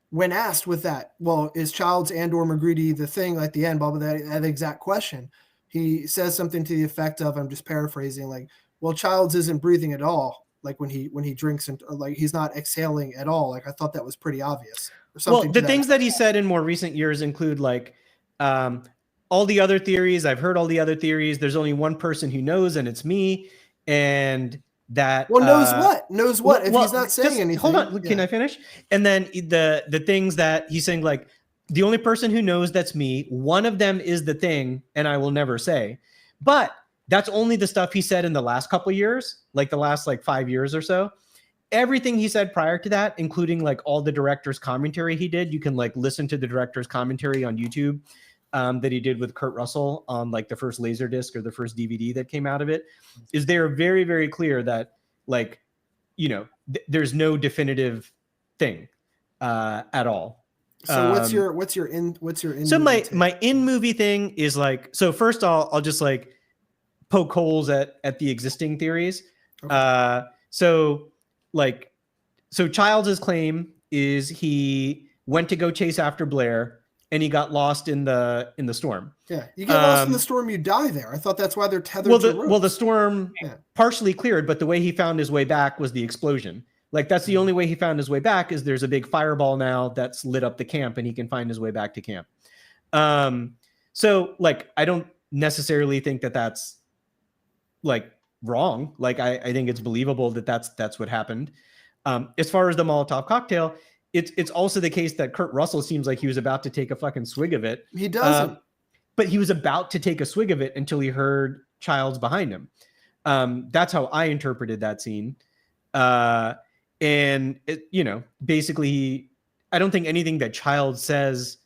when asked with that, well, is Childs and or McGreedy the thing at the end, blah, blah, that exact question, he says something to the effect of, I'm just paraphrasing, like, well, Childs isn't breathing at all, like when he drinks, and like he's not exhaling at all. Like, I thought that was pretty obvious. Or something. Well, the things that he said in more recent years include like all the other theories. I've heard all the other theories. There's only one person who knows, and it's me. And that knows what if he's not saying anything. Hold on, can I finish? And then the things that he's saying, like, the only person who knows, that's me. One of them is the thing, and I will never say. But that's only the stuff he said in the last couple of years, like the last like 5 years or so. Everything he said prior to that, including like all the director's commentary he did, you can like listen to the director's commentary on YouTube. That he did with Kurt Russell on like the first Laserdisc or the first DVD that came out of it, is they're very, very clear that like, there's no definitive thing at all. So what's your in? So my in movie thing is like, so first I'll just like poke holes at the existing theories. Okay. So Childs' claim is he went to go chase after Blair, and he got lost in the storm. Yeah, you get lost in the storm, you die there. I thought that's why they're tethered to ropes. Well, the storm partially cleared, but the way he found his way back was the explosion. Like, that's the only way he found his way back, is there's a big fireball now that's lit up the camp, and he can find his way back to camp. So, like, I don't necessarily think that that's, like, wrong. Like, I think it's believable that that's what happened. As far as the Molotov cocktail, it's also the case that Kurt Russell seems like he was about to take a fucking swig of it. He doesn't. But he was about to take a swig of it until he heard Childs behind him. That's how I interpreted that scene. And basically, I don't think anything that Childs says.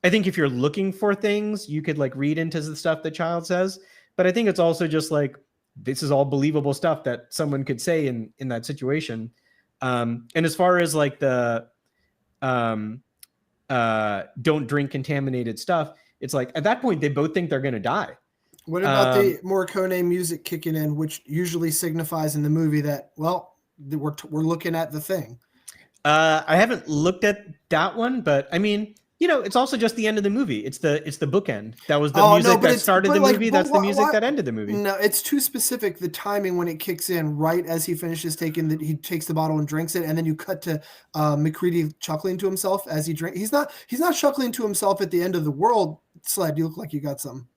I think if you're looking for things, you could like read into the stuff that Childs says. But I think it's also just like, this is all believable stuff that someone could say in that situation. And as far as like the don't drink contaminated stuff, it's like at that point they both think they're going to die. What about the Morricone music kicking in, which usually signifies in the movie that, well, we're looking at the thing? I haven't looked at that one, but I mean, it's also just the end of the movie. It's the bookend. That was the music that started the movie. That's the music that ended the movie. No, it's too specific. The timing when it kicks in, right as he finishes he takes the bottle and drinks it, and then you cut to McCready chuckling to himself as he drinks. He's not chuckling to himself at the end of the world. Sled, you look like you got some.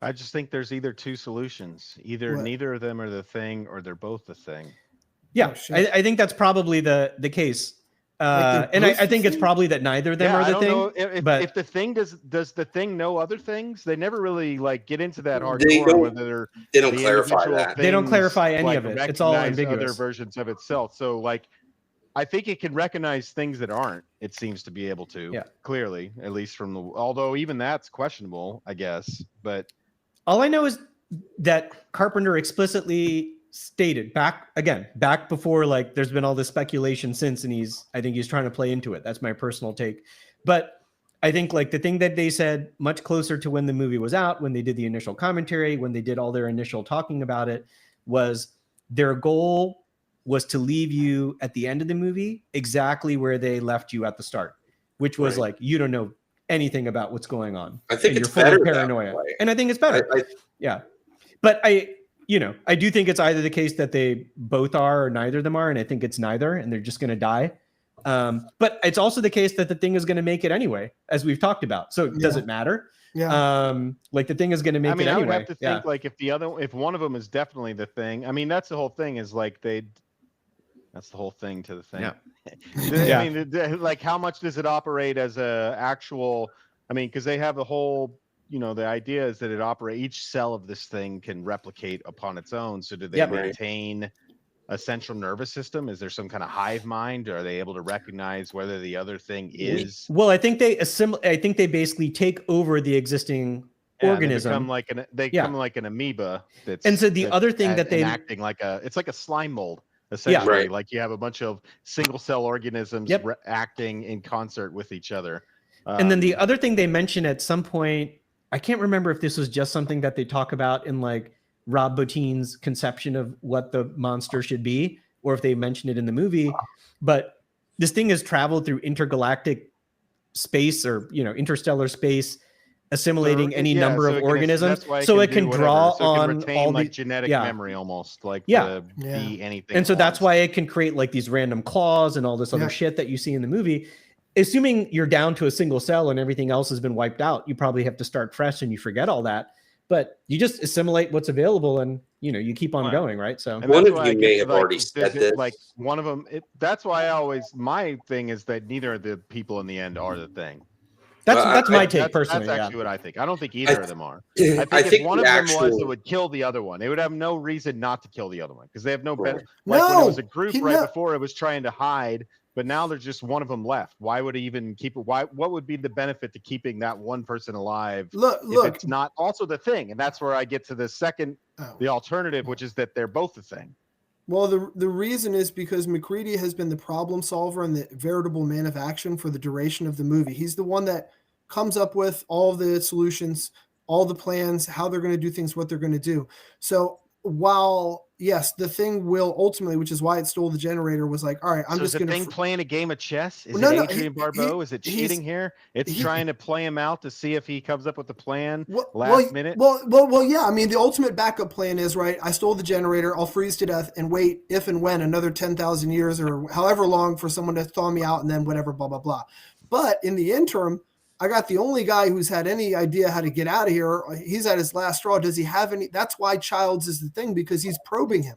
I just think there's either two solutions. Either neither of them are the thing, or they're both the thing. Yeah, I think that's probably the case. And I think it's probably that neither of them are the thing. If the thing does the thing know other things? They never really like get into that hardcore. They don't clarify that. They don't clarify any of it. It's all ambiguous. Other versions of itself. So like, I think it can recognize things that aren't. It seems to be able to. Yeah. Clearly, at least from although even that's questionable, I guess. But all I know is that Carpenter explicitly stated back before, like, there's been all this speculation since, and I think he's trying to play into it. That's my personal take. But I think like the thing that they said much closer to when the movie was out, when they did the initial commentary, when they did all their initial talking about it, was their goal was to leave you at the end of the movie exactly where they left you at the start, which was like, you don't know anything about what's going on. I think and it's you're full of better that paranoia, way. and I think it's better. Yeah, but I do think it's either the case that they both are or neither of them are, and I think it's neither, and they're just going to die. But it's also the case that the thing is going to make it anyway, as we've talked about. So does it matter? Yeah. Like the thing is going to make it anyway. I would have to think like if one of them is definitely the thing. I mean, that's the whole thing is like that's the whole thing to the thing. Yeah. I mean, like how much does it operate as a actual, I mean, because they have the whole, the idea is that each cell of this thing can replicate upon its own. So do they maintain a central nervous system? Is there some kind of hive mind? Are they able to recognize whether the other thing is? Well, I think they I think they basically take over the existing organism. They become like an amoeba. And so the other thing that they acting like it's like a slime mold. Essentially, like you have a bunch of single cell organisms acting in concert with each other. And then the other thing they mention at some point, I can't remember if this was just something that they talk about in like Rob Bottin's conception of what the monster should be, or if they mention it in the movie, but this thing has traveled through intergalactic space or, interstellar space, assimilating any number of organisms. So it can draw on all the genetic memory almost like be anything. And so that's why it can create like these random claws and all this other shit that you see in the movie. Assuming you're down to a single cell and everything else has been wiped out, you probably have to start fresh and you forget all that. But you just assimilate what's available and, you keep on going, right? So one of you may have already said this. Like one of them, that's why my thing is that neither of the people in the end are the thing. That's my take personally. That's actually what I think. I don't think either of them are. I think if one of them was, it would kill the other one. They would have no reason not to kill the other one because they have no benefit. Like when it was a group before, it was trying to hide. But now there's just one of them left. Why would it even keep it? What would be the benefit to keeping that one person alive? Look, if it's not also the thing. And that's where I get to the second, the alternative, which is that they're both the thing. Well, the reason is because McCready has been the problem solver and the veritable man of action for the duration of the movie. He's the one that comes up with all the solutions, all the plans, how they're going to do things, what they're going to do. So while yes, the thing will ultimately, which is why it stole the generator, was like, all right, I'm just going to. Is the thing playing a game of chess? Is it Adrian Barbeau? Is it cheating here? It's trying to play him out to see if he comes up with a plan last minute. Well, yeah. I mean, the ultimate backup plan is right. I stole the generator. I'll freeze to death and wait if and when another 10,000 years or however long for someone to thaw me out and then whatever, blah blah blah. But in the interim, I got the only guy who's had any idea how to get out of here. He's at his last straw. Does he have any? That's why Childs is the thing, because he's probing him,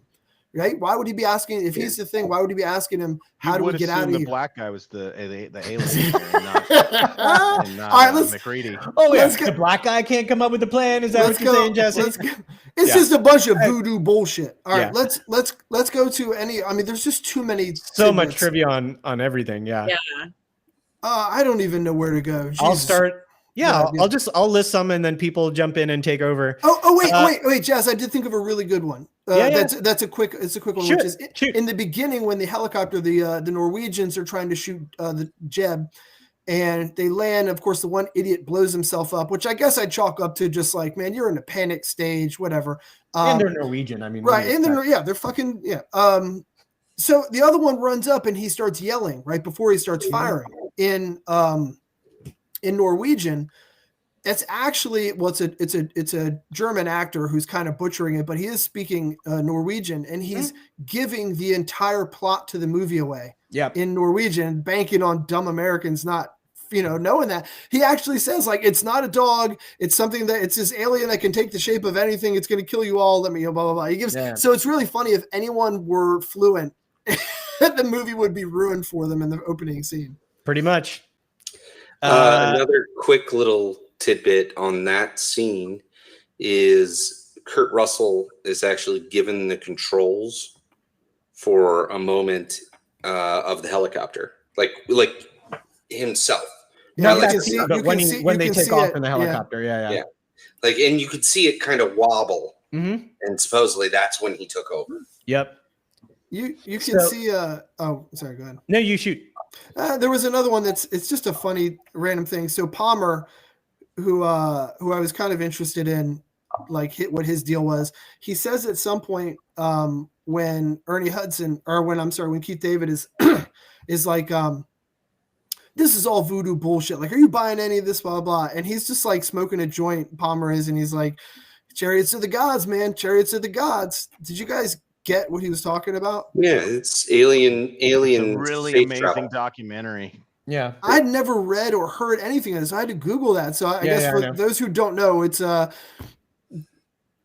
right? Why would he be asking if he's the thing? Why would he be asking him how do we get out of here? The black guy was the alien, and not all right, let's McCready. Oh yeah, the black guy can't come up with a plan. Is that what you're saying, Jesse? It's just a bunch of voodoo bullshit. All right, let's go to any. I mean, there's just too many. So much trivia on everything. Yeah. I don't even know where to go. Jesus. I'll start. Yeah, I'll list some and then people jump in and take over. Wait, Jazz, I did think of a really good one. That's a quick one. Shoot, which is in the beginning when the helicopter, the Norwegians are trying to shoot the Jeb, and they land. Of course, the one idiot blows himself up, which I guess I'd chalk up to just like, man, you're in a panic stage, whatever. And they're Norwegian. I mean, right? And they're fucking. So the other one runs up and he starts yelling right before he starts firing in Norwegian. It's actually it's a German actor who's kind of butchering it, but he is speaking Norwegian and he's giving the entire plot to the movie away in Norwegian, banking on dumb Americans not knowing that. He actually says like, it's not a dog, it's something that it's this alien that can take the shape of anything, it's going to kill you all, let me blah blah blah. He gives so it's really funny. If anyone were fluent, the movie would be ruined for them in the opening scene. Pretty much. Another quick little tidbit on that scene is Kurt Russell is actually given the controls for a moment of the helicopter, like himself. Yeah, but when they take off in the helicopter, yeah. Like, and you could see it kind of wobble, and supposedly that's when he took over. Yep. You can see. Oh, sorry. Go ahead. No, you shoot. There was another one it's just a funny random thing. So Palmer, who I was kind of interested in, like what his deal was. He says at some point when Ernie Hudson, or when Keith David is like, this is all voodoo bullshit. Like, are you buying any of this? Blah, blah, blah. And he's just like smoking a joint, Palmer is, and he's like, chariots of the gods, man, chariots of the gods. Did you guys get what he was talking about? Yeah, it's alien It's a really space amazing travel. documentary. Yeah. I'd never read or heard anything of this. I had to Google that. So I guess for those who don't know, it's a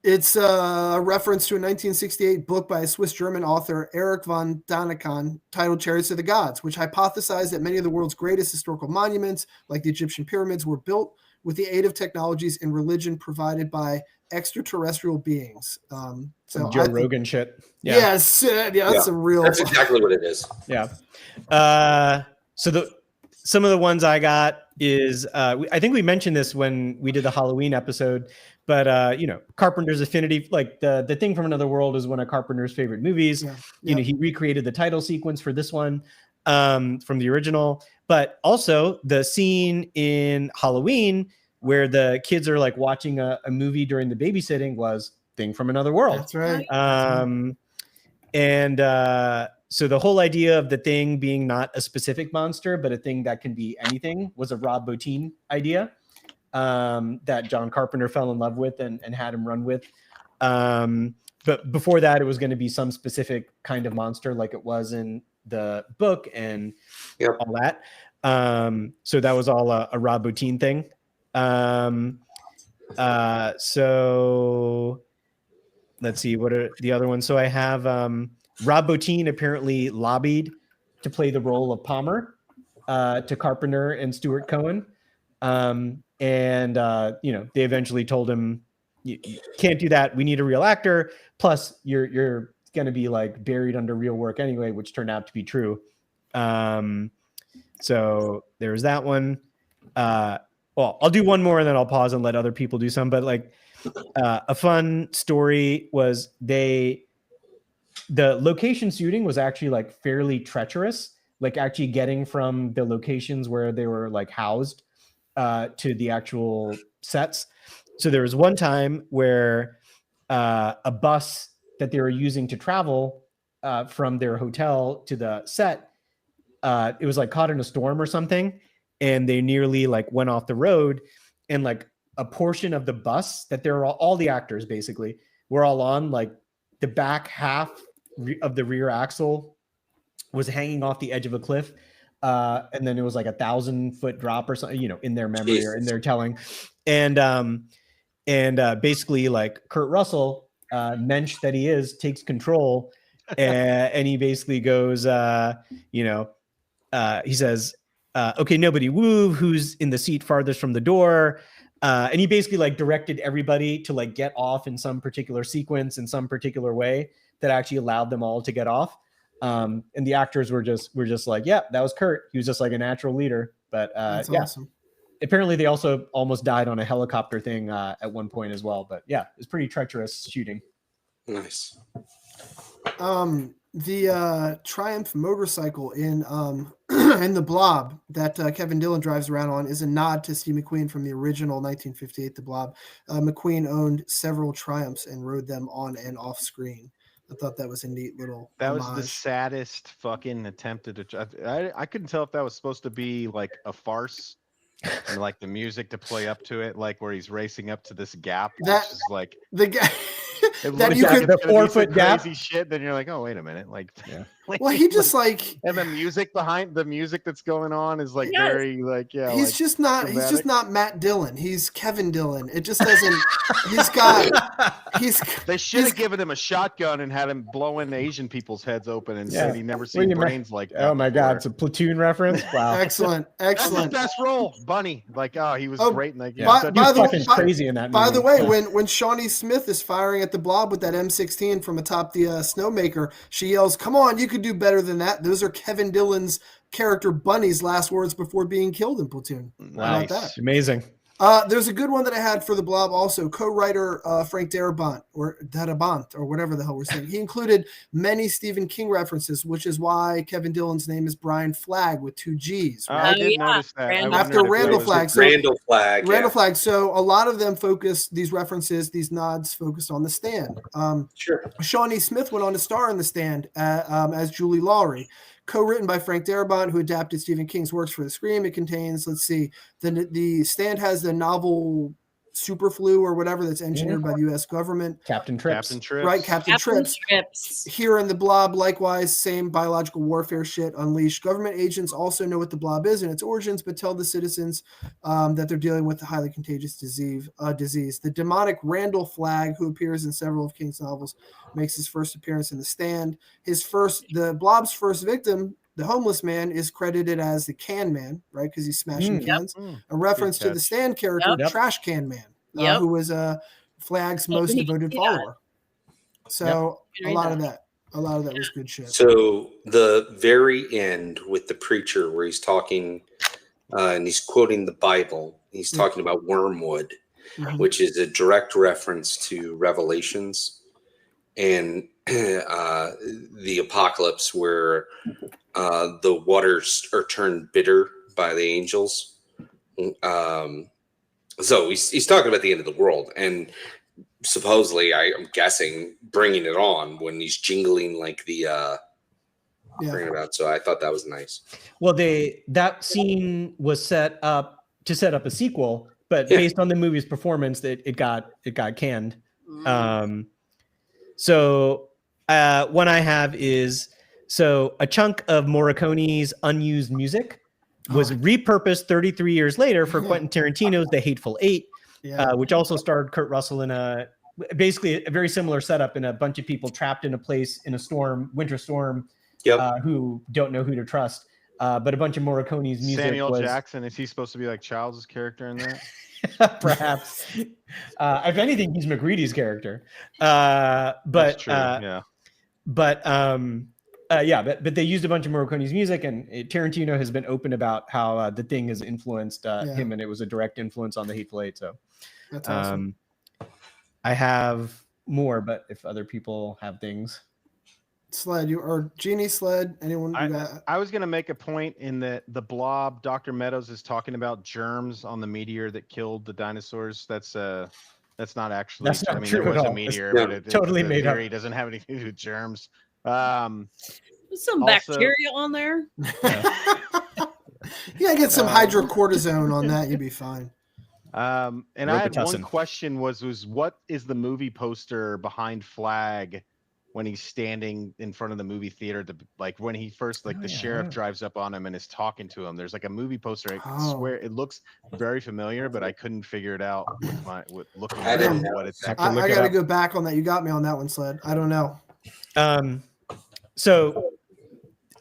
reference to a 1968 book by a Swiss-German author, Erich von Daniken, titled Chariots of the Gods, which hypothesized that many of the world's greatest historical monuments, like the Egyptian pyramids, were built with the aid of technologies and religion provided by extraterrestrial beings. So Joe Rogan shit. Yeah. Yes, that's a real. That's exactly what it is. Yeah. So some of the ones I got is I think we mentioned this when we did the Halloween episode, but Carpenter's affinity, like the Thing from Another World is one of Carpenter's favorite movies. Yeah. You know, he recreated the title sequence for this one from the original, but also the scene in Halloween where the kids are like watching a movie during the babysitting was Thing from Another World. That's right. So the whole idea of the Thing being not a specific monster, but a thing that can be anything was a Rob Bottin idea that John Carpenter fell in love with and had him run with. But before that, it was going to be some specific kind of monster like it was in the book and all that. So that was all a Rob Bottin thing. So let's see, what are the other ones? So I have Rob Bottin apparently lobbied to play the role of Palmer to Carpenter and Stuart Cohen. They eventually told him, you can't do that. We need a real actor. Plus you're going to be like buried under real work anyway, which turned out to be true. So there's that one. Well, I'll do one more and then I'll pause and let other people do some, but like a fun story was the location shooting was actually like fairly treacherous, like actually getting from the locations where they were like housed to the actual sets. So there was one time where a bus that they were using to travel from their hotel to the set, it was like caught in a storm or something. And they nearly like went off the road, and like a portion of the bus that there were all the actors basically were all on, like the back half of the rear axle was hanging off the edge of a cliff. And then it was like 1,000-foot drop or something, in their memory or in their telling. And basically like Kurt Russell, mensch that he is, takes control and he basically goes, he says, okay, nobody move. Who's in the seat farthest from the door? And he basically like directed everybody to like get off in some particular sequence in some particular way that actually allowed them all to get off. And the actors were just like, yeah, that was Kurt. He was just like a natural leader. But That's awesome. Apparently they also almost died on a helicopter thing at one point as well. But yeah, it was pretty treacherous shooting. Nice. The Triumph motorcycle in in the Blob that Kevin Dillon drives around on is a nod to Steve McQueen from the original 1958 The Blob. McQueen owned several Triumphs and rode them on and off screen. I thought that was a neat little That was homage. the saddest fucking attempt at I couldn't tell if that was supposed to be like a farce and like the music to play up to it, like where he's racing up to this gap, which is like the guy it that looks you like could it's the gonna be 4-foot some gap. crazy shit. Then you're like, oh wait a minute, like, well, he just like and the music behind the music that's going on is like Yes. very like he's like, just not he's just dramatic. not Matt Dillon. He's Kevin Dillon. It just doesn't he's They should have given him a shotgun and had him blowing Asian people's heads open and Yeah. said he never What do seen you mean? brains like that. Oh my God, it's before. a Platoon reference. Wow. excellent. That's his best role, Bunny. Like, oh, he was Oh, great. Like, Yeah. By- such He was by the- fucking crazy in that movie. By the way, Yeah. when Shawnee Smith is firing at the Blob with that M16 from atop the Snowmaker, she yells, "Come on, you could do better than that." Those are Kevin Dillon's character Bunny's last words before being killed in Platoon. How about that? nice. Amazing. There's a good one that I had for the Blob also. Co-writer Frank Darabont or whatever the hell we're saying. He included many Stephen King references, which is why Kevin Dillon's name is Brian Flagg with 2 G's. I Right? did yeah. notice that. I Randall- wondered After if that Randall was- Flagg. So Randall Flagg. Randall Yeah. Flagg. So a lot of them focus these references, these nods focused on The Stand. Sure. Shawnee Smith went on to star in The Stand as Julie Lawry. Co-written by Frank Darabont, who adapted Stephen King's works for the screen. It contains, let's see, the Stand has the novel Superflu or whatever that's engineered by the U.S. government. Captain Trips. Captain Trips. Right, Captain Trips. Here in the Blob, likewise, same biological warfare shit unleashed. Government agents also know what the Blob is and its origins, but tell the citizens that they're dealing with a highly contagious disease. The demonic Randall Flagg, who appears in several of King's novels, makes his first appearance in The Stand. The Blob's first victim, the homeless man, is credited as the Can Man, right? Because he's smashing cans. A reference to the Stand character, Trash Can Man, who was Flagg's most devoted follower. So a lot of that was good shit. So the very end with the preacher, where he's talking and he's quoting the Bible, he's talking about wormwood, which is a direct reference to Revelations and the apocalypse, where the waters are turned bitter by the angels. So he's talking about the end of the world, and supposedly, I'm guessing, bringing it on when he's jingling like the bringing it out. So I thought that was nice. Well, that scene was set up to set up a sequel, but based on the movie's performance, that it got canned. So one I have is a chunk of Morricone's unused music was repurposed 33 years later for Quentin Tarantino's The Hateful Eight, which also starred Kurt Russell in basically a very similar setup, in a bunch of people trapped in a place in a winter storm, who don't know who to trust. But a bunch of Morricone's music. Samuel Jackson, is he supposed to be like Childs' character in that? Perhaps. If anything, he's McReady's character. But that's true. But they used a bunch of Morricone's music, and Tarantino has been open about how The Thing has influenced him, and it was a direct influence on The Hateful Eight. So that's awesome. I have more, but if other people have things. Sled, Genie Sled, anyone? I was going to make a point in that the Blob, Dr. Meadows is talking about germs on the meteor that killed the dinosaurs. That's not actually. That's not true there was at a all. meteor, It's but it totally the made up. theory doesn't have anything to do with germs. Some Also- bacteria on there. Yeah, get some hydrocortisone on that, you'd be fine. And I had one Robitussin. question was what is the movie poster behind Flagg when he's standing in front of the movie theater? Like when he first, the sheriff drives up on him and is talking to him. There's like a movie poster. I swear it looks very familiar, but I couldn't figure it out with looking at what it's. I got to go back on that. You got me on that one, Sled. I don't know. So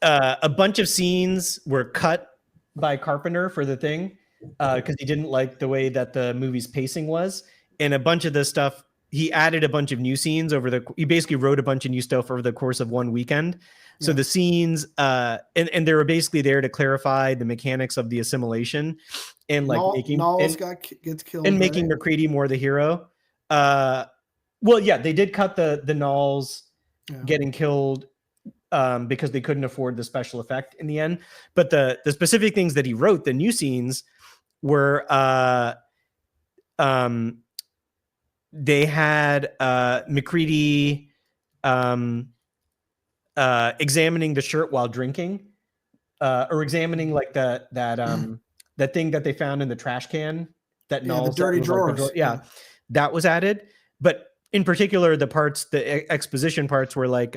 a bunch of scenes were cut by Carpenter for The Thing because he didn't like the way that the movie's pacing was, and a bunch of this stuff. He added a bunch of new scenes he basically wrote a bunch of new stuff over the course of one weekend. So the scenes, and they were basically there to clarify the mechanics of the assimilation and Knowles gets killed and making McCready more the hero. They did cut the Knowles getting killed because they couldn't afford the special effect in the end. But the specific things that he wrote, the new scenes, were they had McCready examining the shirt while drinking, or examining like that thing that they found in the trash can, that Knowles, the dirty drawers. That was added. But in particular, the exposition parts were like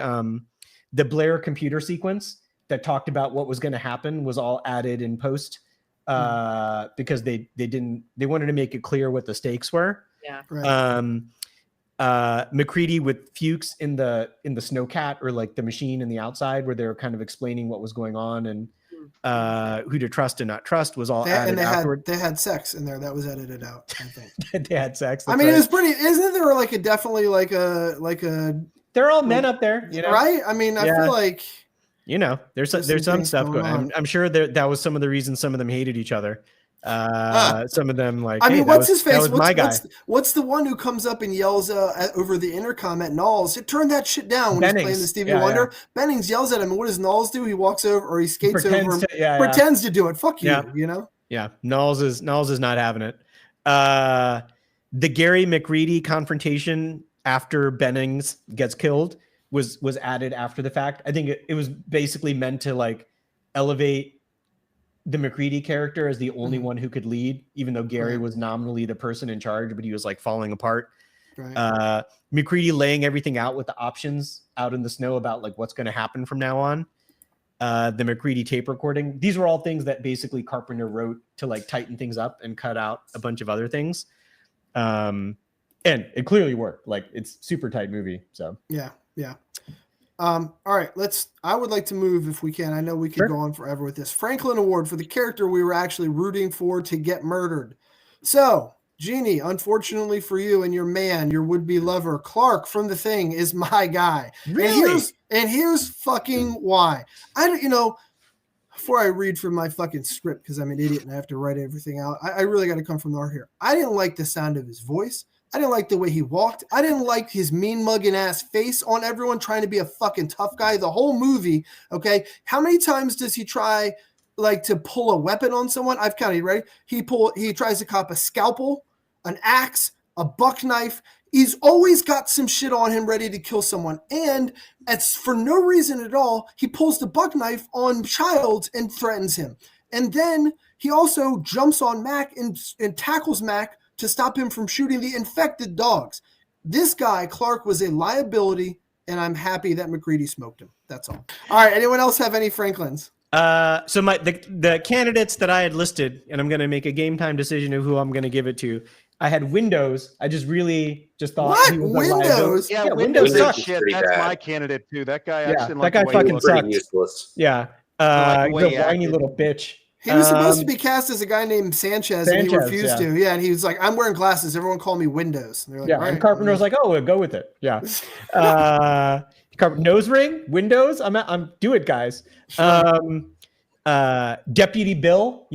the Blair computer sequence that talked about what was going to happen was all added in post because they wanted to make it clear what the stakes were. Yeah. Right. McCready with Fuchs in the snowcat, or like the machine in the outside, where they were kind of explaining what was going on and who to trust and not trust, was all added afterward. They had sex in there. That was edited out, I think. They had sex. I mean, it was pretty. Isn't there like a? They're all men up there, you know? Right? I mean, I feel like. You know, there's some stuff going on. I'm sure that was some of the reasons some of them hated each other. Some of them, like, I mean, what's his face? That was my guy. What's the one who comes up and yells over the intercom at Knowles? Turn that shit down when he's playing the Stevie Wonder. Bennings yells at him, and what does Knowles do? He walks over, or he skates over him, pretends to do it. Fuck you, you know? Yeah, Knowles is not having it. The Gary McReady confrontation after Bennings gets killed was added after the fact. I think it was basically meant to like elevate the McCready character as the only one who could lead, even though Gary was nominally the person in charge, but he was like falling apart. Right. McCready laying everything out with the options out in the snow about like what's going to happen from now on. The McCready tape recording. These were all things that basically Carpenter wrote to like tighten things up and cut out a bunch of other things. And it clearly worked. Like it's super tight movie. So yeah. All right, I would like to move if we can. I know we could go on forever with this. Franklin Award for the character we were actually rooting for to get murdered. So, Jeannie, unfortunately for you and your man, your would-be lover, Clark from The Thing is my guy. Really? And here's fucking why. Before I read from my fucking script, because I'm an idiot and I have to write everything out, I really got to come from the heart here. I didn't like the sound of his voice. I didn't like the way he walked. I didn't like his mean mugging ass face on everyone trying to be a fucking tough guy the whole movie. Okay. How many times does he try like to pull a weapon on someone? I've counted, right? He tries to cop a scalpel, an axe, a buck knife. He's always got some shit on him ready to kill someone. And it's for no reason at all. He pulls the buck knife on Childs and threatens him. And then he also jumps on Mac and tackles Mac to stop him from shooting the infected dogs. This guy, Clark, was a liability, and I'm happy that McCready smoked him. That's all. All right, anyone else have any Franklins? So the candidates that I had listed, and I'm going to make a game time decision of who I'm going to give it to. I had Windows. I just thought What? he was Windows? Yeah, Windows Windows sucks. is Shit, pretty that's bad. my candidate too. That guy, I Yeah, actually didn't that like guy the way fucking he looked. Pretty sucks. useless. Yeah. like the way He's he a whiny acted. little bitch. He was supposed to be cast as a guy named Sanchez and he Sanchez, refused yeah. to. Yeah, and he was like, I'm wearing glasses. Everyone call me Windows. And they're like, Yeah, all and right. Carpenter was like, "Oh, we'll go with it." Yeah. Nose ring, Windows. I'm do it, guys. Deputy Bill,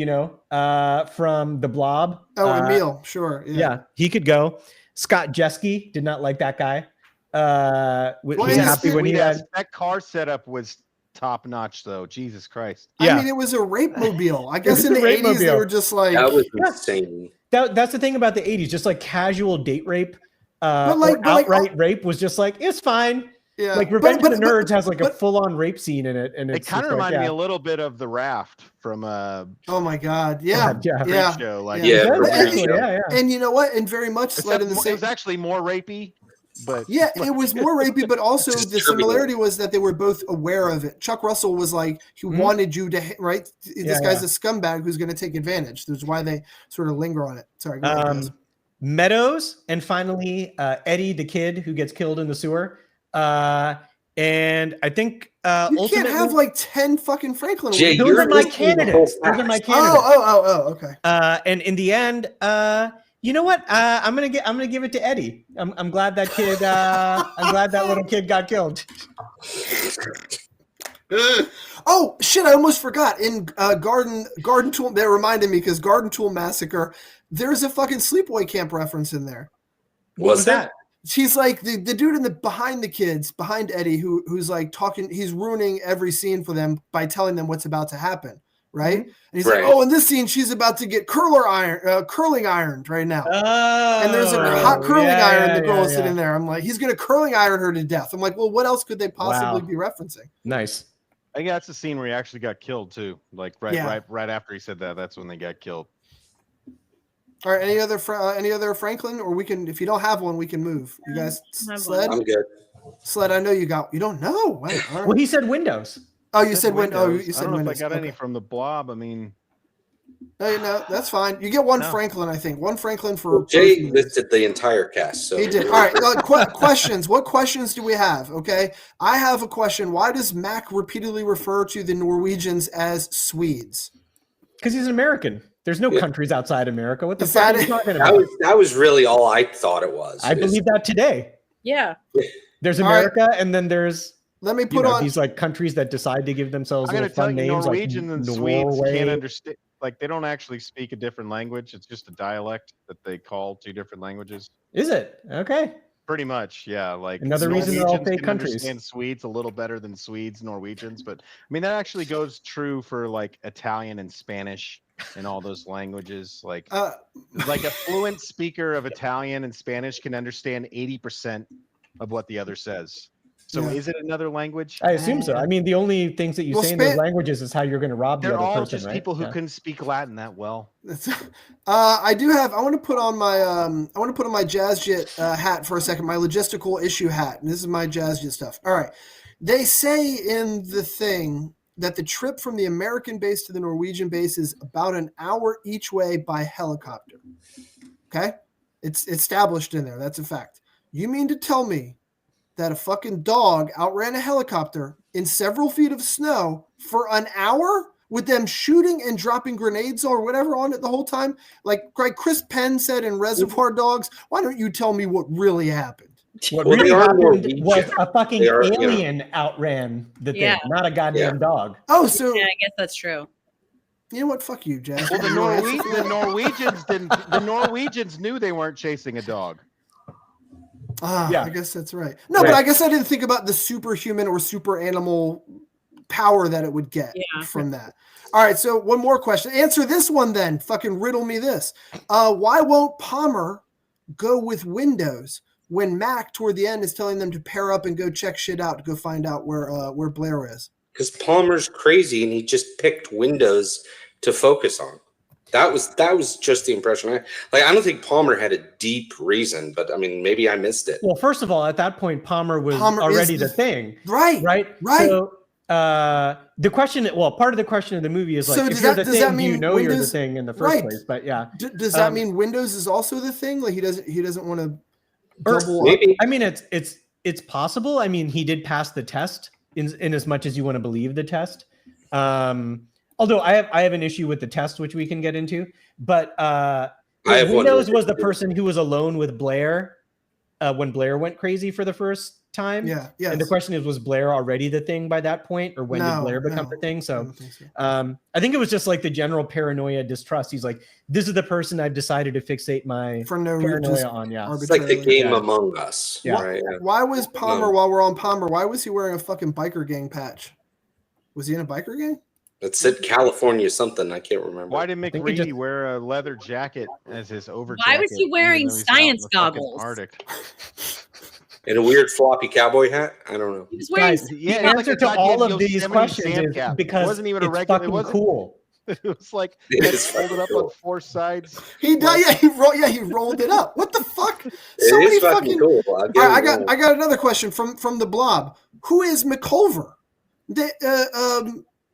from the Blob. Emil, sure. Yeah, he could go. Scott Jeske did not like that guy. Was Well, happy when he had. That car setup was top notch, though. Jesus Christ. Yeah. I mean, it was a rape mobile. I guess was in a the rape 80s, they mobile. were just like, That was insane. That's the thing about the 80s, just like casual date rape, But or outright rape was just like, it's fine. yeah. Like Revenge of the Nerds has like a full-on rape scene in it, and It it's kind of just like, reminded me a little bit of The Raft from oh my God. Yeah. Yeah. Freak Show. Like, Yeah, But- Freak Show. yeah. And you know what? And very much except in the it same. was actually more rapey, but Yeah, it was more rapey, but also Just the similarity was that they were both aware of it. Chuck Russell was like, he wanted you to, right? This guy's a scumbag who's going to take advantage. That's why they sort of linger on it. Sorry. Go ahead, guys. Meadows, and finally Eddie, the kid who gets killed in the sewer. And I think You can't ultimately, have like 10 fucking Franklin. Jay, awards. those are my listing the whole candidates. Those are my cast. candidates. Oh, okay. And in the end, you know what? I'm gonna give it to Eddie. I'm glad that kid. I'm glad that little kid got killed. Oh shit! I almost forgot. In Garden Tool, that reminded me because Garden Tool Massacre, there's a fucking sleepaway camp reference in there. What was that? She's like the dude in the behind the kids, behind Eddie, who's like talking. He's ruining every scene for them by telling them what's about to happen, right? And he's Right. like, "Oh, in this scene, she's about to get curling ironed right now." And there's a hot curling iron. The girl is sitting there. I'm like, he's gonna curling iron her to death. I'm like, well, what else could they possibly be referencing? Nice. I think that's the scene where he actually got killed too. Like right after he said that, that's when they got killed. All right, any other Franklin, or we can, if you don't have one, we can move. You guys, Sled. I'm good. Sled, I know you don't know. Wow, all right. Well, he said Windows. Oh, you said Windows. Oh, you I said don't know Windows. if I got any Okay. from the Blob. I mean, No, that's fine. You get one No. Franklin, I think. One Franklin for Well, Jay both movies. listed the entire cast, so He did. All right. Questions. What questions do we have? Okay. I have a question. Why does Mac repeatedly refer to the Norwegians as Swedes? Because he's an American. There's no Yeah. countries outside America. What the Is fuck that are you it? talking that about? was really all I thought it was. I believe that today. Yeah. There's All right. America, and then there's Let me put on. these like countries that decide to give themselves I'm little gonna tell fun you, names Norwegians like and Swedes Norway. can't understand. Like they don't actually speak a different language. It's just a dialect that they call two different languages. Is it? Okay. Pretty much, yeah. Like Another reason they're all Norwegians fake can countries. understand Swedes a little better than Swedes, Norwegians, but I mean that actually goes true for like Italian and Spanish and all those languages. Like a fluent speaker of Italian and Spanish can understand 80% of what the other says. So Yeah. is it another language? I assume so. I mean, the only things that you Well, say in those languages is how you're going to rob the They're other all person, just right? people who Yeah. couldn't speak Latin that well. I do have. I want to put on my Jazz Jet hat for a second. My logistical issue hat. And this is my Jazz Jet stuff. All right. They say in the thing that the trip from the American base to the Norwegian base is about an hour each way by helicopter. Okay, it's established in there. That's a fact. You mean to tell me that a fucking dog outran a helicopter in several feet of snow for an hour with them shooting and dropping grenades or whatever on it the whole time? Like Chris Penn said in Reservoir Dogs, why don't you tell me what really happened? What Well, really they are happened Norwegian. was a fucking They are, you know. alien outran the Yeah. thing, not a goddamn dog. Oh, so Yeah, I guess that's true. you know what? Fuck you, Jazz. Well, the You wanna answer for that? Norwegians didn't. The Norwegians knew they weren't chasing a dog. Yeah. I guess that's right. No, but I guess I didn't think about the superhuman or super animal power that it would get from that. All right, so one more question. Answer this one then. Fucking riddle me this. Why won't Palmer go with Windows when Mac toward the end is telling them to pair up and go check shit out to go find out where Blair is? Because Palmer's crazy and he just picked Windows to focus on. That was just the impression I don't think Palmer had a deep reason, but I mean maybe I missed it. Well, first of all, at that point, Palmer was already the thing. Right. So the question, part of the question of the movie is like, So if does you're that- the does that thing, do you mean know you're the Windows- thing in the first place? But yeah. Does that mean Windows is also the thing? Like he doesn't want to Or double up? Maybe. I mean, it's possible. I mean, he did pass the test in as much as you want to believe the test. Although I have an issue with the test, which we can get into. But Windows was the person who was alone with Blair when Blair went crazy for the first time. Yeah. Yes. And the question is, was Blair already the thing by that point, or when did Blair become the thing? I So, don't think so. I think it was just like the general paranoia, distrust. He's like, this is the person I've decided to fixate my For no paranoia reason. on. Yeah. It's like the arbitrarily. game Among Us. Yeah. Right? Yeah. Why was Palmer, No. while we're on Palmer, why was he wearing a fucking biker gang patch? Was he in a biker gang? It said California something. I can't remember. Why did think he McReady just- wear a leather jacket as his over? Why was he wearing even though he's out in science the fucking goggles? Arctic? In a weird floppy cowboy hat? I don't know. He was wearing Guys, Yeah, the it's like answer a to all goddamn of these Yosemite questions sand is cap. It because wasn't even a it's regular- it fucking wasn't- cool. It was like It it is folded fucking up cool. on four sides. He did. Yeah, he rolled it up. What the fuck? It is fucking cool. I'll give All right, it I got another question from the Blob. Who is McCulver?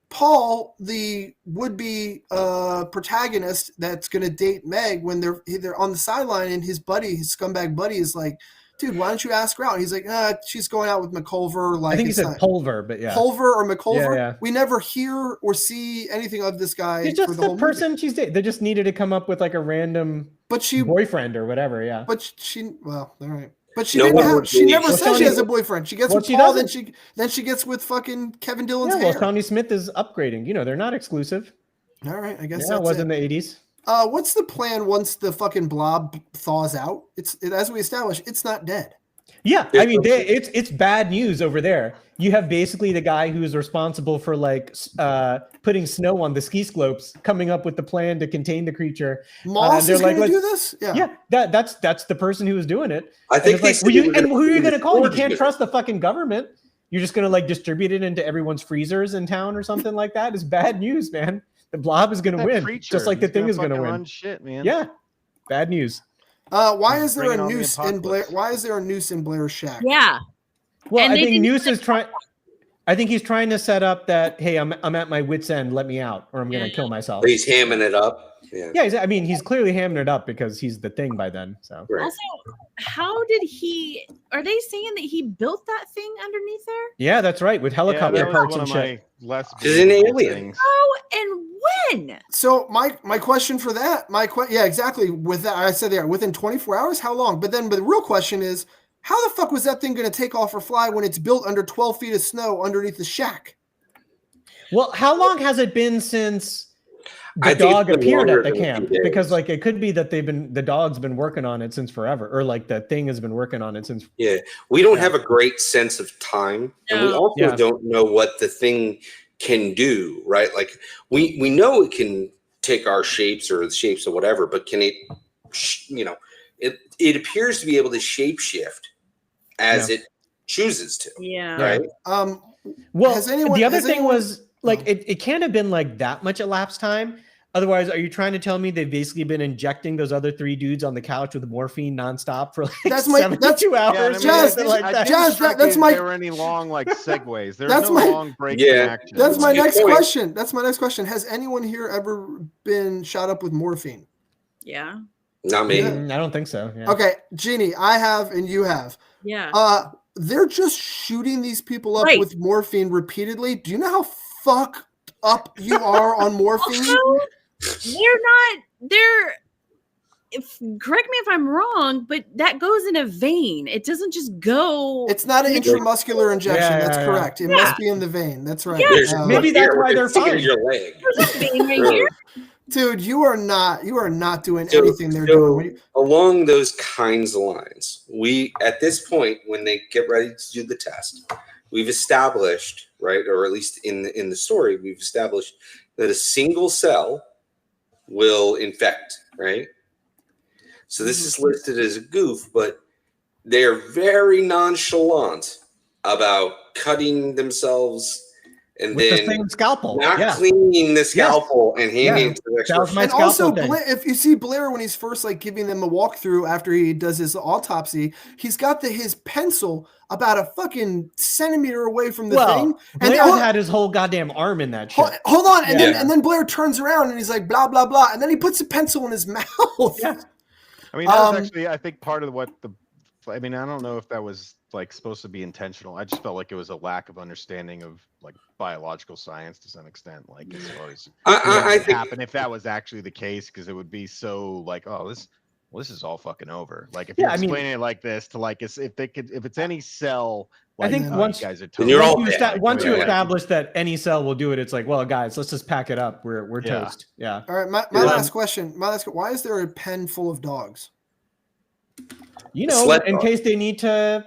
Paul, the would-be protagonist that's going to date Meg when they're on the sideline, and his scumbag buddy, is like, dude, why don't you ask her out? And he's like, she's going out with McCulver. Like I think he it's said not- Pulver, but yeah. Pulver or McCulver. Yeah. We never hear or see anything of this guy. He's for just the the whole person movie. she's dating. They just needed to come up with like a random But she, boyfriend or whatever. Yeah. well, all right. But she No didn't one have. would She believe never her. says she has a boyfriend. She gets Well, with she Paul, doesn't. then she gets with fucking Kevin Dillon's Yeah, well, hair. Tommy Smith is upgrading. You know, they're not exclusive. All right, I guess Yeah, it that's was it. in the 80s. What's the plan once the fucking blob thaws out? As we established, it's not dead. Yeah, I mean, it's bad news over there. You have basically the guy who's responsible for like putting snow on the ski slopes, coming up with the plan to contain the creature. Moss they're is like, going to do let's- this. Yeah, that's the person who was doing it. I think And they it's said like, they were and who are you gonna going to call? You forge can't it. trust the fucking government. You're just going to like distribute it into everyone's freezers in town or something like that. It's bad news, man. The blob is going to That win, preacher, just like the he's thing is going to fucking win. run shit, man. Yeah, bad news. Why He's is there bringing a on the noose in Blair? apocalypse. Why is there a noose in Blair's shack? Yeah. Well, And I they think didn't Noose even- is trying. I think he's trying to set up that, hey, I'm at my wit's end. Let me out, or I'm going to kill myself. He's hamming it up. Yeah. Yeah, I mean, he's clearly hamming it up because he's the thing by then. So Right. Also, how did he? Are they saying that he built that thing underneath there? yeah, that's right, with Yeah, helicopter that was parts one and of shit. my less. She's an believable alien. things. Oh, and when? So my question for that, yeah, exactly. With that, I said there within 24 hours. How long? But the real question is, how the fuck was that thing going to take off or fly when it's built under 12 feet of snow underneath the shack? Well, how long has it been since I the think dog it's been appeared longer at the than a few camp? days. Because like it could be that the dog's been working on it since forever, or like the thing has been working on it since. Yeah. We don't have a great sense of time. And we No. also Yeah. don't know what the thing can do, right? Like we know it can take our shapes or the shapes of whatever, but can it, it appears to be able to shape shift as it chooses to. Yeah. Right. Well, Has anyone- the other has thing anyone- was like Oh. it can't have been like that much elapsed time. Otherwise, are you trying to tell me they've basically been injecting those other 3 dudes on the couch with morphine nonstop for like That's my- 72 that's- hours? Yeah, and or I mean, Jazz, something like I that? didn't Jazz, strike that's me my- as there were any long like segues. There were That's no my- long breaks in Yeah. action. That's my Good next point. question. That's my next question. Has anyone here ever been shot up with morphine? Yeah. Not me. I don't think so. Yeah. Okay, Jeannie, I have and you have. Yeah. They're just shooting these people up Right. with morphine repeatedly. Do you know how fucked up you are on morphine? Correct me if I'm wrong, but that goes in a vein. It doesn't just go. It's not an intramuscular injection. Yeah, That's yeah, correct. It must be in the vein. That's right. There's Maybe that's why they're sticking fine. to your leg. There's a vein right here. Dude, you are not doing So- anything they're so doing. When you- along those kinds of lines, we at this point, when they get ready to do the test, we've established, right, or at least in the story, we've established that a single cell will infect, right? So this is listed as a goof, but they are very nonchalant about cutting themselves and With the then same scalpel. not Yeah. cleaning the scalpel and handing it to the next That was person. my And also, scalpel thing. if you see Blair when he's first like giving them a walkthrough after he does his autopsy, he's got his pencil about a fucking centimeter away from the thing. And Blair hold, had his whole goddamn arm in that shit. hold on, and Yeah. then Blair turns around and he's like blah blah blah, and then he puts a pencil in his mouth. Yeah. I mean, that was Um, actually, I think, part of what I mean, I don't know if that was like supposed to be intentional. I just felt like it was a lack of understanding of like biological science to some extent, like as far as what I would think happen if that was actually the case, because it would be so like, oh, this is all fucking over. Like if Yeah, you're I mean- explaining it like this to like, if it's any cell, I like, think oh, once- you guys are And totally you're all Once you, dead. once you Yeah. establish that any cell will do it, it's like, well, guys, let's just pack it up. We're Yeah. toast. Yeah. All right, my Yeah. last question. Why is there a pen full of dogs? You know, Sled in dog. case they need to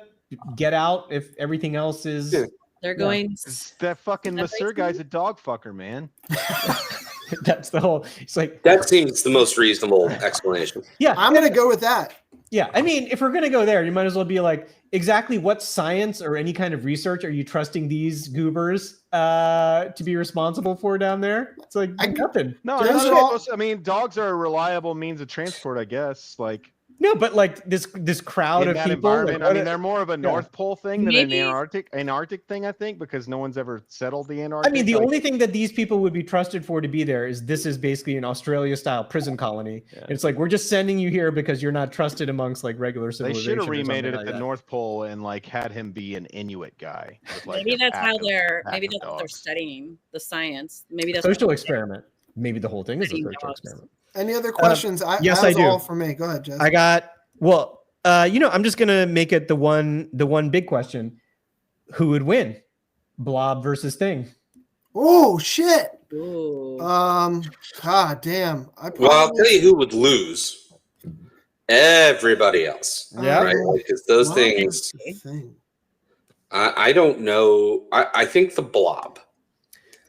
get out if everything else is Yeah. They're going. that fucking That masseur makes guy's a dog fucker, man. that's the whole it's like that seems the most reasonable explanation. yeah. I'm gonna go with that. Yeah, I mean, if we're gonna go there, you might as well be like, exactly what science or any kind of research are you trusting these goobers to be responsible for down there? It's like nothing. No, There's I thought it no- was supposed to- I mean, dogs are a reliable means of transport, I guess. Like No, but like this crowd in of that people. environment, like, I mean, they're more of a North Pole thing than Maybe- an Antarctic thing, I think, because no one's ever settled the Antarctic. I mean, the like, only thing that these people would be trusted for to be there is this is basically an Australia-style prison colony. Yeah. It's like we're just sending you here because you're not trusted amongst like regular they civilization. should have or remade something it at like the that. North Pole and like had him be an Inuit guy. with, like, Maybe a that's pack how of- they're. pack Maybe of that's what they're dogs. studying. The science. Maybe that's what Social they're- experiment. Maybe the whole thing is a Studying social dogs. experiment. Any other questions? yes, that was I do. all for me. Go ahead, Jess. I got I'm just gonna make it the one big question: who would win, Blob versus Thing? Oh shit. Ooh. God damn. Well, I'll tell you who would lose. Everybody else, Yeah. right? Because those Wow. things, Thing. I don't know. I think the Blob.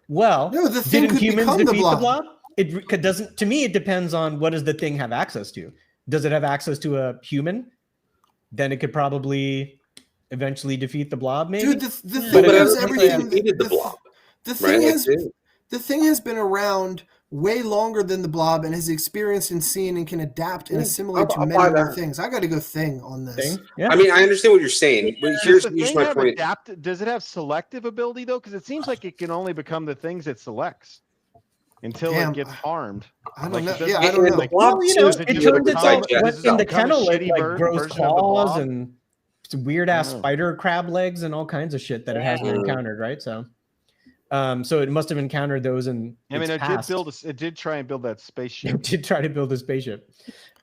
Well, No, the Thing didn't could humans become the defeat the Blob. Blob? It doesn't. To me, it depends on what does the Thing have access to. Does it have access to a human? Then it could probably eventually defeat the Blob. Maybe. Dude, the Yeah. thing But I is don't think everything. they defeated the Blob, The right? thing Like, is, they- the Thing has been around way longer than the Blob and has experienced and seen and can adapt and Yeah, assimilate to I'll many buy more that. things. I got to go Thing on this. Thing. Yeah. I mean, I understand what you're saying, but here's Does the thing my have point. does it have selective ability though? Because it seems like it can only become the things it selects until Damn. it gets harmed. I don't Like, know. it doesn't- Yeah, I don't And know. the Blob Well, you know, too, it just turns become- itself does it in the become a kennel. It shitty like version grows of the claws Blob? and weird ass Oh. spider crab legs and all kinds of shit that it hasn't Yeah. encountered, right? So it must have encountered those in. I mean, its past. it did try and build that It spaceship. did try to build a spaceship.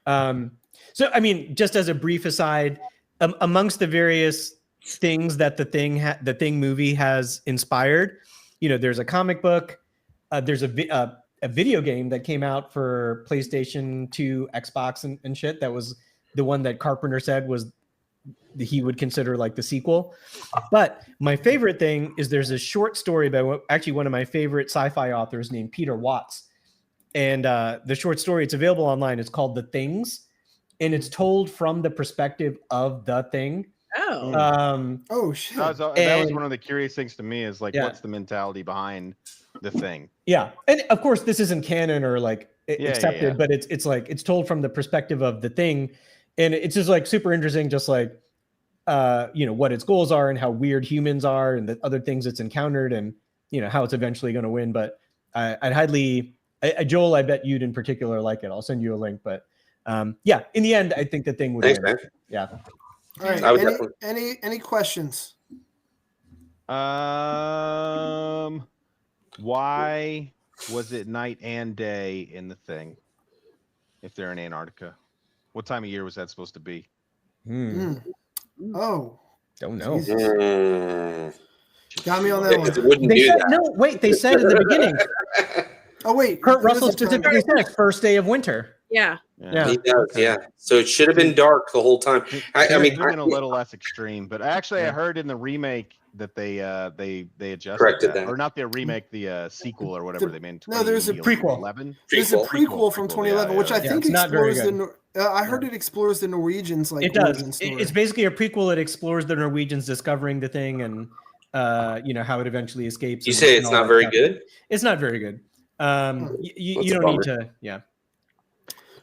So I mean, just as a brief aside, amongst the various things that the Thing movie has inspired, there's a comic book, there's a video game that came out for PlayStation 2, Xbox, and shit. That was the one that Carpenter said was he would consider like the sequel. But my favorite thing is there's a short story by one of my favorite sci-fi authors named Peter Watts. And the short story, it's available online. It's called The Things. And it's told from the perspective of the Thing. Oh. Oh shit. That was And- one of the curious things to me is like, Yeah. what's the mentality behind the thing? Yeah, and of course this isn't canon or like accepted, yeah. but it's like it's told from the perspective of the thing, and it's just like super interesting, just like what its goals are and how weird humans are and the other things it's encountered and how it's eventually going to win. But I'd highly, Joel, I bet you'd in particular like it. I'll send you a link, but yeah, in the end, I think the thing would Thanks, win. man. Yeah. All right. I would definitely- Any questions? Why was it night and day in the thing? If they're in Antarctica, what time of year was that supposed to be? Oh, Don't know. Jesus. Got me on Yeah, that 'cause it one. wouldn't They do said that. no. Wait, they said in the beginning. Oh wait, Kurt there is Russell a time- specifically said first day of winter. Yeah. Yeah. He does, yeah. So it should have been dark the whole time. I mean, Could have been a little less extreme, but actually, Yeah. I heard in the remake that they adjusted Corrected that. or not the remake, the sequel or whatever they made. No, there's a prequel. 2011. There's a Prequel. prequel from Prequel, 2011, yeah, which I yeah. think it's not very explores good. I heard it explores the Norwegians like It does. origin story. It's basically a prequel. It explores the Norwegians discovering the thing and how it eventually escapes. you and- say and it's all not that very stuff. good? It's not very good. You That's a don't need bummer. to. Yeah.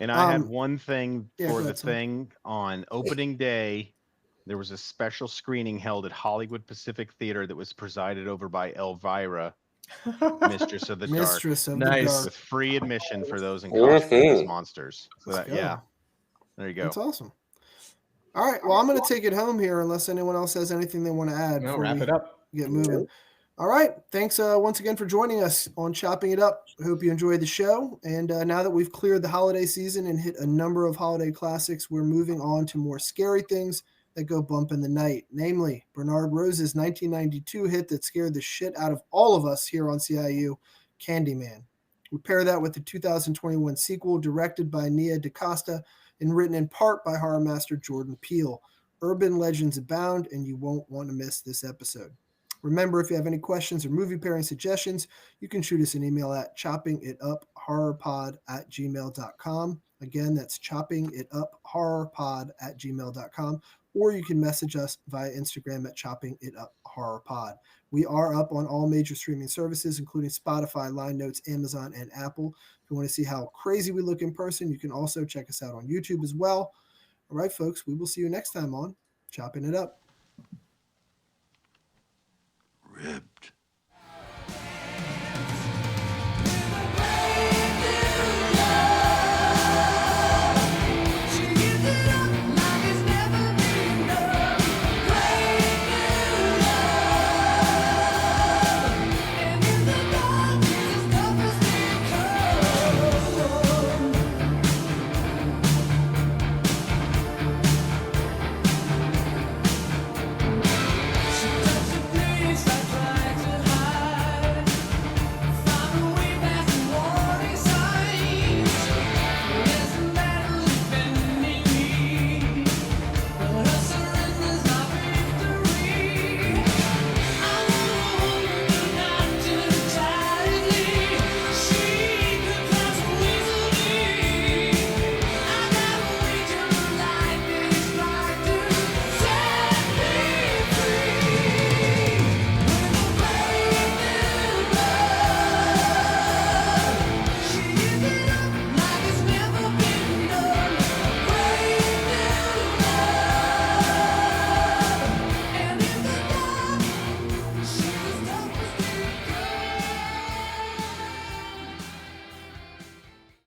And I had Um, one thing yeah, for go the ahead, Sam. thing on opening day. There was a special screening held at Hollywood Pacific Theater that was presided over by Elvira, Mistress of the Dark, Mistress of Nice. the Dark. with free admission for those in costume as monsters. So Let's that, go. yeah, there you go. That's awesome. All right, well, I'm going to take it home here unless anyone else has anything they want to add No, before wrap we it up. get moving. All right, thanks once again for joining us on Chopping It Up. Hope you enjoyed the show. And now that we've cleared the holiday season and hit a number of holiday classics, we're moving on to more scary things that go bump in the night, namely Bernard Rose's 1992 hit that scared the shit out of all of us here on CIU, Candyman. We pair that with the 2021 sequel directed by Nia DaCosta and written in part by horror master Jordan Peele. Urban legends abound, and you won't want to miss this episode. Remember, if you have any questions or movie pairing suggestions, you can shoot us an email at choppingituphorrorpod@gmail.com. Again, that's choppingituphorrorpod@gmail.com. Or you can message us via Instagram at choppingituphorrorpod. We are up on all major streaming services, including Spotify, Line Notes, Amazon, and Apple. If you want to see how crazy we look in person, you can also check us out on YouTube as well. All right, folks, we will see you next time on Chopping It Up.